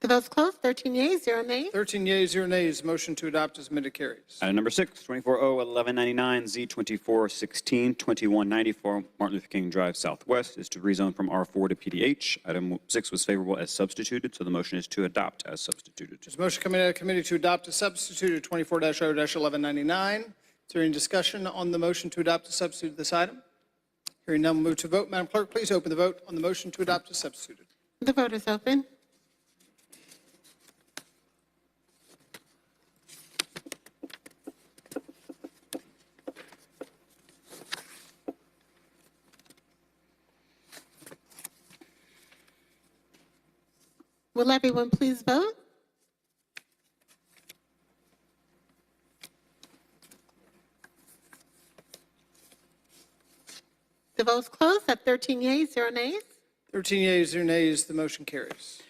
The vote's closed. 13 yeas, 0 nays. 13 yeas, 0 nays. Motion to adopt as amended carries. Item number 6, 24-0-1199, Z2416, 2194 Martin Luther King Drive Southwest, is to rezone from R4 to PDH. Item 6 was favorable as substituted, so the motion is to adopt as substituted. There's a motion coming out of committee to adopt a substitute 24-0-1199. Is there any discussion on the motion to adopt a substitute this item? Hearing none, we'll move to vote. Madam Clerk, please open the vote on the motion to adopt a substituted. The vote is open. Will everyone please vote? The vote's closed at 13 yeas, 0 nays. 13 yeas, 0 nays, the motion carries.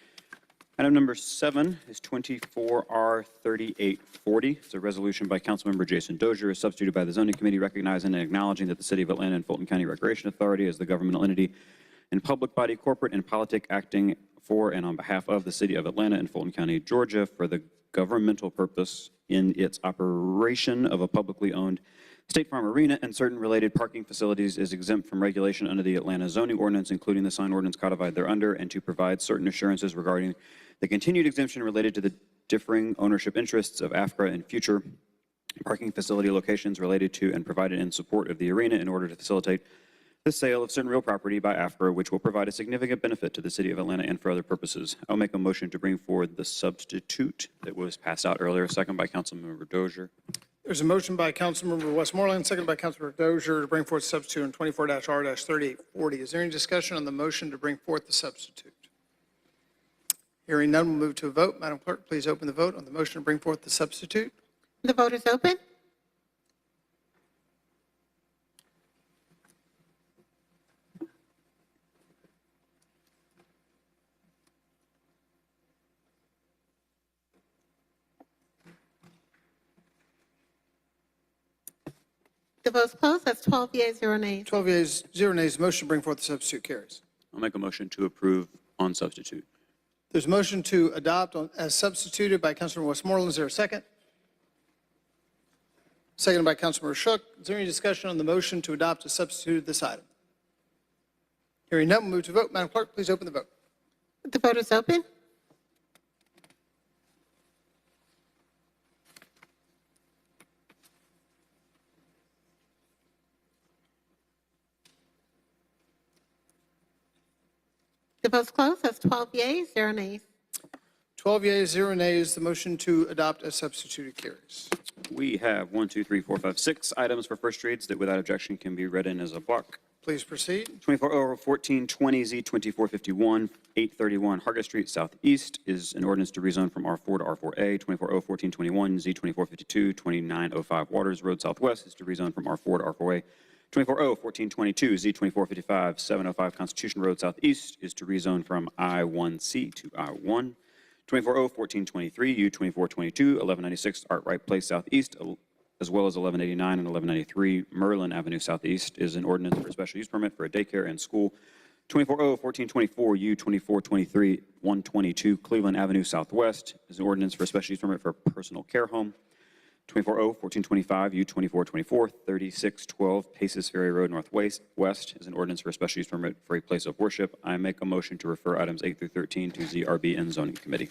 Item number 7 is 24R3840. It's a resolution by Councilmember Jason Dozier, substituted by the Zoning Committee, recognizing and acknowledging that the City of Atlanta and Fulton County Recreation Authority is the governmental entity and public body, corporate and politic, acting for and on behalf of the City of Atlanta and Fulton County, Georgia, for the governmental purpose in its operation of a publicly owned State Farm Arena and certain related parking facilities is exempt from regulation under the Atlanta zoning ordinance, including the sign ordinance codified thereunder, and to provide certain assurances regarding the continued exemption related to the differing ownership interests of AFCRA and future parking facility locations related to and provided in support of the arena in order to facilitate the sale of certain real property by AFCRA, which will provide a significant benefit to the City of Atlanta and for other purposes. I'll make a motion to bring forward the substitute that was passed out earlier, second by Councilmember Dozier. There's a motion by Councilmember Westmoreland, second by Councilmember Dozier to bring forth substitute on 24-R-3840. Is there any discussion on the motion to bring forth the substitute? Hearing none, we'll move to a vote. Madam Clerk, please open the vote on the motion to bring forth the substitute. The vote is open. The vote's closed. That's 12 yeas, 0 nays. 12 yeas, 0 nays, the motion to bring forth the substitute carries. I'll make a motion to approve on substitute. There's a motion to adopt as substituted by Councilmember Westmoreland. Is there a second? Seconded by Councilmember Shook. Is there any discussion on the motion to adopt as substituted this item? Hearing none, we'll move to vote. Madam Clerk, please open the vote. The vote is open. The vote's closed. That's 12 yeas, 0 nays. 12 yeas, 0 nays, the motion to adopt as substituted carries. We have 1, 2, 3, 4, 5, 6 items for first reads that without objection can be read in as a block. Please proceed. 24-1420 Z2451, 831 Hargett Street Southeast is an ordinance to rezone from R4 to R4A. 24-1421 Z2452, 2905 Waters Road Southwest is to rezone from R4 to R4A. 24-1422 Z2455, 705 Constitution Road Southeast is to rezone from I1C to I1. 24-1423 U2422, 1196 Artwright Place Southeast, as well as 1189 and 1193 Merlin Avenue Southeast is an ordinance for a special use permit for a daycare and school. 24-1424 U2423 122 Cleveland Avenue Southwest is an ordinance for a special use permit for a personal care home. 24-1425 U2424 3612 Paces Ferry Road Northwest is an ordinance for a special use permit for a place of worship. I make a motion to refer items 8 through 13 to ZRB and Zoning Committee.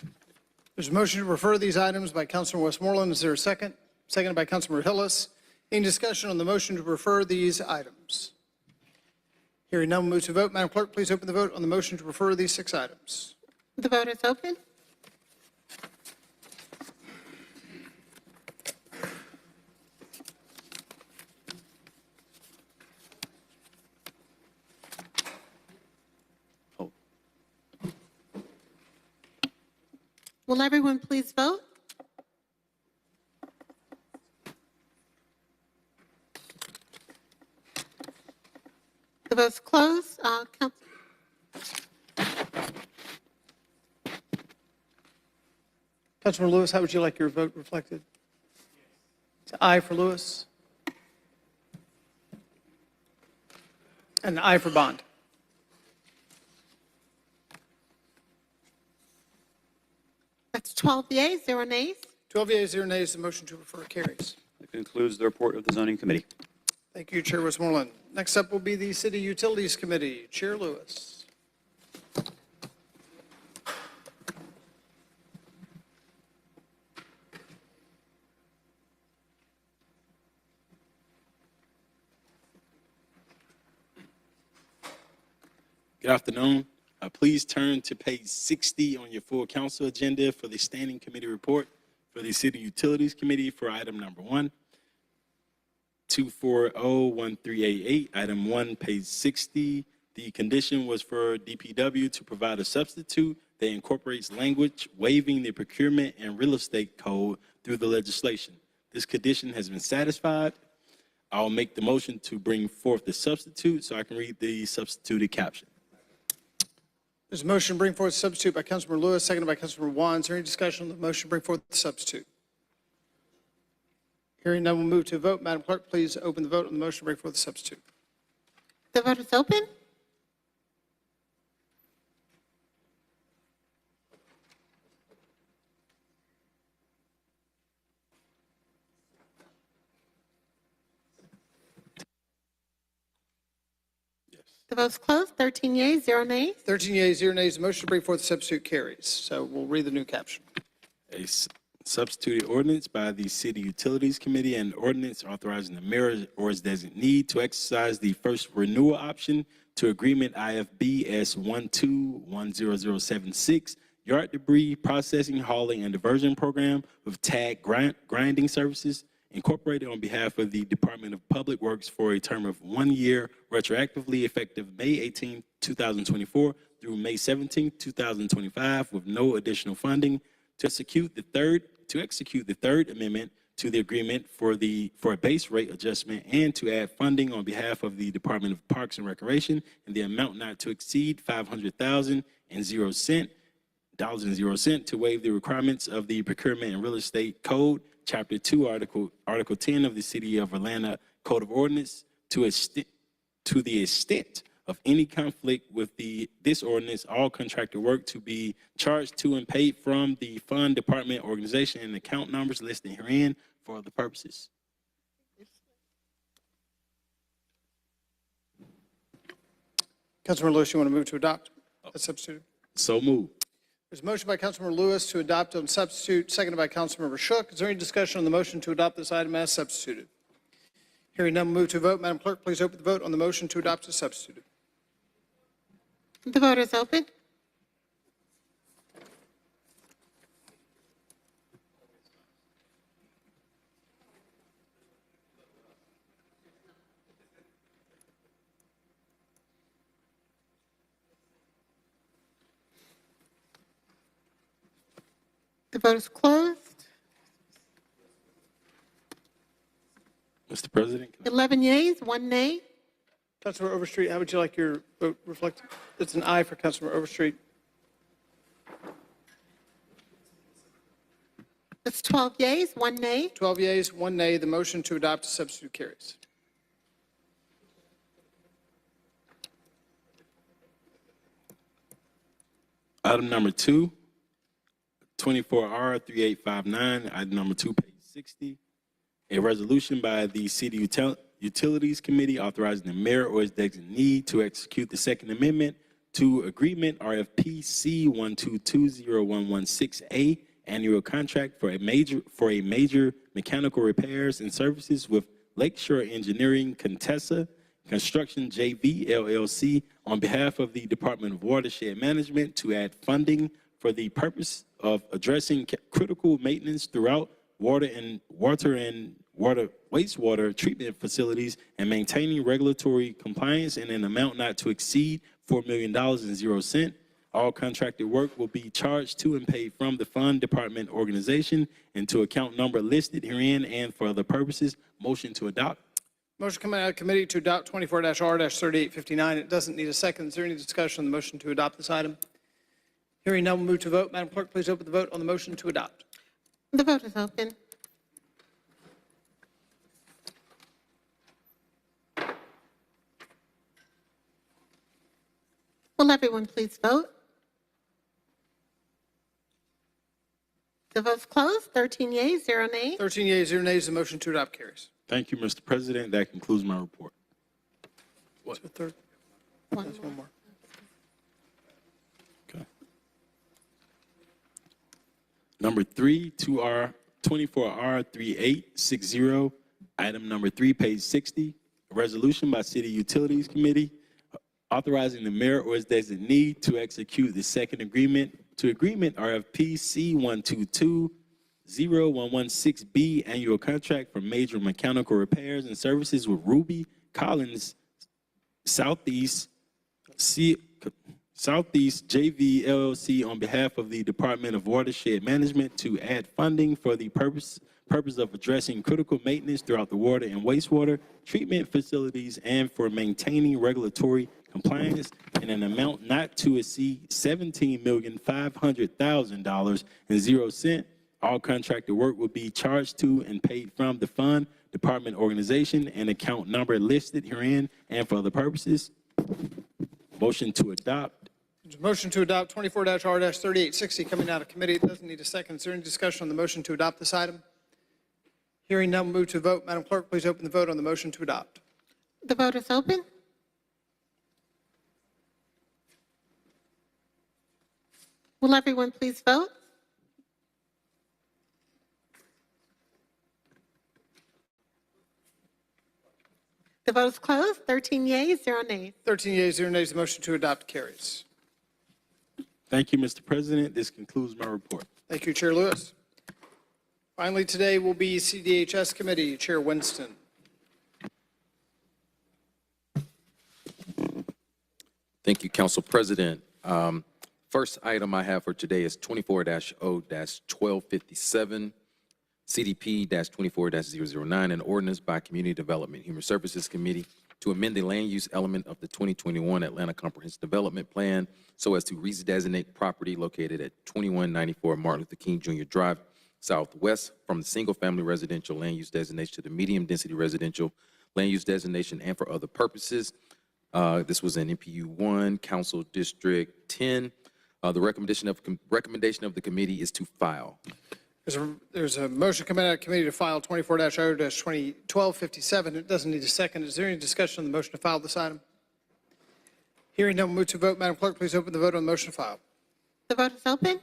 There's a motion to refer these items by Councilor Westmoreland. Is there a second? Seconded by Councilor Hillis. Any discussion on the motion to refer these items? Hearing none, we'll move to vote. Madam Clerk, please open the vote on the motion to refer these 6 items. The vote is open. Will everyone please vote? The vote's closed. Councilor Lewis, how would you like your vote reflected? It's aye for Lewis. And aye for Bond. That's 12 yeas, 0 nays. 12 yeas, 0 nays, the motion to refer carries. That concludes the report of the Zoning Committee. Thank you, Chair Westmoreland. Next up will be the City Utilities Committee. Chair Lewis. Good afternoon. Please turn to page 60 on your full council agenda for the standing committee report for the City Utilities Committee for item number 1. 2401388, item 1, page 60. The condition was for DPW to provide a substitute that incorporates language waiving the procurement and real estate code through the legislation. This condition has been satisfied. I'll make the motion to bring forth the substitute so I can read the substituted caption. There's a motion to bring forth the substitute by Councilmember Lewis, seconded by Councilmember Juan. Is there any discussion on the motion to bring forth the substitute? Hearing none, we'll move to a vote. Madam Clerk, please open the vote on the motion to bring forth the substitute. The vote is open. The vote's closed. 13 yeas, 0 nays. 13 yeas, 0 nays. The motion to bring forth the substitute carries. So we'll read the new caption. A substituted ordinance by the City Utilities Committee and ordinance authorizing the mayor or his designee to exercise the first renewal option to agreement IFB S1210076 yard debris processing, hauling, and diversion program with TAG grinding services incorporated on behalf of the Department of Public Works for a term of 1 year, retroactively effective May 18, 2024 through May 17, 2025, with no additional funding to execute the third amendment to the agreement for a base rate adjustment and to add funding on behalf of the Department of Parks and Recreation in the amount not to exceed $500,000 to waive the requirements of the Procurement and Real Estate Code, Chapter 2, Article 10 of the City of Atlanta Code of Ordinance to the extent of any conflict with this ordinance, all contractor work to be charged to and paid from the fund, department, organization, and account numbers listed herein for other purposes. Councilmember Lewis, you want to move to adopt a substitute? So moved. There's a motion by Councilmember Lewis to adopt on substitute, seconded by Councilmember Shook. Is there any discussion on the motion to adopt this item as substituted? Hearing none, we'll move to a vote. Madam Clerk, please open the vote on the motion to adopt as substituted. The vote is open. The vote is closed. Mr. President. 11 yeas, 1 nay. Councilmember Overstreet, how would you like your vote reflected? It's an aye for Councilmember Overstreet. It's 12 yeas, 1 nay. 12 yeas, 1 nay. The motion to adopt a substitute carries. Item number 2, 24R3859, item number 2, page 60. A resolution by the City Utilities Committee authorizing the mayor or his designee to execute the Second Amendment to Agreement RFP C1220116A annual contract for a major mechanical repairs and services with Lakeshore Engineering Contessa Construction JV LLC on behalf of the Department of Watershed Management to add funding for the purpose of addressing critical maintenance throughout water wastewater treatment facilities and maintaining regulatory compliance in an amount not to exceed $4 million and 0 cents. All contracted work will be charged to and paid from the fund department organization and to account number listed herein and for other purposes. Motion to adopt. Motion coming out of committee to adopt 24-R-3859. It doesn't need a second. Is there any discussion on the motion to adopt this item? Hearing none, we'll move to vote. Madam Clerk, please open the vote on the motion to adopt. The vote is open. Will everyone please vote? The vote's closed. 13 yeas, 0 nays. 13 yeas, 0 nays. The motion to adopt carries. Thank you, Mr. President. That concludes my report. What's the third? One more. Okay. Number 3, 24R3860, item number 3, page 60, a resolution by City Utilities Committee authorizing the mayor or his designee to execute the second agreement RFP C12201116B annual contract for major mechanical repairs and services with Ruby Collins Southeast JV LLC on behalf of the Department of Watershed Management to add funding for the purpose of addressing critical maintenance throughout the water and wastewater treatment facilities and for maintaining regulatory compliance in an amount not to exceed $17,500,000 and 0 cents. All contracted work will be charged to and paid from the fund, department organization, and account number listed herein and for other purposes. Motion to adopt. There's a motion to adopt 24-R-3860 coming out of committee. It doesn't need a second. Is there any discussion on the motion to adopt this item? Hearing none, we'll move to vote. Madam Clerk, please open the vote on the motion to adopt. The vote is open. Will everyone please vote? The vote is closed. 13 yeas, 0 nays. 13 yeas, 0 nays. The motion to adopt carries. Thank you, Mr. President. This concludes my report. Thank you, Chair Lewis. Finally, today will be CDHS Committee, Chair Winston. Thank you, Council President. First item I have for today is 24-0-1257, CDP-24-009, an ordinance by Community Development Human Services Committee to amend the land use element of the 2021 Atlanta Comprehensive Development Plan so as to redesignate property located at 2194 Martin Luther King Jr. Drive Southwest from the single-family residential land use designation to the medium-density residential land use designation and for other purposes. This was in MPU 1, Council District 10. The recommendation of the committee is to file. There's a motion coming out of committee to file 24-0-1257. It doesn't need a second. Is there any discussion on the motion to file this item? Hearing none, we'll move to vote. Madam Clerk, please open the vote on the motion to file. The vote is open.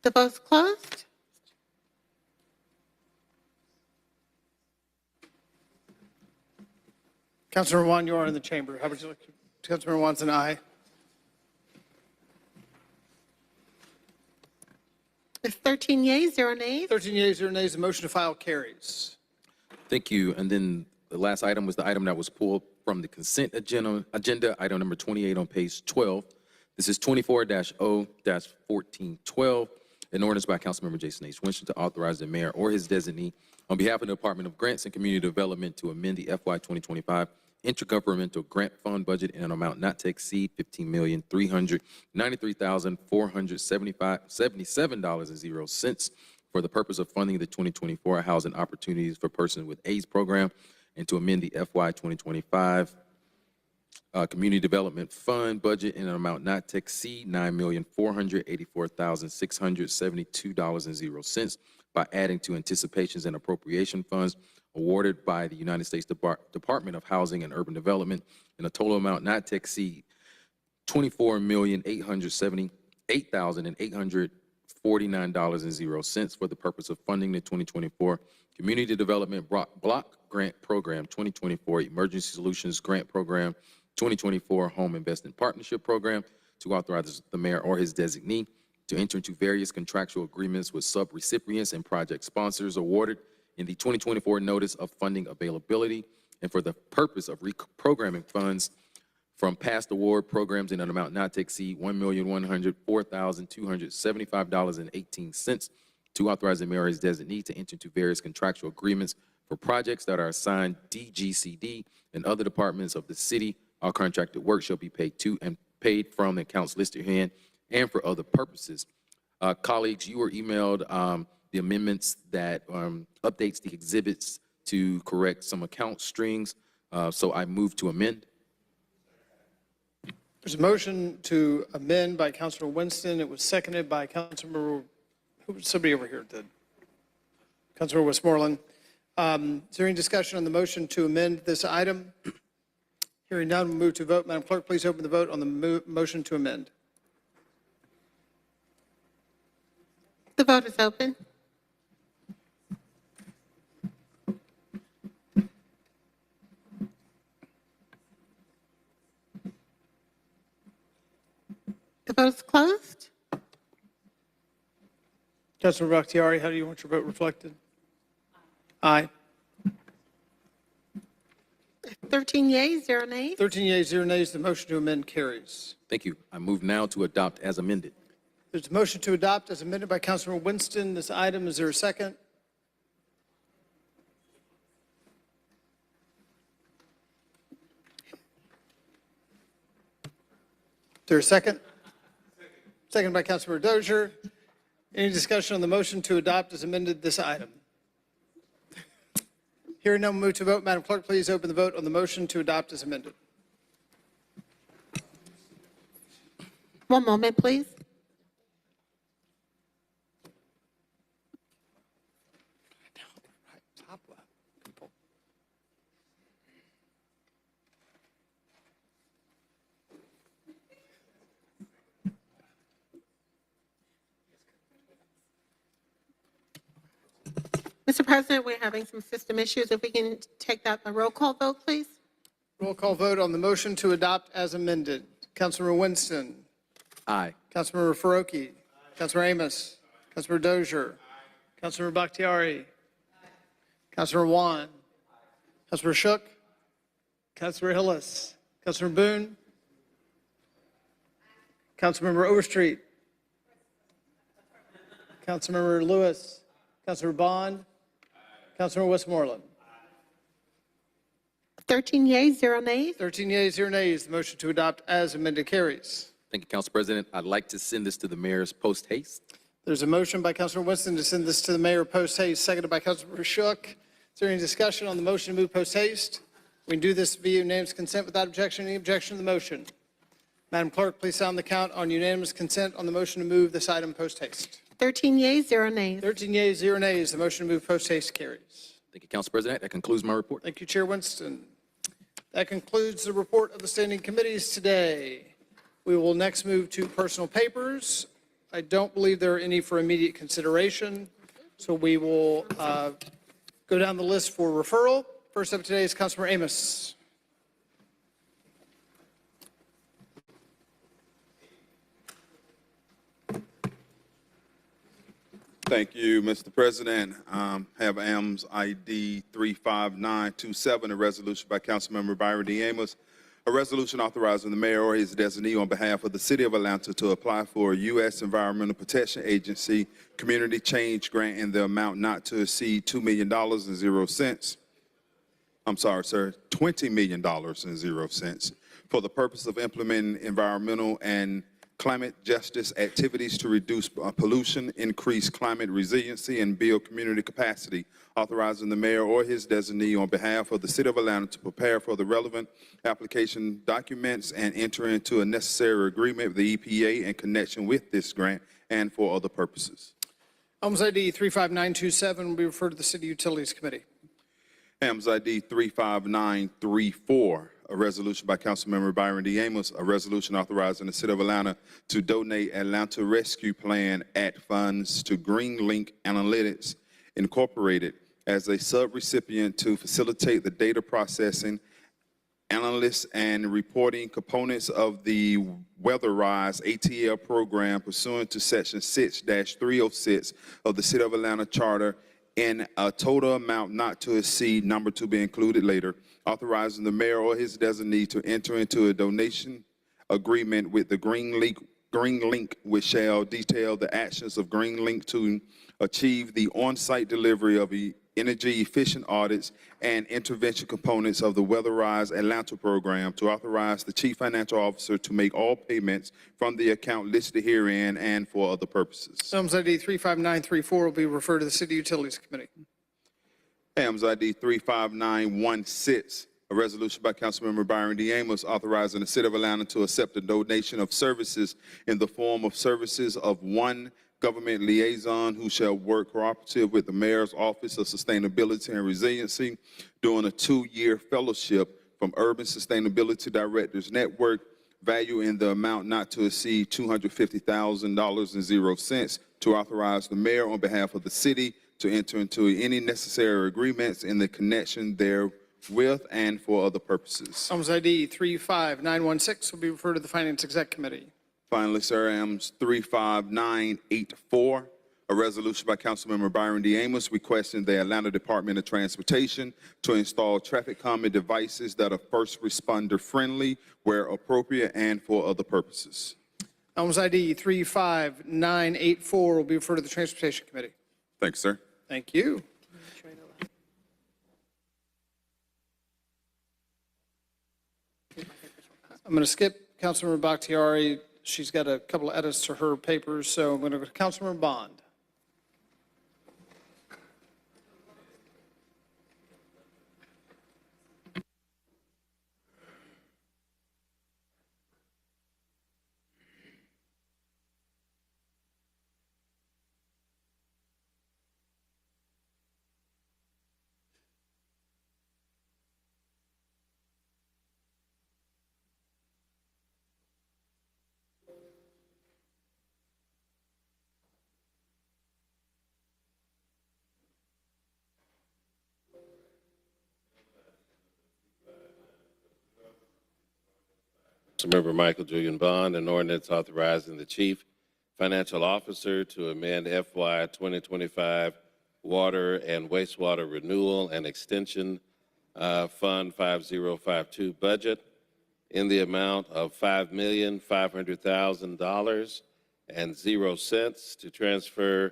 The vote is closed. Councilmember Juan, you are in the chamber. How would you like? Councilmember Juan's an aye. It's 13 yeas, 0 nays. 13 yeas, 0 nays. The motion to file carries. Thank you. And then the last item was the item that was pulled from the consent agenda, item number 28 on page 12. This is 24-0-1412, an ordinance by Councilmember Jason H. Winston to authorize the mayor or his designee on behalf of the Department of Grants and Community Development to amend the FY 2025 intergovernmental grant fund budget in an amount not to exceed $15,393,477.00 for the purpose of funding the 2024 Housing Opportunities for Persons with AIDS program and to amend the FY 2025 Community Development Fund budget in an amount not to exceed $9,484,672.00 by adding to anticipations and appropriation funds awarded by the United States Department of Housing and Urban Development in a total amount not to exceed $24,878,849.00 for the purpose of funding the 2024 Community Development Block Grant Program, 2024 Emergency Solutions Grant Program, 2024 Home Investment Partnership Program, to authorize the mayor or his designee to enter into various contractual agreements with sub-recipients and project sponsors awarded in the 2024 Notice of Funding Availability, and for the purpose of reprogramming funds from past award programs in an amount not to exceed $1,104,275.18 to authorize the mayor or his designee to enter into various contractual agreements for projects that are assigned DGCD and other departments of the city. All contracted work shall be paid to and paid from the accounts listed here and for other purposes. Colleagues, you were emailed the amendments that updates the exhibits to correct some account strings. So I move to amend. There's a motion to amend by Councilor Winston. It was seconded by Councilmember, somebody over here did. Councilmember Westmoreland. Is there any discussion on the motion to amend this item? Hearing none, we'll move to vote. Madam Clerk, please open the vote on the motion to amend. The vote is open. The vote is closed. Councilor Bakhtiari, how do you want your vote reflected? Aye. 13 yeas, 0 nays. 13 yeas, 0 nays. The motion to amend carries. Thank you. I move now to adopt as amended. There's a motion to adopt as amended by Councilor Winston. This item, is there a second? Is there a second? Second by Councilor Dozier. Any discussion on the motion to adopt as amended this item? Hearing none, we'll move to vote. Madam Clerk, please open the vote on the motion to adopt as amended. One moment, please. Mr. President, we're having some system issues. If we can take that, a roll call vote, please. Roll call vote on the motion to adopt as amended. Councilor Winston. Aye. Councilmember Faroki. Councilor Amos. Councilor Dozier. Councilor Bakhtiari. Councilor Wan. Councilor Shook. Councilor Hillis. Councilor Boone. Councilmember Overstreet. Councilmember Lewis. Councilor Bond. Councilor Westmoreland. 13 yeas, 0 nays. 13 yeas, 0 nays. The motion to adopt as amended carries. Thank you, Council President. I'd like to send this to the mayor's post haste. There's a motion by Councilor Winston to send this to the mayor post haste, seconded by Councilor Shook. Is there any discussion on the motion to move post haste? We can do this via unanimous consent without objection. Any objection to the motion? Madam Clerk, please sound the count on unanimous consent on the motion to move this item post haste. 13 yeas, 0 nays. 13 yeas, 0 nays. The motion to move post haste carries. Thank you, Council President. That concludes my report. Thank you, Chair Winston. That concludes the report of the standing committees today. We will next move to personal papers. I don't believe there are any for immediate consideration, so we will go down the list for referral. First up today is Councilor Amos. Thank you, Mr. President. Have AMS ID 35927, a resolution by Councilmember Byron D. Amos, a resolution authorizing the mayor or his designee on behalf of the city of Atlanta to apply for a U.S. Environmental Protection Agency Community Change Grant in the amount not to exceed $2 million and 0 cents. I'm sorry, sir, $20 million and 0 cents for the purpose of implementing environmental and climate justice activities to reduce pollution, increase climate resiliency, and build community capacity, authorizing the mayor or his designee on behalf of the city of Atlanta to prepare for the relevant application documents and enter into a necessary agreement with the EPA in connection with this grant and for other purposes. AMS ID 35927 will be referred to the City Utilities Committee. AMS ID 35934, a resolution by Councilmember Byron D. Amos, a resolution authorizing the City of Atlanta to donate Atlanta Rescue Plan Act funds to GreenLink Analytics Incorporated as a subrecipient to facilitate the data processing, analysis, and reporting components of the Weatherize ATL program pursuant to Section 6-306 of the City of Atlanta Charter in a total amount not to exceed, number to be included later, authorizing the mayor or his designee to enter into a donation agreement with the GreenLink, which shall detail the actions of GreenLink to achieve the on-site delivery of energy-efficient audits and intervention components of the Weatherize Atlanta program, to authorize the chief financial officer to make all payments from the account listed herein and for other purposes. AMS ID 35934 will be referred to the City Utilities Committee. AMS ID 35916, a resolution by Councilmember Byron D. Amos authorizing the City of Atlanta to accept a donation of services in the form of services of one government liaison who shall work cooperative with the Mayor's Office of Sustainability and Resiliency during a 2-year fellowship from Urban Sustainability Directors Network, value in the amount not to exceed $250,000.00, to authorize the mayor on behalf of the city to enter into any necessary agreements in the connection therewith and for other purposes. Items ID 35916 will be referred to the Finance Exec Committee. Finally, sir, items 35984, a resolution by Councilmember Byron D. Amos requesting the Atlanta Department of Transportation to install traffic calming devices that are first responder friendly where appropriate and for other purposes. Items ID 35984 will be referred to the Transportation Committee. Thanks, sir. Thank you. I'm going to skip Councilmember Bakhtiari. She's got a couple of edits to her papers, so I'm going to go to Councilmember Bond. Councilmember Michael Julian Bond, an ordinance authorizing the chief financial officer to amend FY 2025 water and wastewater renewal and extension Fund 5052 budget in the amount of $5,500,000 and 0 cents to transfer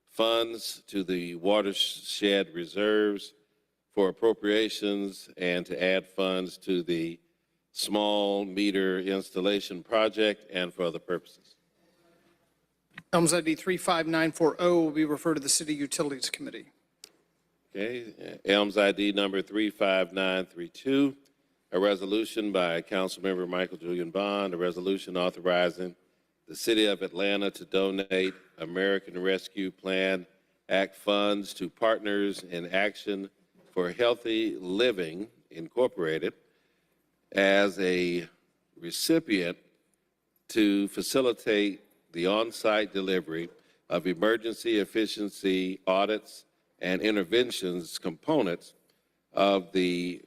funds to the watershed reserves for appropriations and to add funds to the small meter installation project and for other purposes. Items ID 35940 will be referred to the City Utilities Committee. Okay, Elms ID number 35932, a resolution by Councilmember Michael Julian Bond, a resolution authorizing the City of Atlanta to donate American Rescue Plan Act funds to Partners in Action for Healthy Living, Incorporated, as a recipient to facilitate the on-site delivery of emergency efficiency audits and interventions components of the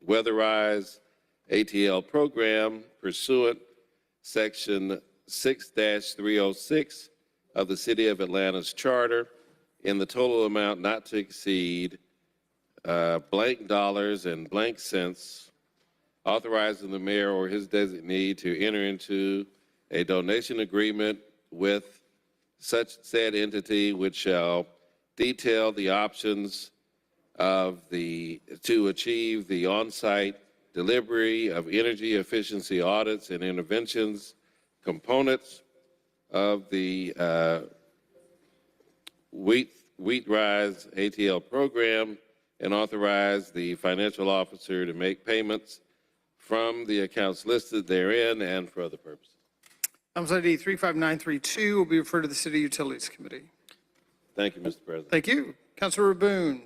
Weatherize ATL program pursuant Section 6-306 of the City of Atlanta's charter in the total amount not to exceed blank dollars and blank cents, authorizing the mayor or his designee to enter into a donation agreement with such said entity, which shall detail the options to achieve the on-site delivery of energy efficiency audits and interventions components of the Wheatrise ATL program, and authorize the financial officer to make payments from the accounts listed therein and for other purposes. Items ID 35932 will be referred to the City Utilities Committee. Thank you, Mr. President. Thank you. Councilor Boone.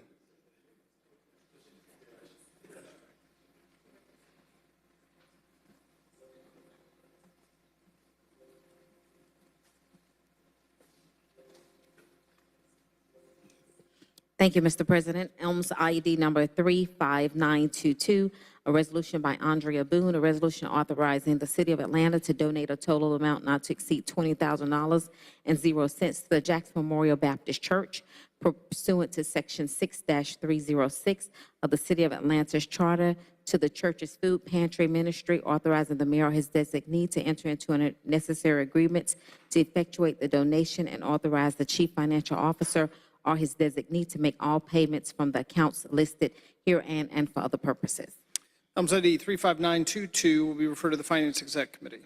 Thank you, Mr. President. Elms ID number 35922, a resolution by Andrea Boone, a resolution authorizing the City of Atlanta to donate a total amount not to exceed $20,000 and 0 cents to the Jackson Memorial Baptist Church pursuant to Section 6-306 of the City of Atlanta's charter to the church's food pantry ministry, authorizing the mayor or his designee to enter into necessary agreements to effectuate the donation and authorize the chief financial officer or his designee to make all payments from the accounts listed herein and for other purposes. Items ID 35922 will be referred to the Finance Exec Committee.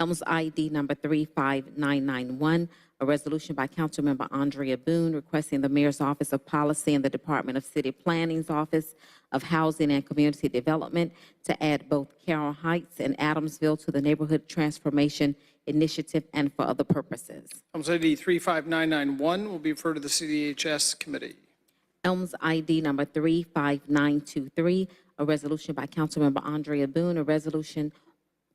Elms ID number 35991, a resolution by Councilmember Andrea Boone requesting the Mayor's Office of Policy and the Department of City Planning's Office of Housing and Community Development to add both Carroll Heights and Adamsville to the Neighborhood Transformation Initiative and for other purposes. Elms ID 35991 will be referred to the CDHS Committee. Elms ID number 35923, a resolution by Councilmember Andrea Boone, a resolution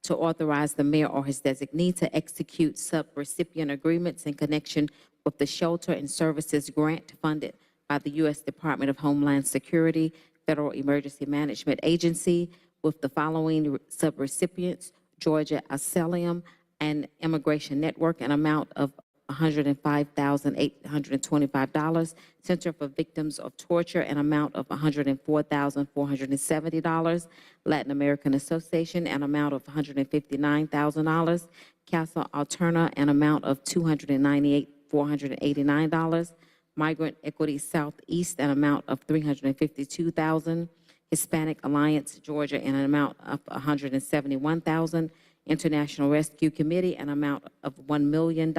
to authorize the mayor or his designee to execute sub-recipient agreements in connection with the Shelter and Services Grant funded by the U.S. Department of Homeland Security, Federal Emergency Management Agency, with the following sub-recipients: Georgia Asylum and Immigration Network, an amount of $105,825, Center for Victims of Torture, an amount of $104,470, Latin American Association, an amount of $159,000, Casa Alterna, an amount of $298,489, Migrant Equity Southeast, an amount of $352,000, Hispanic Alliance Georgia, an amount of $171,000, International Rescue Committee, an amount of $1 million,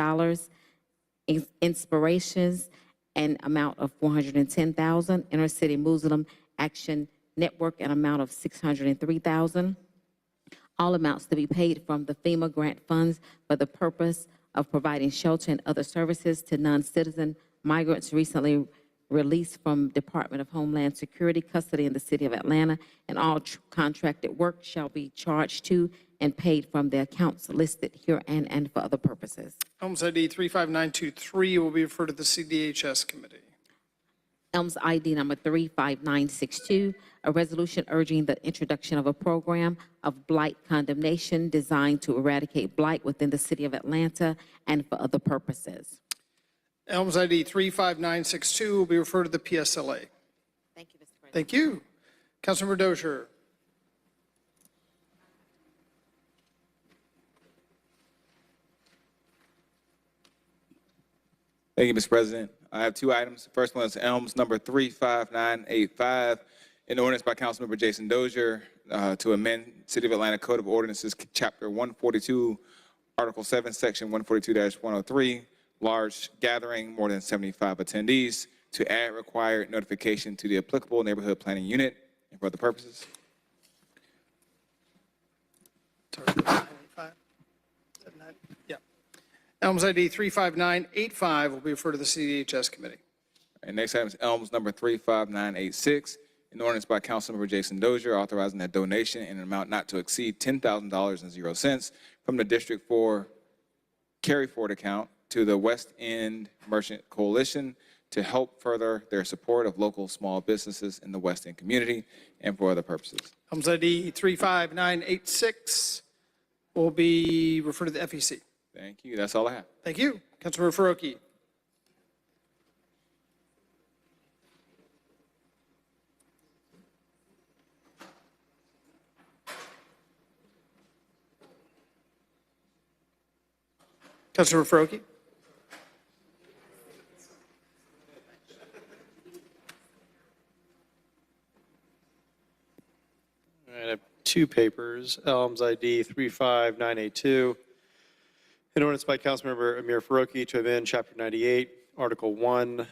Inspirations, an amount of $410,000, Inner City Muslim Action Network, an amount of $603,000. All amounts to be paid from the FEMA grant funds for the purpose of providing shelter and other services to non-citizen migrants recently released from Department of Homeland Security custody in the city of Atlanta, and all contracted work shall be charged to and paid from the accounts listed here and for other purposes. Elms ID 35923 will be referred to the CDHS Committee. Elms ID number 35962, a resolution urging the introduction of a program of blight condemnation designed to eradicate blight within the city of Atlanta and for other purposes. Elms ID 35962 will be referred to the PSLA. Thank you, Mr. President. Thank you. Councilmember Dozier. Thank you, Mr. President. I have two items. The first one is Elms number 35985, an ordinance by Councilmember Jason Dozier to amend City of Atlanta Code of Ordinances, Chapter 142, Article 7, Section 142-103, large gathering, more than 75 attendees, to add required notification to the applicable neighborhood planning unit and for other purposes. Yeah. Elms ID 35985 will be referred to the CDHS Committee. And next item is Elms number 35986, an ordinance by Councilmember Jason Dozier authorizing a donation in an amount not to exceed $10,000.00 from the District 4 carry forward account to the West End Merchant Coalition to help further their support of local small businesses in the West End community and for other purposes. Elms ID 35986 will be referred to the FEC. Thank you. That's all I have. Thank you. Councilmember Faroki. Councilmember Faroki. I have two papers, Elms ID 35982, an ordinance by Councilmember Amir Faroki to amend Chapter 98, Article 1,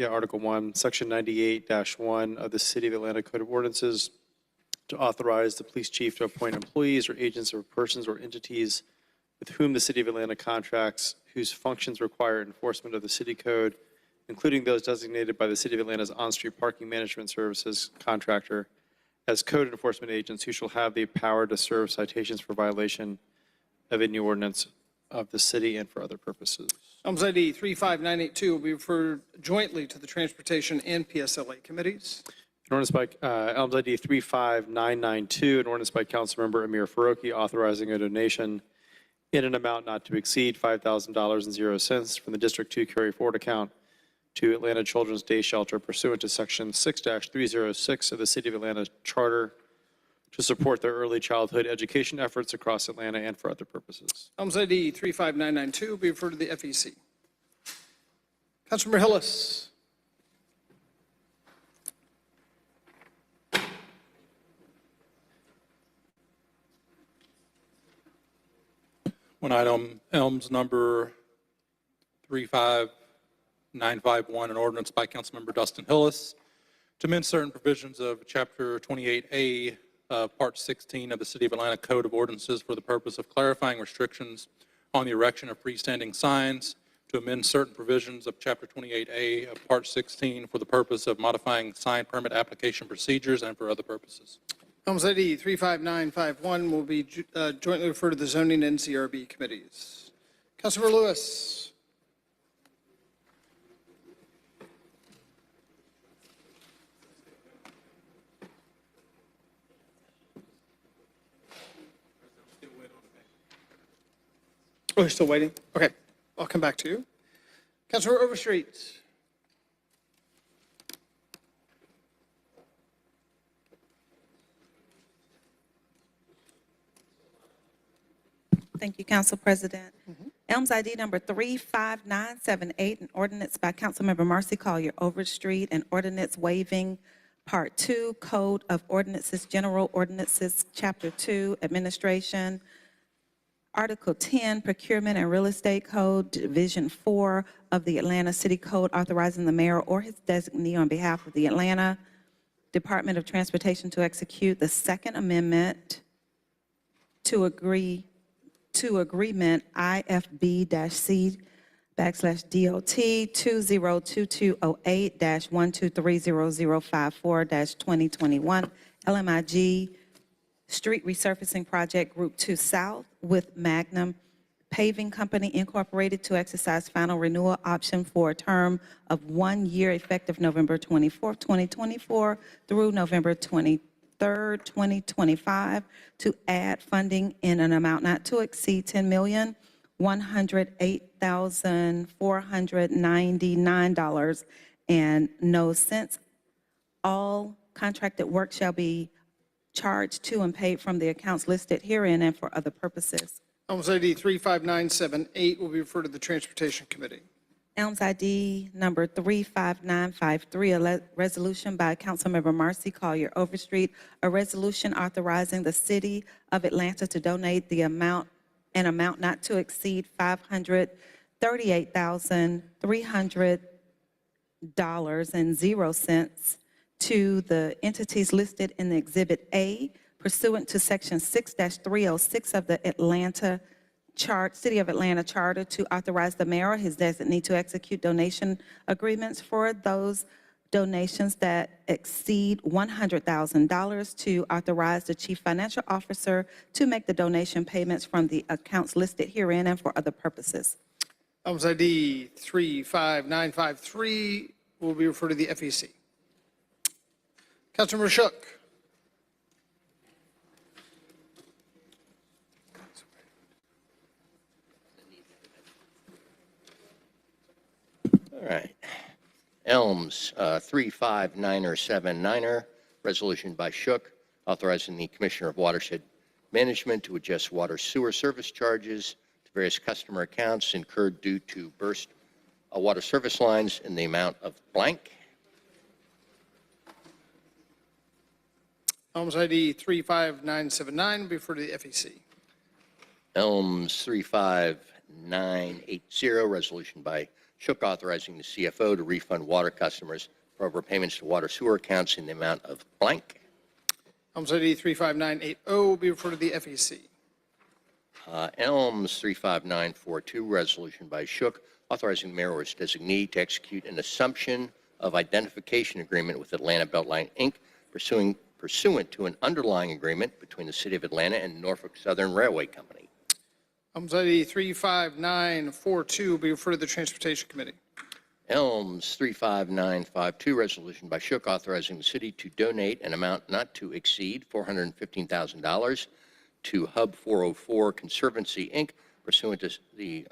Article 1, Section 98-1 of the City of Atlanta Code of Ordinances to authorize the police chief to appoint employees or agents or persons or entities with whom the City of Atlanta contracts whose functions require enforcement of the city code, including those designated by the City of Atlanta's on-street parking management services contractor, as code enforcement agents who shall have the power to serve citations for violation of any ordinance of the city and for other purposes. Elms ID 35982 will be referred jointly to the Transportation and PSLA committees. An ordinance by Elms ID 35992, an ordinance by Councilmember Amir Faroki authorizing a donation in an amount not to exceed $5,000.00 from the District 2 carry forward account to Atlanta Children's Day Shelter pursuant to Section 6-306 of the City of Atlanta Charter to support their early childhood education efforts across Atlanta and for other purposes. Elms ID 35992 will be referred to the FEC. Councilmember Hillis. One item, Elms number 35951, an ordinance by Councilmember Dustin Hillis to amend certain provisions of Chapter 28A, Part 16 of the City of Atlanta Code of Ordinances for the purpose of clarifying restrictions on the erection of freestanding signs, to amend certain provisions of Chapter 28A of Part 16 for the purpose of modifying sign permit application procedures and for other purposes. Elms ID 35951 will be jointly referred to the zoning and CRB committees. Councilmember Lewis. Oh, you're still waiting? Okay, I'll come back to you. Councilmember Overstreet. Thank you, Council President. Elms ID number 35978, an ordinance by Councilmember Marcy Collier Overstreet, an ordinance waiving Part 2, Code of Ordinances, General Ordinances, Chapter 2, Administration, Article 10, Procurement and Real Estate Code, Division 4 of the Atlanta City Code, authorizing the mayor or his designee on behalf of the Atlanta Department of Transportation to execute the Second Amendment to Agreement IFB-C/DOT 202208-1230054-2021 LMIG Street Resurfacing Project Group 2 South with Magnum Paving Company Incorporated to exercise final renewal option for a term of 1 year effective November 24th, 2024 through November 23rd, 2025, to add funding in an amount not to exceed $10,108,499.00. All contracted work shall be charged to and paid from the accounts listed herein and for other purposes. Elms ID 35978 will be referred to the Transportation Committee. Elms ID number 35953, a resolution by Councilmember Marcy Collier Overstreet, a resolution authorizing the City of Atlanta to donate an amount not to exceed $538,300.00 to the entities listed in the Exhibit A pursuant to Section 6-306 of the City of Atlanta Charter, to authorize the mayor or his designee to execute donation agreements for those donations that exceed $100,000, to authorize the chief financial officer to make the donation payments from the accounts listed herein and for other purposes. Elms ID 35953 will be referred to the FEC. Councilmember Shook. All right. Elms 35979, resolution by Shook, authorizing the Commissioner of Watershed Management to adjust water sewer service charges to various customer accounts incurred due to burst water service lines in the amount of blank. Elms ID 35979 will be referred to the FEC. Elms 35980, resolution by Shook, authorizing the CFO to refund water customers for overpayments to water sewer accounts in the amount of blank. Elms ID 35980 will be referred to the FEC. Elms 35942, resolution by Shook, authorizing the mayor or his designee to execute an assumption of identification agreement with Atlanta Beltline, Inc., pursuant to an underlying agreement between the City of Atlanta and Norfolk Southern Railway Company. Elms ID 35942 will be referred to the Transportation Committee. Elms 35952, resolution by Shook, authorizing the city to donate an amount not to exceed $415,000 to Hub 404 Conservancy, Inc., pursuant to the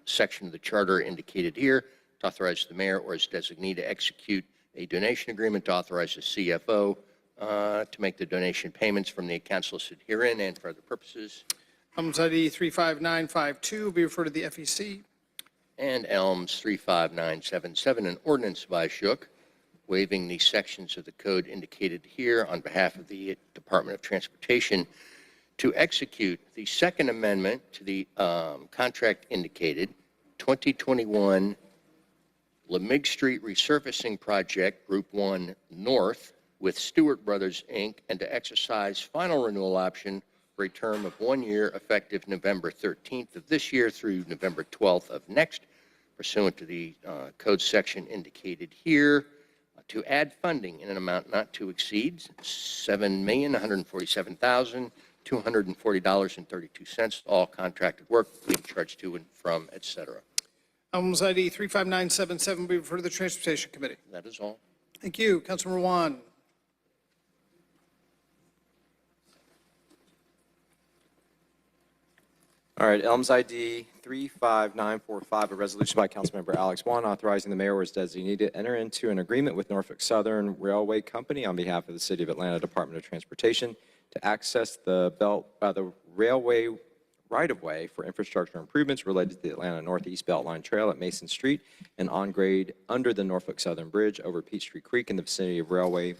section of the charter indicated here, to authorize the mayor or his designee to execute a donation agreement, to authorize the CFO to make the donation payments from the accounts listed herein and for other purposes. Elms ID 35952 will be referred to the FEC. And Elms 35977, an ordinance by Shook, waiving the sections of the code indicated here on behalf of the Department of Transportation to execute the Second Amendment to the contract indicated 2021 Lemig Street Resurfacing Project, Group 1 North, with Stewart Brothers, Inc., and to exercise final renewal option for a term of 1 year effective November 13th of this year through November 12th of next, pursuant to the code section indicated here, to add funding in an amount not to exceed $7,147,240.32, all contracted work being charged to and from, et cetera. Items ID 35977 will be referred to the Transportation Committee. That is all. Thank you. Councilmember Juan. All right, Elms ID 35945, a resolution by Councilmember Alex Juan authorizing the mayor or his designee to enter into an agreement with Norfolk Southern Railway Company on behalf of the City of Atlanta Department of Transportation to access the railway right-of-way for infrastructure improvements related to the Atlanta Northeast Beltline Trail at Mason Street and on grade under the Norfolk Southern Bridge over Peachtree Creek in the vicinity of Railway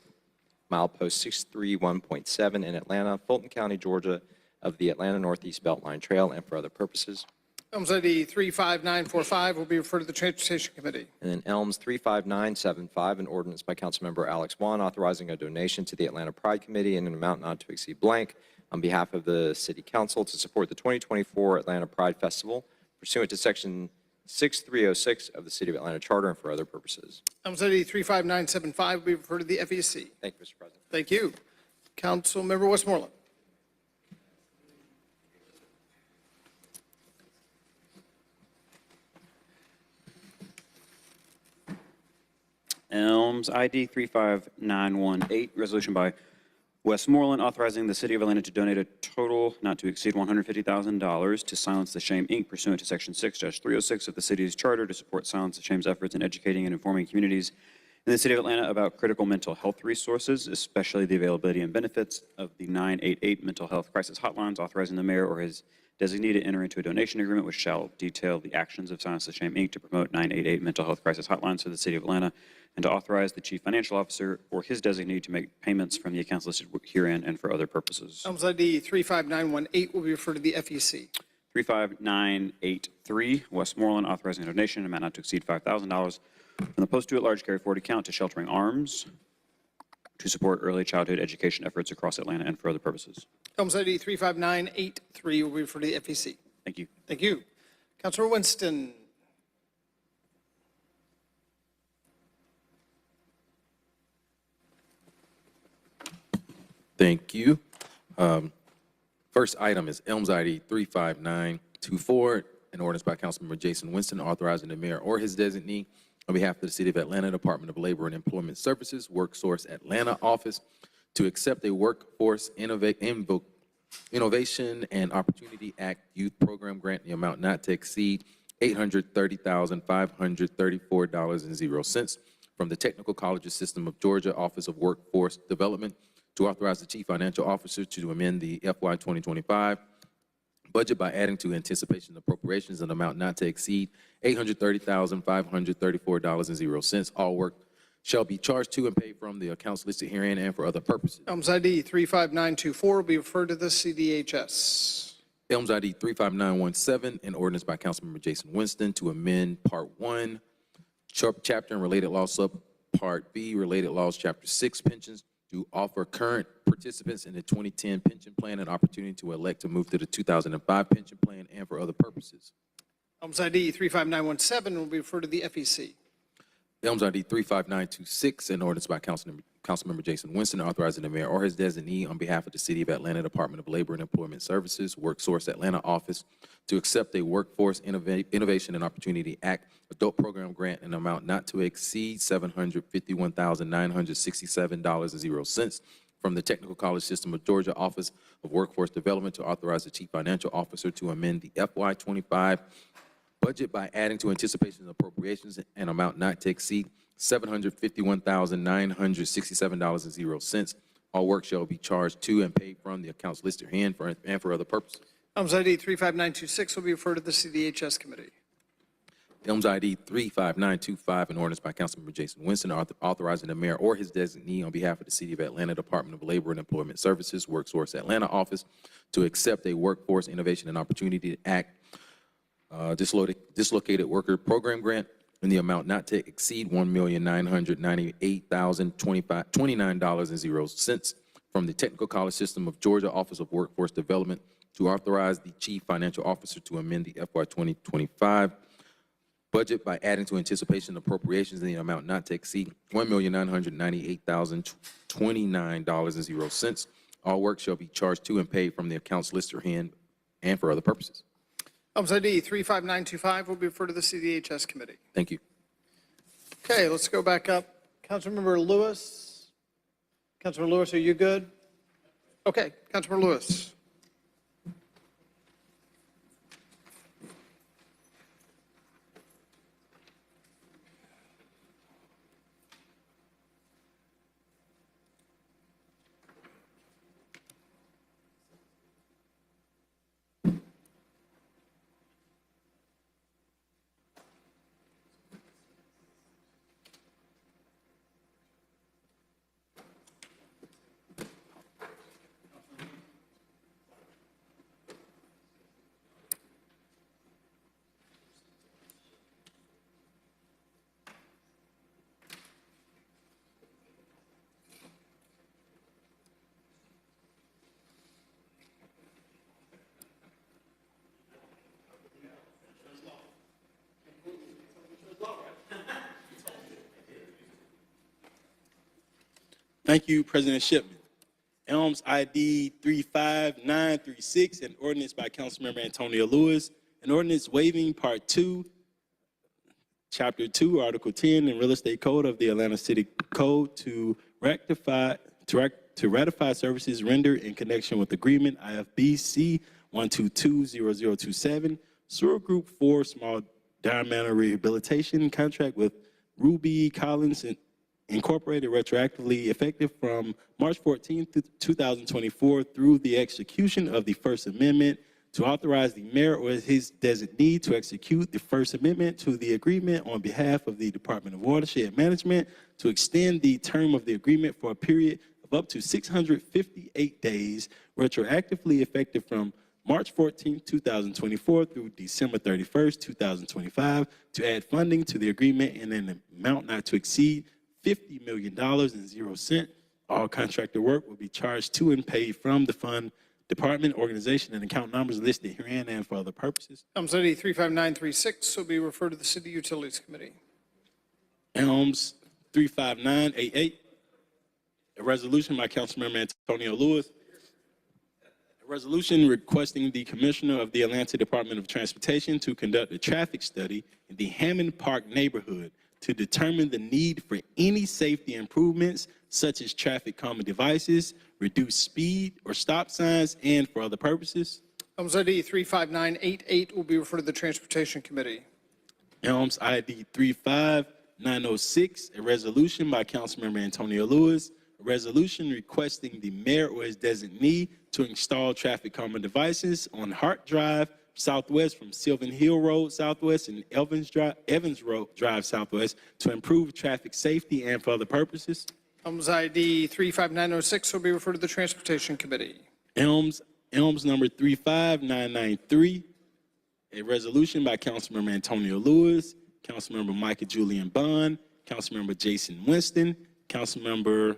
Milepost 631.7 in Atlanta, Fulton County, Georgia, of the Atlanta Northeast Beltline Trail and for other purposes. Items ID 35945 will be referred to the Transportation Committee. And then Elms 35975, an ordinance by Councilmember Alex Juan authorizing a donation to the Atlanta Pride Committee in an amount not to exceed blank on behalf of the City Council to support the 2024 Atlanta Pride Festival pursuant to Section 6306 of the City of Atlanta Charter and for other purposes. Items ID 35975 will be referred to the FEC. Thank you, Mr. President. Thank you. Councilmember Westmoreland. Elms ID 35918, resolution by Westmoreland authorizing the City of Atlanta to donate a total not to exceed $150,000 to Silence the Shame, Inc., pursuant to Section 6-306 of the city's charter to support Silence the Shame's efforts in educating and informing communities in the City of Atlanta about critical mental health resources, especially the availability and benefits of the 988 mental health crisis hotlines, authorizing the mayor or his designee to enter into a donation agreement which shall detail the actions of Silence the Shame, Inc. to promote 988 mental health crisis hotlines for the City of Atlanta, and to authorize the chief financial officer or his designee to make payments from the accounts listed herein and for other purposes. Items ID 35918 will be referred to the FEC. 35983, Westmoreland authorizing a donation amount not to exceed $5,000 from the Post-to-at-Large Carry Forward account to Sheltering Arms to support early childhood education efforts across Atlanta and for other purposes. Items ID 35983 will be referred to the FEC. Thank you. Thank you. Councilor Winston. Thank you. First item is Elms ID 35924, an ordinance by Councilmember Jason Winston authorizing the mayor or his designee on behalf of the City of Atlanta Department of Labor and Employment Services, WorkSource Atlanta office, to accept a Workforce Innovation and Opportunity Act Youth Program grant in the amount not to exceed $830,534.00 from the Technical Colleges System of Georgia Office of Workforce Development, to authorize the Chief Financial Officer to amend the FY 2025 budget by adding to anticipation appropriations an amount not to exceed $830,534.00. All work shall be charged to and paid from the accounts listed herein and for other purposes. Items ID 35924 will be referred to the CDHS. Elms ID 35917, an ordinance by Councilmember Jason Winston to amend Part 1, Chapter and Related Laws, Subpart B, Related Laws, Chapter 6, Pensions, to offer current participants in the 2010 pension plan an opportunity to elect to move to the 2005 pension plan and for other purposes. Items ID 35917 will be referred to the FEC. Elms ID 35926, an ordinance by Councilmember Jason Winston authorizing the mayor or his designee on behalf of the City of Atlanta Department of Labor and Employment Services, WorkSource Atlanta office, to accept a Workforce Innovation and Opportunity Act adult program grant in an amount not to exceed $751,967.00 from the Technical College System of Georgia Office of Workforce Development, to authorize the Chief Financial Officer to amend the FY 25 budget by adding to anticipation and appropriations an amount not to exceed $751,967.00. All work shall be charged to and paid from the accounts listed here and for other purposes. Items ID 35926 will be referred to the CDHS committee. Elms ID 35925, an ordinance by Councilmember Jason Winston authorizing the mayor or his designee on behalf of the City of Atlanta Department of Labor and Employment Services, WorkSource Atlanta office, to accept a Workforce Innovation and Opportunity Act dislocated worker program grant in the amount not to exceed $1,998,029.00 from the Technical College System of Georgia Office of Workforce Development to authorize the Chief Financial Officer to amend the FY 2025 budget by adding to anticipation appropriations in the amount not to exceed $1,998,029.00. All work shall be charged to and paid from the accounts listed herein and for other purposes. Items ID 35925 will be referred to the CDHS committee. Thank you. Okay, let's go back up. Councilmember Lewis. Councilmember Lewis, are you good? Okay, Councilmember Lewis. Thank you, President Shipman. Elms ID 35936, an ordinance by Councilmember Antonio Lewis, an ordinance waiving Part 2, Chapter 2, Article 10 in Real Estate Code of the Atlanta City Code to ratify services rendered in connection with Agreement IFBC 1220027, Sewer Group 4 Small Diameter Rehabilitation Contract with Ruby Collins Incorporated, retroactively effective from March 14, 2024 through the execution of the First Amendment, to authorize the mayor or his designee to execute the First Amendment to the agreement on behalf of the Department of Watershed Management, to extend the term of the agreement for a period of up to 658 days, retroactively effective from March 14, 2024 through December 31, 2025, to add funding to the agreement in an amount not to exceed $50 million and 0 cents. All contractor work will be charged to and paid from the fund, department, organization, and account numbers listed herein and for other purposes. Elms ID 35936 will be referred to the City Utilities Committee. Elms 35988, a resolution by Councilmember Antonio Lewis. A resolution requesting the Commissioner of the Atlanta Department of Transportation to conduct a traffic study in the Hammond Park neighborhood to determine the need for any safety improvements such as traffic calming devices, reduced speed or stop signs, and for other purposes. Elms ID 35988 will be referred to the Transportation Committee. Elms ID 35906, a resolution by Councilmember Antonio Lewis, a resolution requesting the mayor or his designee to install traffic calming devices on Hart Drive Southwest from Sylvan Hill Road Southwest and Evans Road Drive Southwest to improve traffic safety and for other purposes. Elms ID 35906 will be referred to the Transportation Committee. Elms number 35993, a resolution by Councilmember Antonio Lewis, Councilmember Michael Julian Bond, Councilmember Jason Winston, Councilmember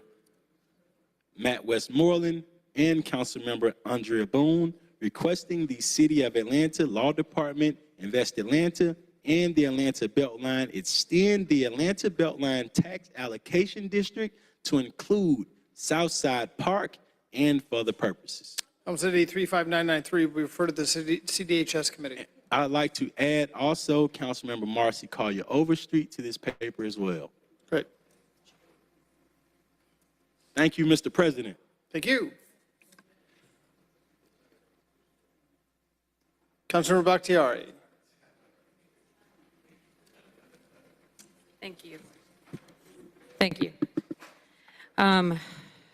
Matt Westmoreland, and Councilmember Andrea Boone, requesting the City of Atlanta Law Department, Invest Atlanta, and the Atlanta Beltline extend the Atlanta Beltline Tax Allocation District to include Southside Park and for other purposes. Elms ID 35993 will be referred to the CDHS Committee. I'd like to add also Councilmember Marcy Collier Overstreet to this paper as well. Great. Thank you, Mr. President. Thank you. Councilmember Bakhtiari. Thank you. Thank you.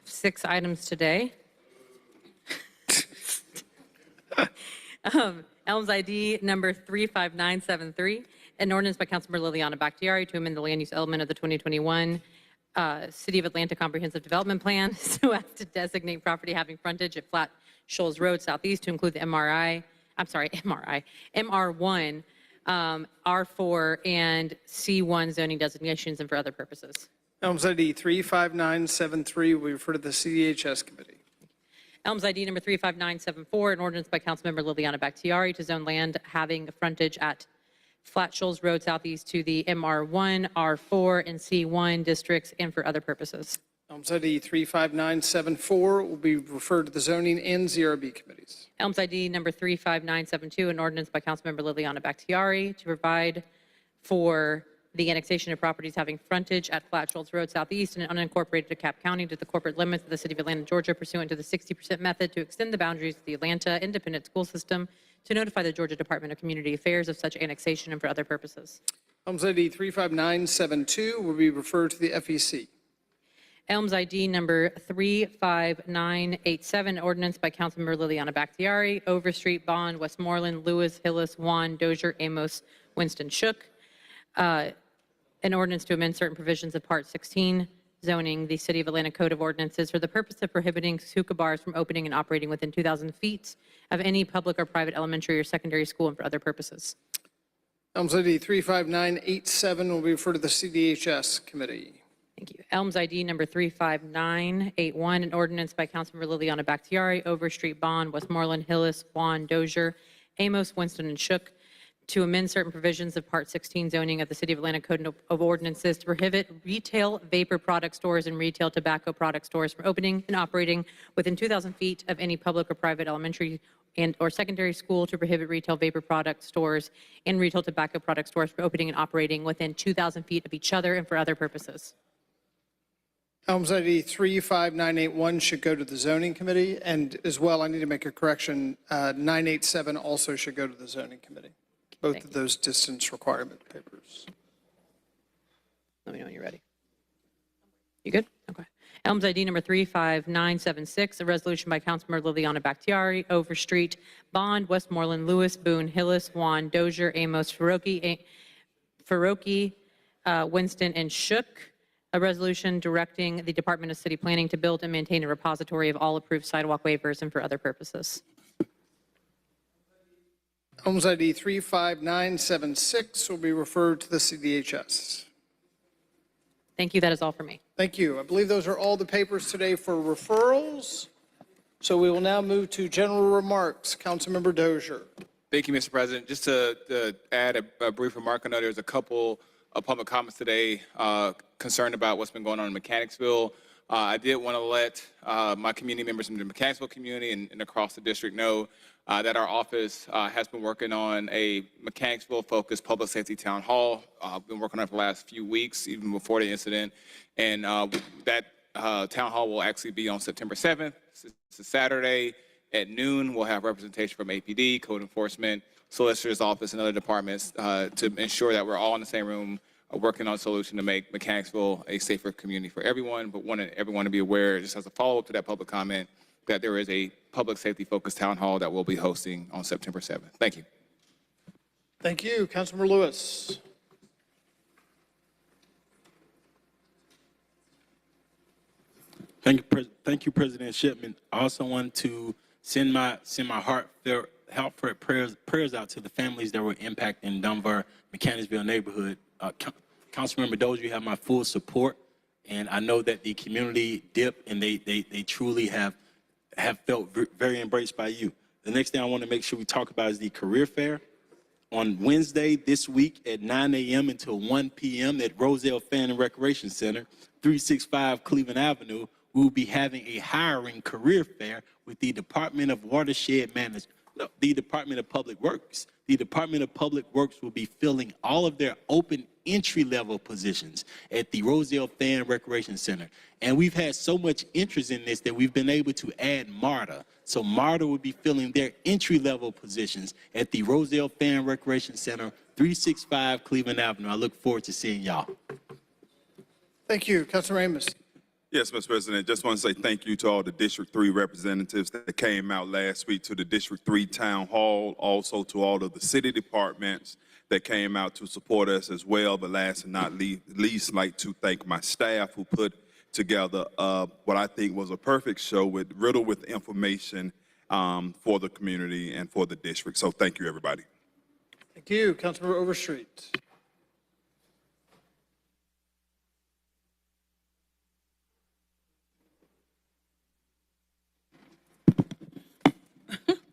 6 items today. Elms ID number 35973, an ordinance by Councilmember Liliana Bakhtiari to amend the land use element of the 2021 City of Atlanta Comprehensive Development Plan so as to designate property having frontage at Flat Shoals Road Southeast to include the MRI MR1, R4, and C1 zoning designations and for other purposes. Elms ID 35973 will be referred to the CDHS committee. Elms ID number 35974, an ordinance by Councilmember Liliana Bakhtiari to zone land having frontage at Flat Shoals Road Southeast to the MR1, R4, and C1 districts and for other purposes. Elms ID 35974 will be referred to the zoning and ZRB committees. Elms ID number 35972, an ordinance by Councilmember Liliana Bakhtiari to provide for the annexation of properties having frontage at Flat Shoals Road Southeast and unincorporated DeKalb County to the corporate limits of the city of Atlanta, Georgia, pursuant to the 60% method to extend the boundaries of the Atlanta Independent School System, to notify the Georgia Department of Community Affairs of such annexation and for other purposes. Elms ID 35972 will be referred to the FEC. Elms ID number 35987, ordinance by Councilmember Liliana Bakhtiari, Overstreet, Bond, Westmoreland, Lewis, Hillis, Juan, Dozier, Amos, Winston, Shook. An ordinance to amend certain provisions of Part 16 zoning, the City of Atlanta Code of Ordinances for the purpose of prohibiting hookah bars from opening and operating within 2,000 feet of any public or private elementary or secondary school and for other purposes. Elms ID 35987 will be referred to the CDHS committee. Thank you. Elms ID number 35981, an ordinance by Councilmember Liliana Bakhtiari, Overstreet, Bond, Westmoreland, Hillis, Juan, Dozier, Amos, Winston, and Shook, to amend certain provisions of Part 16 zoning of the City of Atlanta Code of Ordinances to prohibit retail vapor product stores and retail tobacco product stores from opening and operating within 2,000 feet of any public or private elementary and or secondary school, to prohibit retail vapor product stores and retail tobacco product stores from opening and operating within 2,000 feet of each other and for other purposes. Elms ID 35981 should go to the zoning committee, and as well, I need to make a correction, 987 also should go to the zoning committee. Both of those distance requirement papers. Let me know when you're ready. You good? Okay. Elms ID number 35976, a resolution by Councilmember Liliana Bakhtiari, Overstreet, Bond, Westmoreland, Lewis, Boone, Hillis, Juan, Dozier, Amos, Faroki, Winston, and Shook. A resolution directing the Department of City Planning to build and maintain a repository of all approved sidewalk waivers and for other purposes. Elms ID 35976 will be referred to the CDHS. Thank you. That is all for me. Thank you. I believe those are all the papers today for referrals. So we will now move to general remarks. Councilmember Dozier. Thank you, Mr. President. Just to add a brief remark, I know there's a couple of public comments today concerned about what's been going on in Mechanicsville. I did want to let my community members in the Mechanicsville community and across the district know that our office has been working on a Mechanicsville-focused public safety town hall. I've been working on it for the last few weeks, even before the incident. And that town hall will actually be on September 7th. It's a Saturday at noon. We'll have representation from APD, code enforcement, solicitor's office, and other departments to ensure that we're all in the same room working on a solution to make Mechanicsville a safer community for everyone, but wanted everyone to be aware, just as a follow-up to that public comment, that there is a public safety-focused town hall that we'll be hosting on September 7th. Thank you. Thank you. Councilmember Lewis. Thank you, President Shipman. I also want to send my heartfelt prayers out to the families that were impacted in Dunbar, Mechanicsville neighborhood. Councilmember Dozier, you have my full support, and I know that the community dipped, and they truly have felt very embraced by you. The next thing I want to make sure we talk about is the career fair. On Wednesday this week at 9 a.m. until 1 p.m. at Roselle Fan and Recreation Center, 365 Cleveland Avenue, we will be having a hiring career fair with the Department of Watershed Management, the Department of Public Works. The Department of Public Works will be filling all of their open entry-level positions at the Roselle Fan Recreation Center. And we've had so much interest in this that we've been able to add MARTA. So MARTA will be filling their entry-level positions at the Roselle Fan Recreation Center, 365 Cleveland Avenue. I look forward to seeing y'all. Thank you. Councilor Amos. Yes, Mr. President, just want to say thank you to all the District 3 representatives that came out last week to the District 3 Town Hall, also to all of the city departments that came out to support us as well. But last and not least, I'd like to thank my staff who put together what I think was a perfect show riddled with information for the community and for the district. So thank you, everybody. Thank you. Councilmember Overstreet.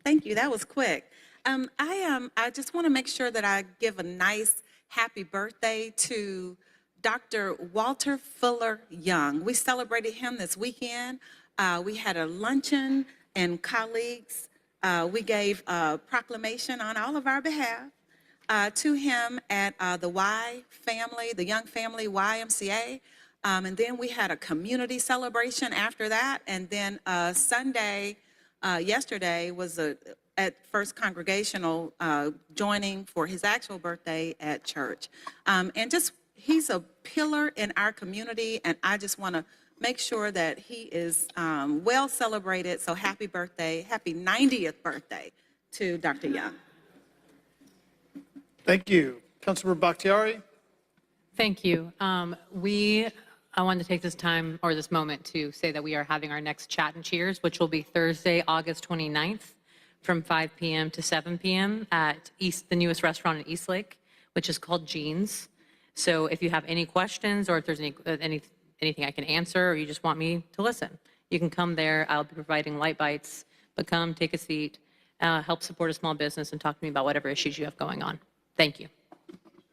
Thank you. That was quick. I just want to make sure that I give a nice happy birthday to Dr. Walter Fuller Young. We celebrated him this weekend. We had a luncheon and colleagues. We gave a proclamation on all of our behalf to him at the Y family, the Young Family YMCA. And then we had a community celebration after that. And then Sunday, yesterday was at First Congregational joining for his actual birthday at church. And just, he's a pillar in our community, and I just want to make sure that he is well celebrated. So happy birthday, happy 90th birthday to Dr. Young. Thank you. Councilmember Bakhtiari. Thank you. I wanted to take this time or this moment to say that we are having our next Chat and Cheers, which will be Thursday, August 29th from 5 p.m. to 7 p.m. at the newest restaurant in Eastlake, which is called Jeans. So if you have any questions or if there's anything I can answer or you just want me to listen, you can come there. I'll be providing light bites, but come take a seat, help support a small business and talk to me about whatever issues you have going on. Thank you.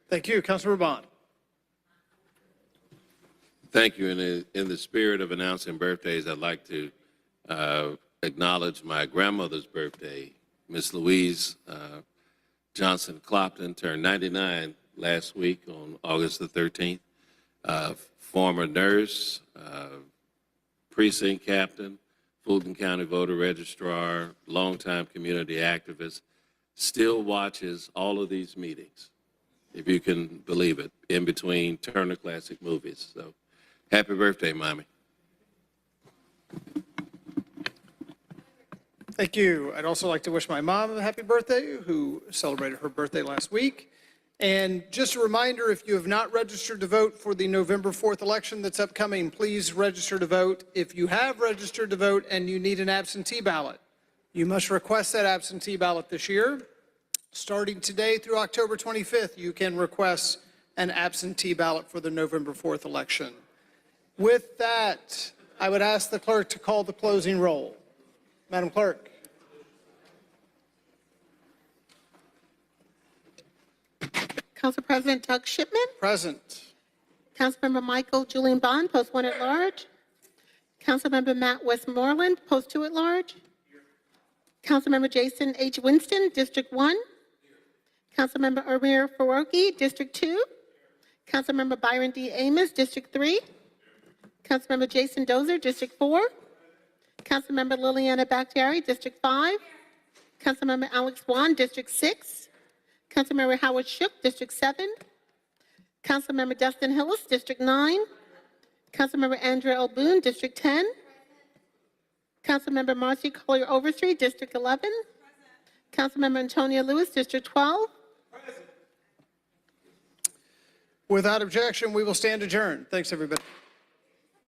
Thank you. Councilmember Bond. Thank you. In the spirit of announcing birthdays, I'd like to acknowledge my grandmother's birthday. Miss Louise Johnson Clopton turned 99 last week on August the 13th. Former nurse, precinct captain, Fulton County voter registrar, longtime community activist, still watches all of these meetings, if you can believe it, in between Turner Classic Movies. So happy birthday, Mommy. Thank you. I'd also like to wish my mom a happy birthday, who celebrated her birthday last week. And just a reminder, if you have not registered to vote for the November 4th election that's upcoming, please register to vote. If you have registered to vote and you need an absentee ballot, you must request that absentee ballot this year. Starting today through October 25th, you can request an absentee ballot for the November 4th election. With that, I would ask the clerk to call the closing roll. Madam Clerk. Council President Doug Shipman. Present. Councilmember Michael Julian Bond, Post 1 at Large. Councilmember Matt Westmoreland, Post 2 at Large. Councilmember Jason H. Winston, District 1. Councilmember Amir Faroki, District 2. Councilmember Byron D. Amos, District 3. Councilmember Jason Dozer, District 4. Councilmember Liliana Bakhtiari, District 5. Councilmember Alex Wan, District 6. Councilmember Howard Shook, District 7. Councilmember Dustin Hillis, District 9. Councilmember Andrea O'Boone, District 10. Councilmember Marcy Collier Overstreet, District 11. Councilmember Antonia Lewis, District 12. Without objection, we will stand adjourned. Thanks, everybody.